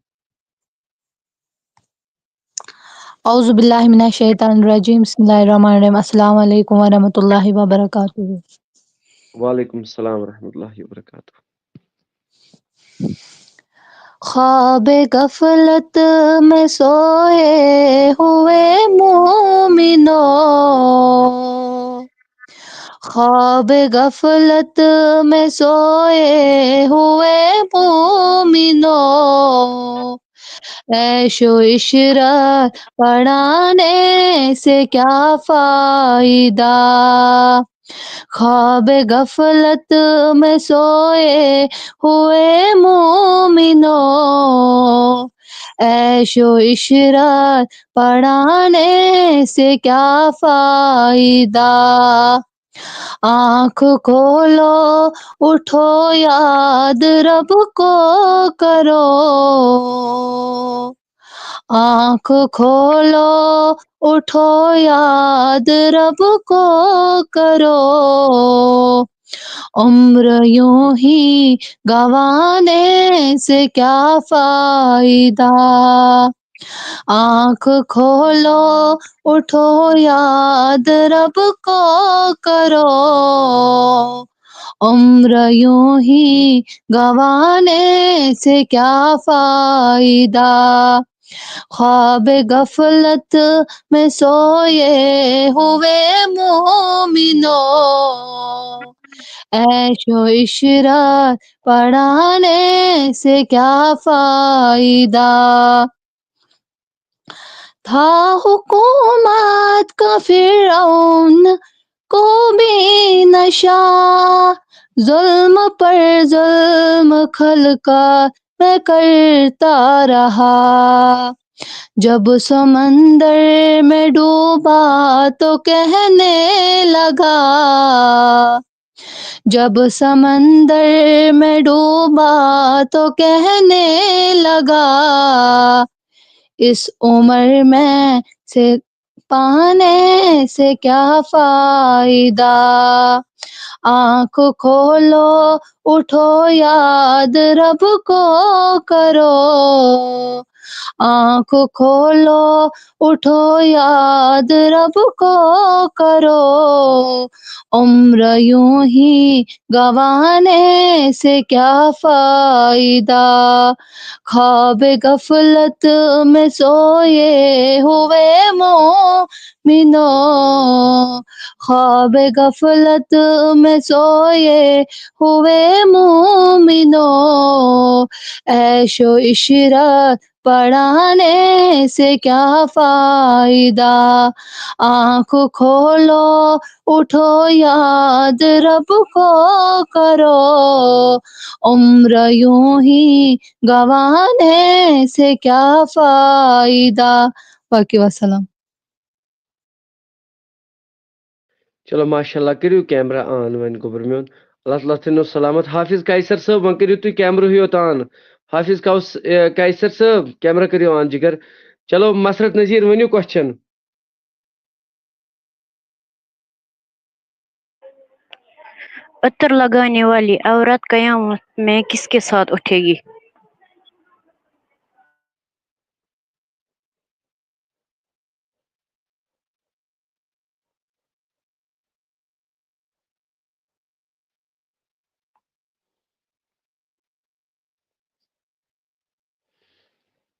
اعوذ باللہ من الشیطان الرجیم بسم اللہ الرحمن الرحیم السلام علیکم ورحمۃ اللہ وبرکاتہ. وعلیکم السلام ورحمۃ اللہ وبرکاتہ. خواب غفلت میں سوئے ہوئے مومنوں خواب غفلت میں سوئے ہوئے مومنوں عیش و عشرت پڑھانے سے کیا فائدہ خواب غفلت میں سوئے ہوئے مومنوں عیش و عشرت پڑھانے سے کیا فائدہ آنکھ کھولو اٹھو یاد رب کو کرو آنکھ کھولو اٹھو یاد رب کو کرو عمر یوں ہی گنوانے سے کیا فائدہ آنکھ کھولو اٹھو یاد رب کو کرو، عمر یوں ہی گنوانے سے کیا فائدہ، خواب غفلت میں سوئے ہوئے مومنو، عیش و عشرت پڑھانے سے کیا فائدہ، تھا حکومت کا فرعون کو بھی نشہ، ظلم پر ظلم کھل کر میں کرتا رہا، جب سمندر میں ڈوبا تو کہنے لگا، جب سمندر میں ڈوبا تو کہنے لگا، اس عمر میں سے پانے سے کیا فائدہ، آنکھ کھولو اٹھو یاد رب کو کرو، آنکھ کھولو اٹھو یاد رب کو کرو، عمر یوں ہی گنوانے سے کیا فائدہ، خواب غفلت میں سوئے ہوئے مومنو، خواب غفلت میں سوئے ہوئے مومنو، عیش و عشرت پڑھانے سے کیا فائدہ، آنکھ کھولو اٹھو یاد رب کو کرو، عمر یوں ہی گنوانے سے کیا فائدہ، باقی وسلام۔ چلو ماشاء اللہ کٔرِو کیمرا آن وۄنۍ گوٚبُر میون، اللہ تعالیٰ تھٲینو سلامت، حافظ قیصر صٲب وۄنۍ کٔرِو تُہۍ کیمرہٕے یوت آن، حافظ قیصر صٲب کیمرا کٔرِو آن جِگر، چلو مسرت نذیر ؤنِو کوسچن۔ عطر لگانے والی عورت قیامت میں کس کے ساتھ اٹھے گی؟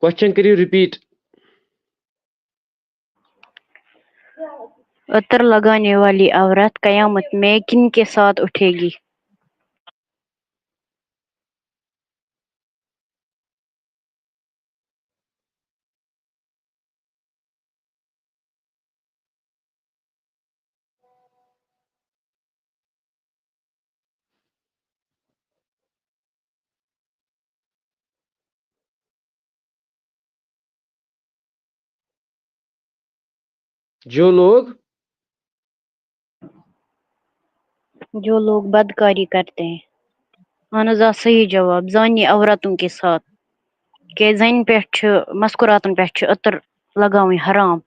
کوسچن کٔرِو رِپیٖٹ۔ عطر لگانے والی عورت قیامت میں کن کے ساتھ اٹھے گی؟ جو لوگ بدکاری کرتے ہیں۔ اہن حظ آ صحیح جواب، زانی عورتوں کے ساتھ، کہ زنہِ پٮ۪ٹھ چھُ مسکُراتن پٮ۪ٹھ چھُ عطر لگاوٕنۍ حرام۔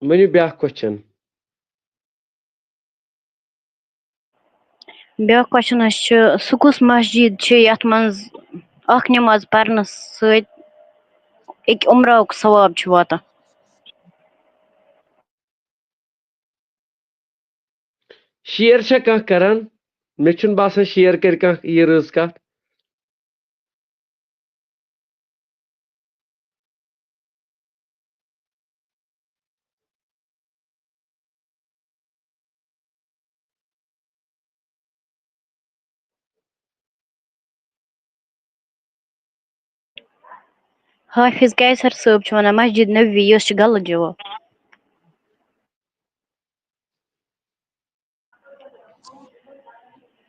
ؤنِو بیٛاکھ کوسچن۔ بیٛاکھ کوسچن حظ چھُ سُہ کُس مسجد چھِ یتھ منٛز اکھ نٮ۪ماز پرنہٕ سۭتۍ أکۍ عمراہُک ثواب چھُ واتان؟ شیر چھا کانٛہہ کران؟ مےٚ چھُنہٕ باسان شیر کرِ کانٛہہ یہِ رٕژ کتھ۔ حافظ قیصر صٲب چھُ ونان مسجد نبوی، یۄس چھِ غلط جواب۔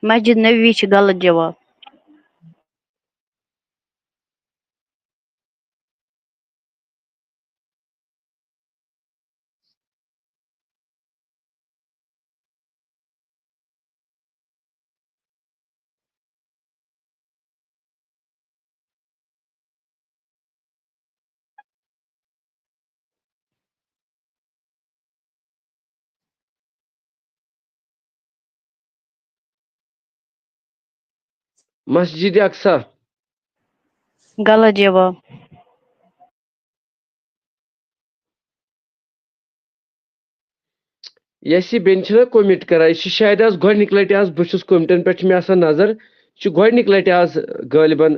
مسجد نبوی چھِ غلط جواب۔ مسجد اقصا. غلط جواب. یس یہ بین چھنا کومٹ کران یہ شاید آز گۄڈنِک لٹہِ آز بہٕ چھُس کومٹن پٮ۪ٹھ چھِ مےٚ آسان نظر یہ چھُ گۄڈنِک لٹہِ آز غٲلبن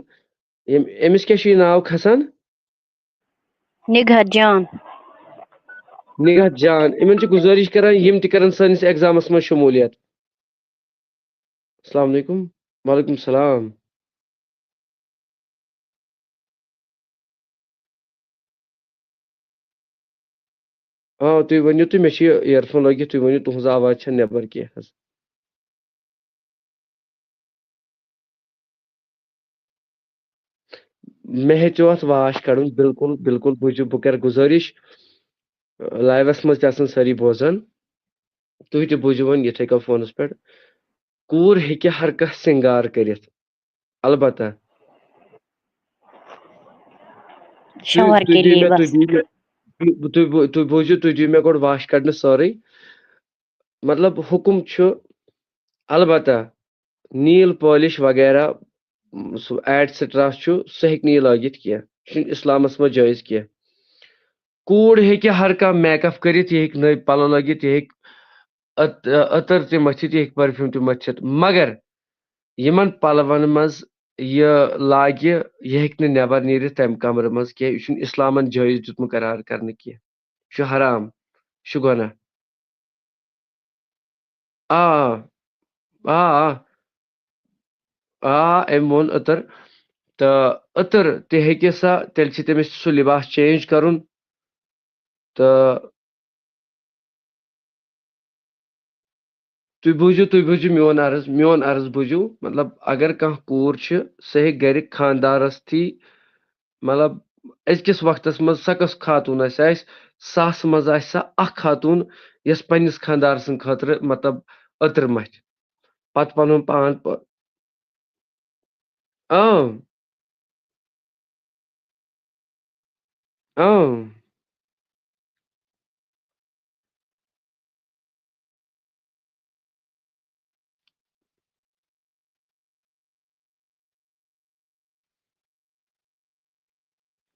أمِس کیٛاہ چھُ یہِ ناو کھسان نگہت جان. نگہت جان یِمن چھِ گُزٲرِش کران یِم تہِ کرن سٲنِس ایگزامس منٛز شموٗلیت. السلام علیکم. وعلیکم السلام. تُہۍ ؤنِو تُہۍ مےٚ چھِ یہِ اِیر فون لٲگِتھ تُہۍ ؤنِو تُہنٛز آواز چھےٚ نٮ۪بر کینٛہہ حظ. مےٚ ہیٚژیو اتھ واش کڑُن بالکل بالکل بوٗزِو بہٕ کرٕ گُزٲرِش لایوس منٛز تہِ آسن سٲری بوزان تُہۍ تہِ بوٗزِو وۄنۍ یِتھٕے کٔنۍ فونس پٮ۪ٹھ کوٗر ہیٚکہِ ہر کانٛہہ سِنگار کٔرِتھ البتہ شوہر کے لیے بس. تُہۍ بوٗزِو تُہۍ دِیِو مےٚ گۄڈٕ واش کڑنہٕ سورُے مطلب حُکُم چھُ البتہ نیل پالش وغیرہ سُہ ایٹسٹرا چھُ سُہ ہیٚکہِ نہٕ یہِ لٲگِتھ کینٛہہ یہِ چھُنہٕ اسلامس منٛز جٲیز کینٛہہ. کوٗر ہیٚکہِ ہر کانٛہہ میک اپ کٔرِتھ یہِ ہیٚکہِ نٔوۍ پلو لٲگِتھ یہِ ہیٚکہِ عطر تہِ مٔتھِتھ یہِ ہیٚکہِ پٔرفیوٗم تہِ مٔتھِتھ مگر یِمن پلون منٛز یہِ لاگہِ یہِ ہیٚکہِ نہٕ نٮ۪بر نیٖرِتھ تمہِ کمرٕ منٛز کینٛہہ یہِ چھُنہٕ اسلامن جٲیز دیُتمُت قرار کرنہٕ کینٛہہ یہِ چھُ حرام یہِ چھُ گۄناہ. آ آ آ آ أمۍ ووٚن عطر تہٕ عطر تہِ ہیٚکہِ سا تیٚلہِ چھِ تٔمِس سُہ لِباس چینج کرُن تہٕ تُہۍ بوٗزِو میون عرض بوٗزِو مطلب اگر کانٛہہ کوٗر چھِ سۄ ہیٚکہِ گرِ خانٛدارس تھی مطلب أزکِس وقتس منٛز سۄ کۄس خاتوٗن آسہِ ساسہٕ منٛز آسہِ سۄ اکھ خاتوٗن یۄس پننِس خانٛدار سٕنٛدِ خٲطرٕ مطلب عطر متھِ پتہٕ پنُن پان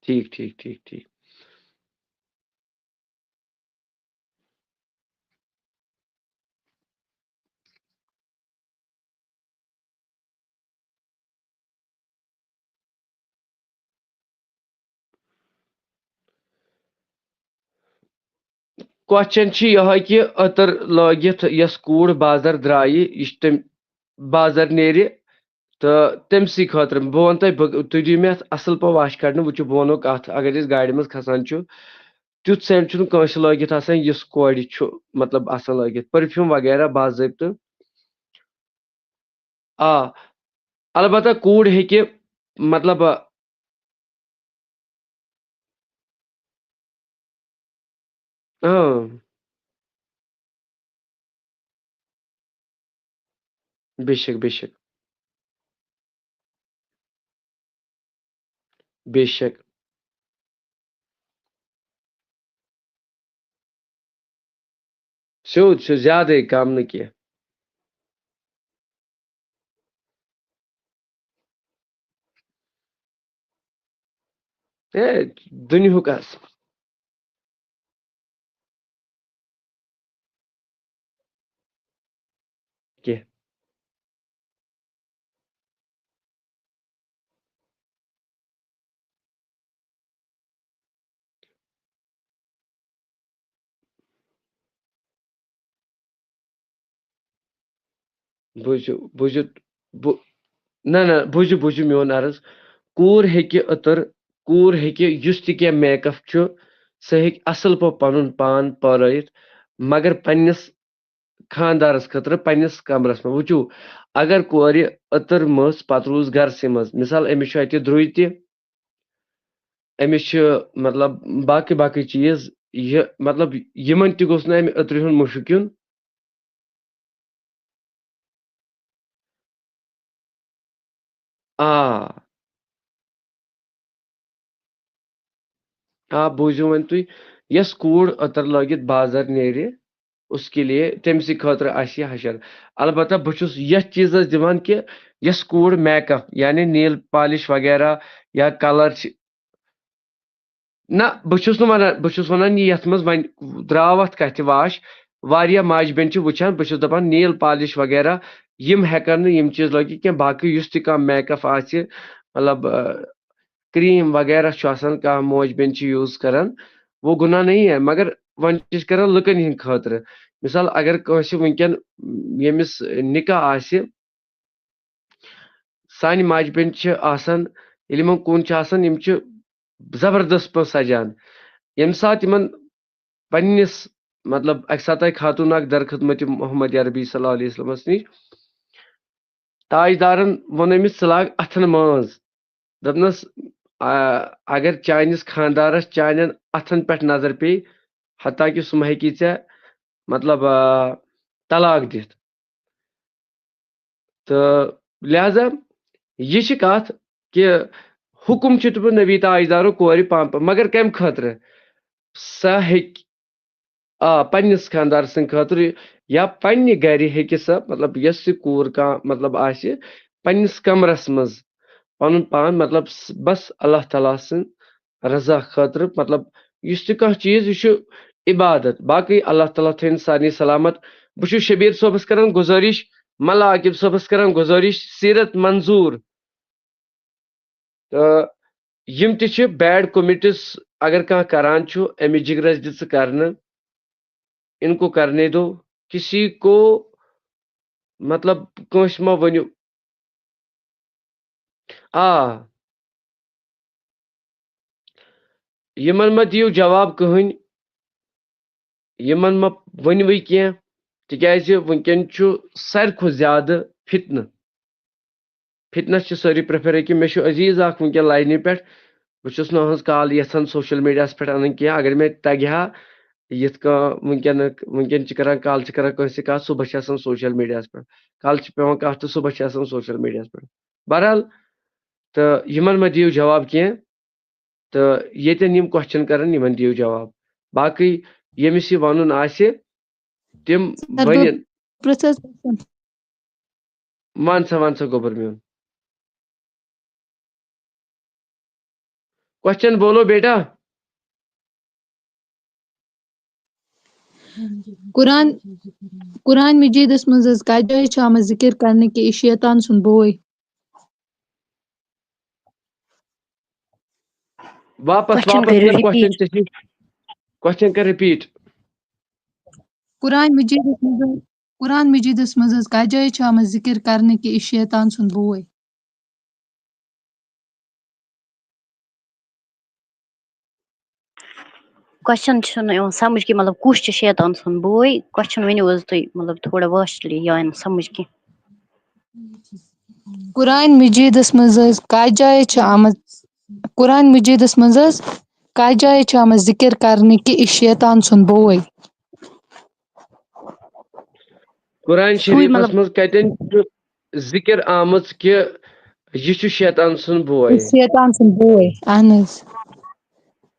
ٹھیٖک ٹھیٖک ٹھیٖک ٹھیٖک. کوسچن چھِ یِہوے کہِ عطر لٲگِتھ یۄس کوٗر بازر درٛایہِ یہِ چھِ تٔمۍ بازر نیرِ تہٕ تٔمسٕے خٲطرٕ بہٕ وَنہٕ تُہۍ دِیِو مےٚ اَتھ اَصٕل پٲٹھۍ واش کڑنہٕ وٕچھِو بہٕ وَنو کَتھ اگر أسۍ گاڑِ منٛز کھسان چھُ تیُتھ سینٹ چھُنہٕ کٲنٛسہِ لٲگِتھ آسان یُس کورِ چھُ مطلب آسان لٲگِتھ پٔرفیوٗم وغیرہ باضٲبطہٕ. آ البتہ کوٗر ہیٚکہِ مطلب بے شک بے شک بے شک سیوٚد چھُ زیادَے کم نہٕ کینٛہہ. دُنیہُک حظ کینٛہہ بوٗزِو نہ بوٗزِو میون عرض کوٗر ہیٚکہِ عطر کوٗر ہیٚکہِ یُس تہِ کینٛہہ میک اپ چھُ سۄ ہیٚکہِ اَصٕل پٲٹھۍ پنُن پان پٲرٲیِتھ مگر پننِس خانٛدارس خٲطرٕ پننِس کمرس منٛز وٕچھِو اگر کورِ عطر مٔژھ پتہٕ روٗز گرسٕے منٛز مِثال أمِس چھُ اَتہِ درٛوے تہِ أمِس چھُ مطلب باقٕے چیٖز یہِ مطلب یِمن تہِ گوٚژھ نہٕ اَمہِ عطرِ ہُنٛد مُشُک یُن. بوٗزِو وۄنۍ تُہۍ یۄس کوٗر عطر لٲگِتھ بازر نیرِ اس کے لیے تٔمسٕے خٲطرٕ آسہِ یہِ حشر. البتہ بہٕ چھُس یتھ چیٖزس دِوان کہِ یۄس کوٗر میک اپ یعنی نیل پالش وغیرہ یا کلر چھِ نہ بہٕ چھُس نہٕ ونان بہٕ چھُس ونان یہِ یتھ منٛز وۄنۍ درٛاو اتھ کتھِ واش واریاہ ماجہِ بیٚنہِ چھِ وٕچھان بہٕ چھُس دپان نیل پالش وغیرہ یِم ہٮ۪کن نہٕ یِم چیٖز لٲگِتھ کینٛہہ باقٕے یُس تہِ کانٛہہ میک اپ آسہِ مطلب کریم وغیرہ چھُ آسان کانٛہہ موج بیٚنہِ چھِ یوٗز کران وہ گُناہ نہیں ہے مگر وۄنۍ چھِ أسۍ کران لُکن ہٕنٛدِ خٲطرٕ مثال اگر کٲنٛسہِ وٕنکیٚن ییٚمِس نکاح آسہِ سانہِ ماجہِ بیٚنہِ چھِ آسان ییٚلہِ یِمن کُن چھِ آسان یِم چھِ زبردست پٲٹھۍ سجان ییٚمہِ ساتہٕ یِمن پننِس مطلب اکہِ ساتہٕ آیہِ خاتوٗن اکھ درخدمتِ محمد عربی صلی اللہ علیہ وسلمس نِش تاجدارن ووٚن أمِس ژٕ لاگ اتھن مٲنٛز دوٚپنس اگر چٲنِس خانٛدارس چانٮ۪ن اتھن پٮ۪ٹھ نظر پیٚیہِ حتاکہِ سُہ ما ہیٚکی ژےٚ مطلب طلاق دِتھ تہٕ لہذا یہِ چھِ کتھ کہِ حُکُم چھُ دیُتمُت نبی تاجدارو کورِ پانہٕ مگر کمہِ خٲطرٕ سۄ ہیٚکہِ پننِس خانٛدار سٕنٛدِ خٲطرٕ یا پننہِ گرِ ہیٚکہِ سۄ مطلب یۄس یہِ کوٗر کانٛہہ مطلب آسہِ پننِس کمرس منٛز پنُن پان مطلب بس اللہ تعالیٰ سٕنٛز رضا خٲطرٕ مطلب یُس تہِ کانٛہہ چیٖز یہِ چھُ عبادت باقٕے اللہ تعالیٰ تھٲیِن سارنٕے سلامت بہٕ چھُس شبیٖر صٲبس کران گُزٲرِش ملا عاقب صٲبس کران گُزٲرِش سیٖرت منظوٗر تہٕ یِم تہِ چھِ بیڈ کومِٹِس اگر کانٛہہ کران چھُ أمِس جگرس دِ ژٕ کرنہٕ ان کو کرنے دو کسی کو مطلب کٲنٛسہِ ما ؤنِو یِمن ما دِیِو جواب کٕہٕنۍ یِمن ما ؤنوٕے کینٛہہ تِکیازِ وٕنکیٚن چھُ ساروی کھۄتہٕ زیادٕ فتنس چھِ سٲری پریفر کہِ مےٚ چھُ عزیٖز اکھ وٕنکیٚن لاینہِ پٮ۪ٹھ بہٕ چھُس نہٕ أہٕنٛز کال یژھان سوشل میڈیاہس پٮ۪ٹھ انٕنۍ کینٛہہ اگر مےٚ تگہِ ہا یِتھ کٔنۍ وٕنکیٚن چھِ کران کالہٕ چھِ کران کٲنٛسہِ کتھ صبحس چھِ آسان سوشل میڈیاہس پٮ۪ٹھ کالہٕ چھِ پیٚوان کتھ تہٕ صبحس چھِ آسان سوشل میڈیاہس پٮ۪ٹھ بہرحال تہٕ یِمن ما دِیِو جواب کینٛہہ تہٕ ییٚتٮ۪ن یِم کوسچن کرن یِمن دِیِو جواب باقٕے ییٚمِس یہِ ونُن آسہِ تِم ؤنِن ون سا گوبر میون کوسچن بولو بیٹا قرآن مجیدس منٛز حظ کتھ جایہِ چھُ آمُت ذکر کرنہٕ کہِ یہِ شیطان سُنٛد بوے واپس کوسچن کر رِپیٖٹ قرآن مجیدس منٛز حظ کتھ جایہِ چھُ آمُت ذکر کرنہٕ کہِ یہِ شیطان سُنٛد بوے کوسچن چھُنہٕ یِوان سمجھ کہِ مطلب کُس چھُ شیطان سُنٛد بوے کوسچن ؤنِو حظ تُہۍ مطلب تھوڑا واشلی یہِ آے نہٕ سمجھ کینٛہہ قرآن مجیدس منٛز حظ کتھ جایہِ چھُ آمُت قرآن مجیدس منٛز حظ کتھ جایہِ چھُ آمُت ذکر کرنہٕ کہِ یہِ شیطان سُنٛد بوے قرآن شریٖفس منٛز کتٮ۪ن چھُ ذکر آمٕژ کہِ یہِ چھُ شیطان سُنٛد بوے شیطان سُنٛد بوے اہن حظ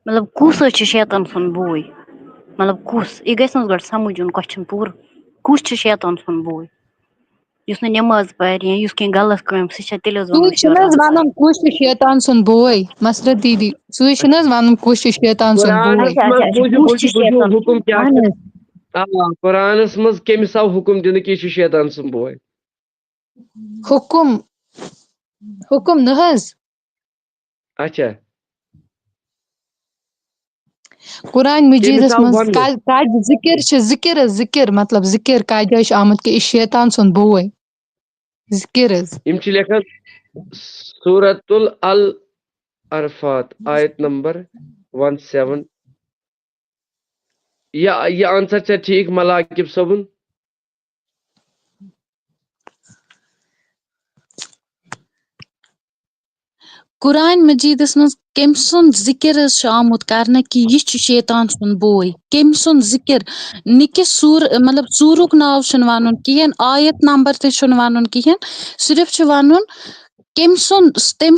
مطلب کُس حظ چھُ شیطان سُنٛد بوے مطلب کُس یہِ گژھِ نہٕ حظ گۄڈٕ سمجھ یُن کوسچن پوٗرٕ کُس چھُ شیطان سُنٛد بوے یُس نہٕ نٮ۪ماز پرِ یا یُس کینٛہہ غلط کٲم سُہ چھا تیٚلہِ حظ سُے چھُنہٕ حظ ونُن کُس چھُ شیطان سُنٛد بوے مسرت دیدی سُے چھُنہٕ حظ ونُن کُس چھُ شیطان سُنٛد بوے حُکُم کیٛاہ قرآنس منٛز کٔمِس آو حُکُم دِنہٕ کہِ یہِ چھُ شیطان سُنٛد بوے حُکُم نہ حظ اچھا قرآن مجیدس منٛز ذکر مطلب ذکر کتھ جایہِ چھُ آمُت کہِ یہِ شیطان سُنٛد بوے ذکر حظ یِم چھِ لیکھان سورۃ العرفات آیت نمبر 17 یہِ آنسر چھا ٹھیٖک ملا عاقب صٲبُن قرآن مجیدس منٛز کٔمۍ سُنٛد ذکر حظ چھُ آمُت کرنہٕ کہِ یہِ چھُ شیطان سُنٛد بوے کٔمۍ سُنٛد ذکر نہ کہِ مطلب سوٗرُک ناو چھُنہٕ وَنُن کِہیٖنۍ آیت نمبر تہِ چھُنہٕ وَنُن کِہیٖنۍ صرف چھُ وَنُن تٔمۍ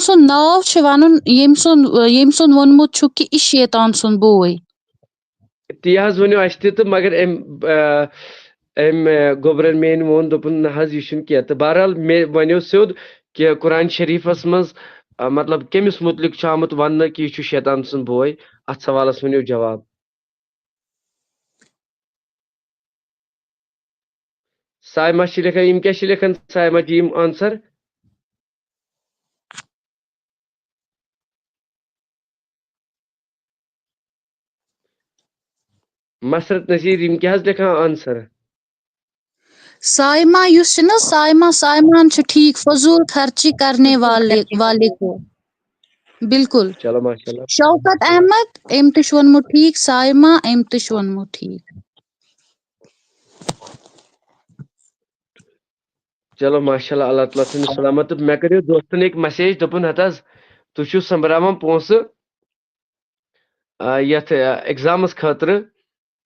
سُنٛد ناو چھُ وَنُن ییٚمۍ سُنٛد ووٚنمُت چھُ کہِ یہِ شیطان سُنٛد بوے تی حظ ؤنِو اَسہِ تہِ تہٕ مگر أمۍ گوبرن میٛٲنۍ ووٚن دوٚپُن نہ حظ یہِ چھُنہٕ کینٛہہ تہٕ بہرحال مےٚ وَنیو سیوٚد کہِ قرآن شریٖفَس منٛز مطلب کٔمِس مُتعلق چھُ آمُت وَننہٕ کہِ یہِ چھُ شیطان سُنٛد بوے اَتھ سوالَس ؤنِو جواب. سایما چھِ لیکھان یِم کیٛاہ چھِ لیکھان سایما جی یِم آنسر؟ مسرت نذیٖر یِم کیٛاہ حظ لیکھان آنسر؟ سائمہ یُس چھُ نہ سائمہ سائمان چھُ ٹھیک فضول خرچی کرنے والے کو بالکل. چلو ماشاء اللہ. شوکت احمد أمۍ تہِ چھُ ووٚنمُت ٹھیک سائمہ أمۍ تہِ چھُ ووٚنمُت ٹھیک. چلو ماشاء اللہ اللہ تعالیٰ تھٲینو سلامت تہٕ مےٚ کٔریو دوستن أکۍ مسیج دوٚپُن ہت حظ تُہۍ چھِو سوٚمبراوان پونٛسہٕ یتھ ایٚگزامس خٲطرٕ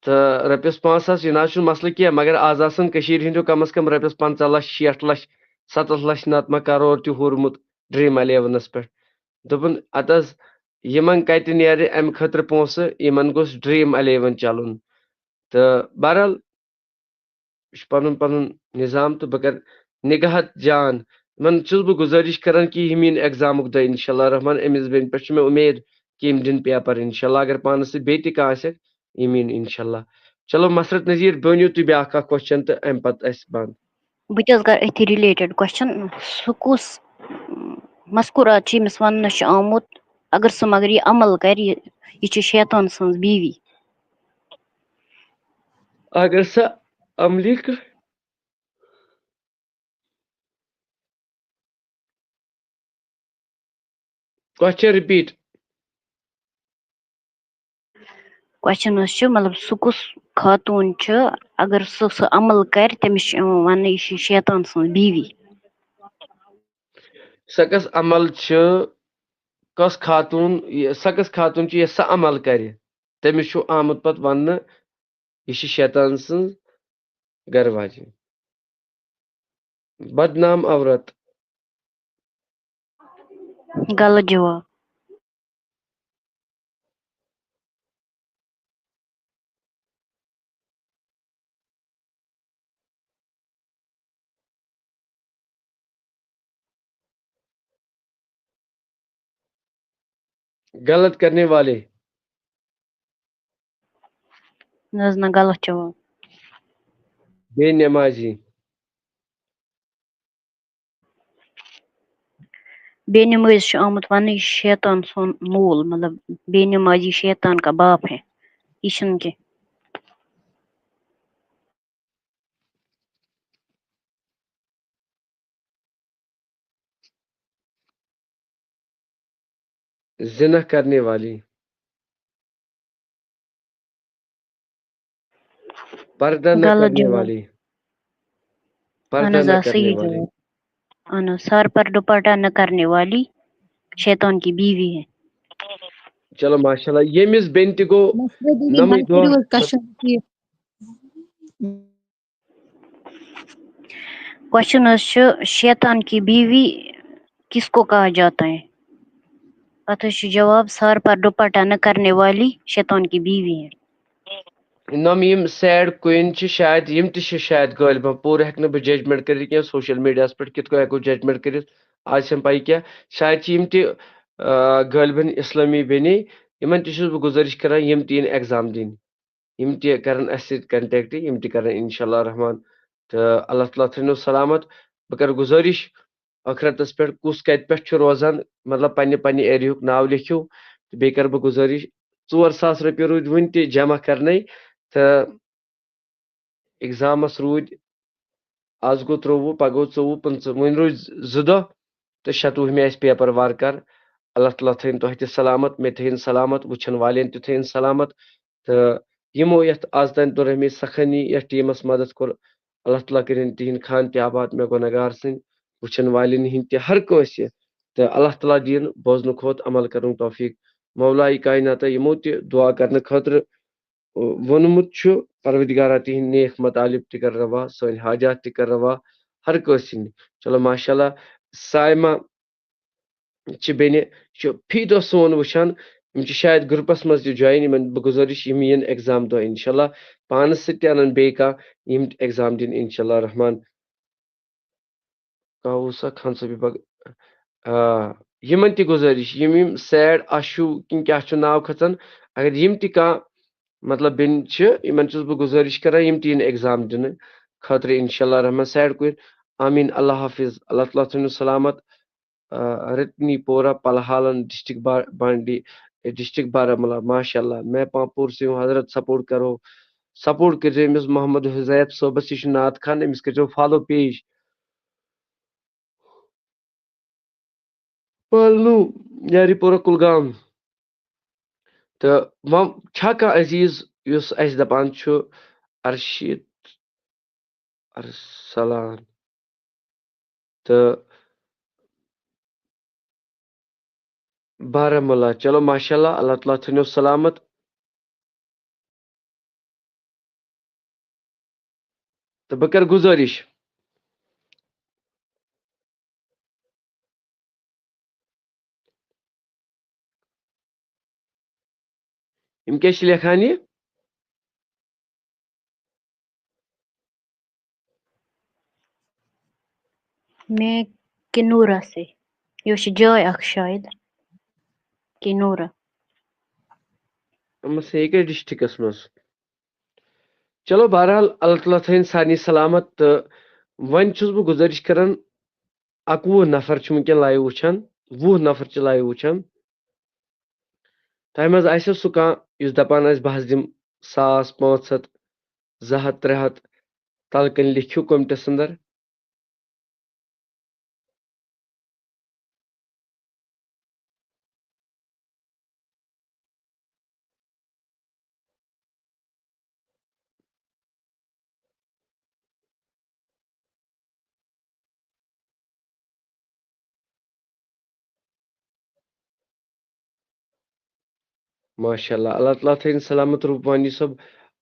تہٕ رۄپیس 5,000 یہِ نہ حظ چھُنہٕ مسلہٕ کینٛہہ مگر آز آسان کٔشیٖرِ ہِنٛدیو کم از کم رۄپیس 50 لچھ 60 لچھ 70 لچھ نتہٕ ما کرور تہِ ہورمُت ڈریٖم 11 پٮ۪ٹھ دوٚپُن ادٕ حظ یِمن کتہِ نیرِ امہِ خٲطرٕ پونٛسہٕ یِمن گوٚژھ ڈریٖم 11 چلُن تہٕ بہرحال یہِ چھُ پنُن پنُن نظام تہٕ بہٕ کرٕ نگاہت جان یِمن چھُس بہٕ گُزٲرِش کران کہِ یِم یِن ایٚگزامُک دۄہ انشاء اللہ رحمان أمِس بیٚنہِ پٮ۪ٹھ چھُ مےٚ اُمید کہِ یِم دِن پیپر انشاء اللہ اگر پانس سۭتۍ بیٚیہِ تہِ کانٛہہ آسٮ۪کھ یِم یِن انشاء اللہ. چلو مسرت نذیٖر بہٕ ؤنِو تُہۍ بیٛاکھ اکھ کوسچن تہٕ امہِ پتہٕ اَسہِ بنٛد. بہٕ تہِ حظ کَرٕ أتھی رِلیٹِڈ کوسچن سُہ کُس مذکوٗرات چھُ ییٚمِس وننہٕ چھُ آمُت اگر سُہ مگر یہِ عمل کرِ یہِ چھِ شیطان سٕنٛز بیوی. اگر سۄ عملی کوسچن رِپیٖٹ. کوسچن حظ چھُ مطلب سُہ کُس خاتوٗن چھُ اگر سُہ عمل کرِ تٔمِس چھُ یِوان وننہٕ یہِ چھِ شیطان سٕنٛز بیوی. سۄ کۄس عمل چھِ کۄس خاتوٗن سۄ کۄس خاتوٗن چھِ یۄس سۄ عمل کرِ تٔمِس چھُ آمُت پتہٕ وننہٕ یہِ چھِ شیطان سٕنٛز گرٕ واجِنۍ بدنام عورت. غلط جواب. غلط کرنے والے. نہ حظ نہ غلط جواب. بے نمازی. بے نمٲزی چھُ آمُت وننہٕ یہِ چھُ شیطان سُنٛد مول مطلب بے نمازی شیطان کا باپ ہے یہِ چھُنہٕ کینٛہہ. زنا کرنے والی. پردہ نہ غلط کرنے جواب. والی. اہن پردہ حظ نہ آ کرنے صحیح والی. جواب. اہن حظ سر پر دوپٹہ نہ کرنے والی شیطان کی بیوی ہے. چلو ماشاء اللہ ییٚمِس بیٚنہِ تہِ گوٚو مسرت دیدی نَمٕے بیٚیہِ دۄہ کٔرِو حظ question repeat. کوسچن حظ چھُ شیطان کی بیوی کس کو کہا جاتا ہے اتھ حظ چھُ جواب سر پر دوپٹہ نہ کرنے والی شیطان کی بیوی ہے. نۄم یِم سیڈ کویِن چھِ شاید یِم تہِ چھِ شاید غٲلبن پوٗرٕ ہٮ۪کہٕ نہٕ بہٕ ججمنٹ کٔرِتھ کینٛہہ سوشل میٖڈیاہس پٮ۪ٹھ کِتھ کٔنۍ ہٮ۪کو ججمنٹ کٔرِتھ آز چھَنہٕ پاے کینٛہہ شاید چھِ یِم تہِ غٲلبن اسلٲمی بیٚنے یِمن تہِ چھُس بہٕ گُزٲرِش کران یِم تہِ یِن ایٚگزام دِنۍ یِم تہِ کرن اَسہِ سۭتۍ کنٹیکٹ یِم تہِ کرن انشاء اللہ رحمان تہٕ اللہ تعالیٰ تھٲینو سلامت بہٕ کرٕ گُزٲرِش ٲخرتس پٮ۪ٹھ کُس کتہِ پٮ۪ٹھ چھُ روزان مطلب پننہِ ایریاہُک ناو لیکھِو تہٕ بیٚیہِ کرٕ بہٕ گُزٲرِش 4,000 رۄپیہِ روٗدۍ وُنہِ تہِ جمع کرنے تہٕ ایٚگزامس روٗدۍ آز گوٚو 23 پگہہ گوٚو 24 25 وۄنۍ روٗدۍ 2 دۄہ تہٕ 26مہِ آسہِ پیپر وارٕکار اللہ تعالیٰ تھٲیِن تۄہہِ تہِ سلامت مےٚ تھٲیِن سلامت وٕچھن والٮ۪ن تہِ تھٲیِن سلامت تہٕ یِمو یتھ آز تام توٚر مےٚ سخٲنی یتھ ٹیٖمس مدد کوٚر اللہ تعالیٰ کٔرِنۍ تِہِنٛدۍ خان تہِ آباد مےٚ گۄنہگار سٕنٛدۍ وٕچھن والٮ۪ن ہِنٛدۍ تہِ ہر کٲنٛسہِ تہٕ اللہ تعالیٰ دِیِن بوزنہٕ کھۄتہٕ عمل کرنُک توفیٖق مولاے کایناتہ یِمو تہِ دعا کرنہٕ خٲطرٕ ووٚنمُت چھُ پروردگارا تِہِنٛدۍ نیک مطالب تہِ کر روا سٲنۍ حاجات تہِ کر روا ہر کٲنٛسہِ ہِنٛدۍ چلو ماشاء اللہ سایما چھِ بیٚنہِ چھُ فی دۄہ سون وٕچھان شاید گروپس مز جوائن گزارش ین ایگزام دہ انشاءاللہ پانس سی ان بی ایگزام دن انشاءاللہ رحمان کاوسا خان صبی بگ تہ گزارش سیڈ اشو کن کیا ناو کھسان اگر مطلب بین چھس بہ گزارش کران تین ایگزام دن خاطر انشاءاللہ رحمان سیڈ کور آمین اللہ حافظ اللہ تعالیٰ تھو سلامت رتنی پورہ پلہالن ڈسٹرک بارہمولہ ماشاء اللہ میں پاپور سے ہوں حضرت سپورٹ کرو امس محمد حذیف صوبس یہ نعت خان امس کرو فالو پیج پالنو یاری پورہ کلگام تو چھا کانٛہہ عزیز یس اس دپان چھُ ارسلان تو بارہمولہ چلو ماشاء اللہ اللہ تعالیٰ تھو سلامت تو بہ کر گزارش کیا لکھان یہ میں کنورا سے یہ جائے اخ شاید کنورا یہ ڈسٹرکس مز چلو بہرحال اللہ تعالیٰ تھین سارے سلامت تو ون چھس بہ گزارش کران 11 نفر ونکن لائیو وچھان 20 نفر لائیو وچھان تمہ مز آسیا سہ کانٛہہ دپان بہ دم 100 500 200 300 تلکن لکھو کومنٹس اندر ماشاء اللہ اللہ تعالیٰ تھین سلامت روپانی صب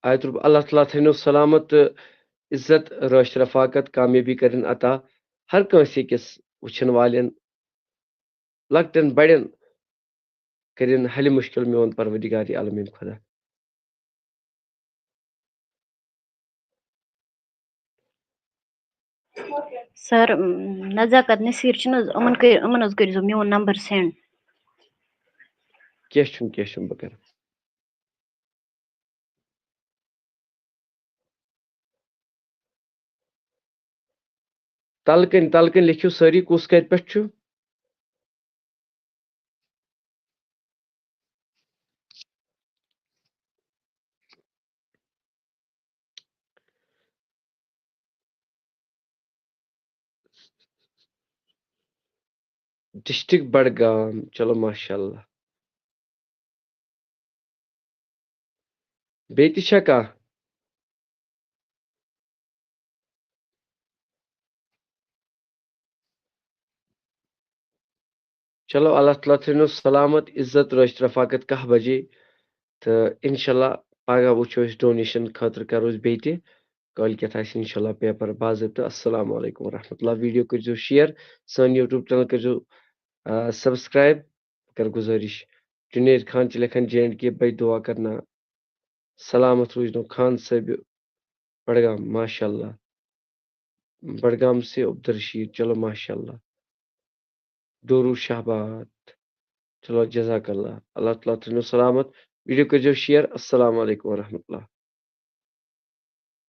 آیت رب اللہ تعالیٰ تھینو سلامت عزت رٲچھ رفاقت کامیابی کرن عطا ہر کنس أکس وچھن والین لکٹن بڑین کرن حل مشکل میون پروردگار عالمین خدا سر نزاکت نصیر امن کر میون نمبر سینڈ کیٚنٛہہ چھُنہٕ بہٕ کرٕ تلکن لکھو ساری کس کت پہ چھُ ڈسٹرک بڈگام چلو ماشاء اللہ بیٚیہِ تہِ چھا کانٛہہ چلو اللہ تعالیٰ تھٲینو سلامت عزت رٲچھ رفاقت 10 بجے تو انشاءاللہ پگہہ وٕچھو أسۍ ڈونیشن خٲطرٕ کرو أسۍ بیٚیہِ تہِ کٲلکٮ۪تھ آسہِ انشاءاللہ پیپر باضٲبطہٕ السلام علیکم ورحمۃ اللہ ویڈیو کٔرزیو شیر سٲنۍ یوٗٹیوٗب چینل کٔرزیو سبسکرایب کر گزٲرش جنید خان چھِ لیکھان JNK بھائی دعا کرنا سلامت روزنو خان صٲب بڈگام ماشاء اللہ بڈگام سے عبدالرشید چلو ماشاء اللہ ڈورو شہباد چلو جزاک اللہ اللہ تعالیٰ تھٲینو سلامت ویڈیو کٔرزیو شیر السلام علیکم ورحمۃ اللہ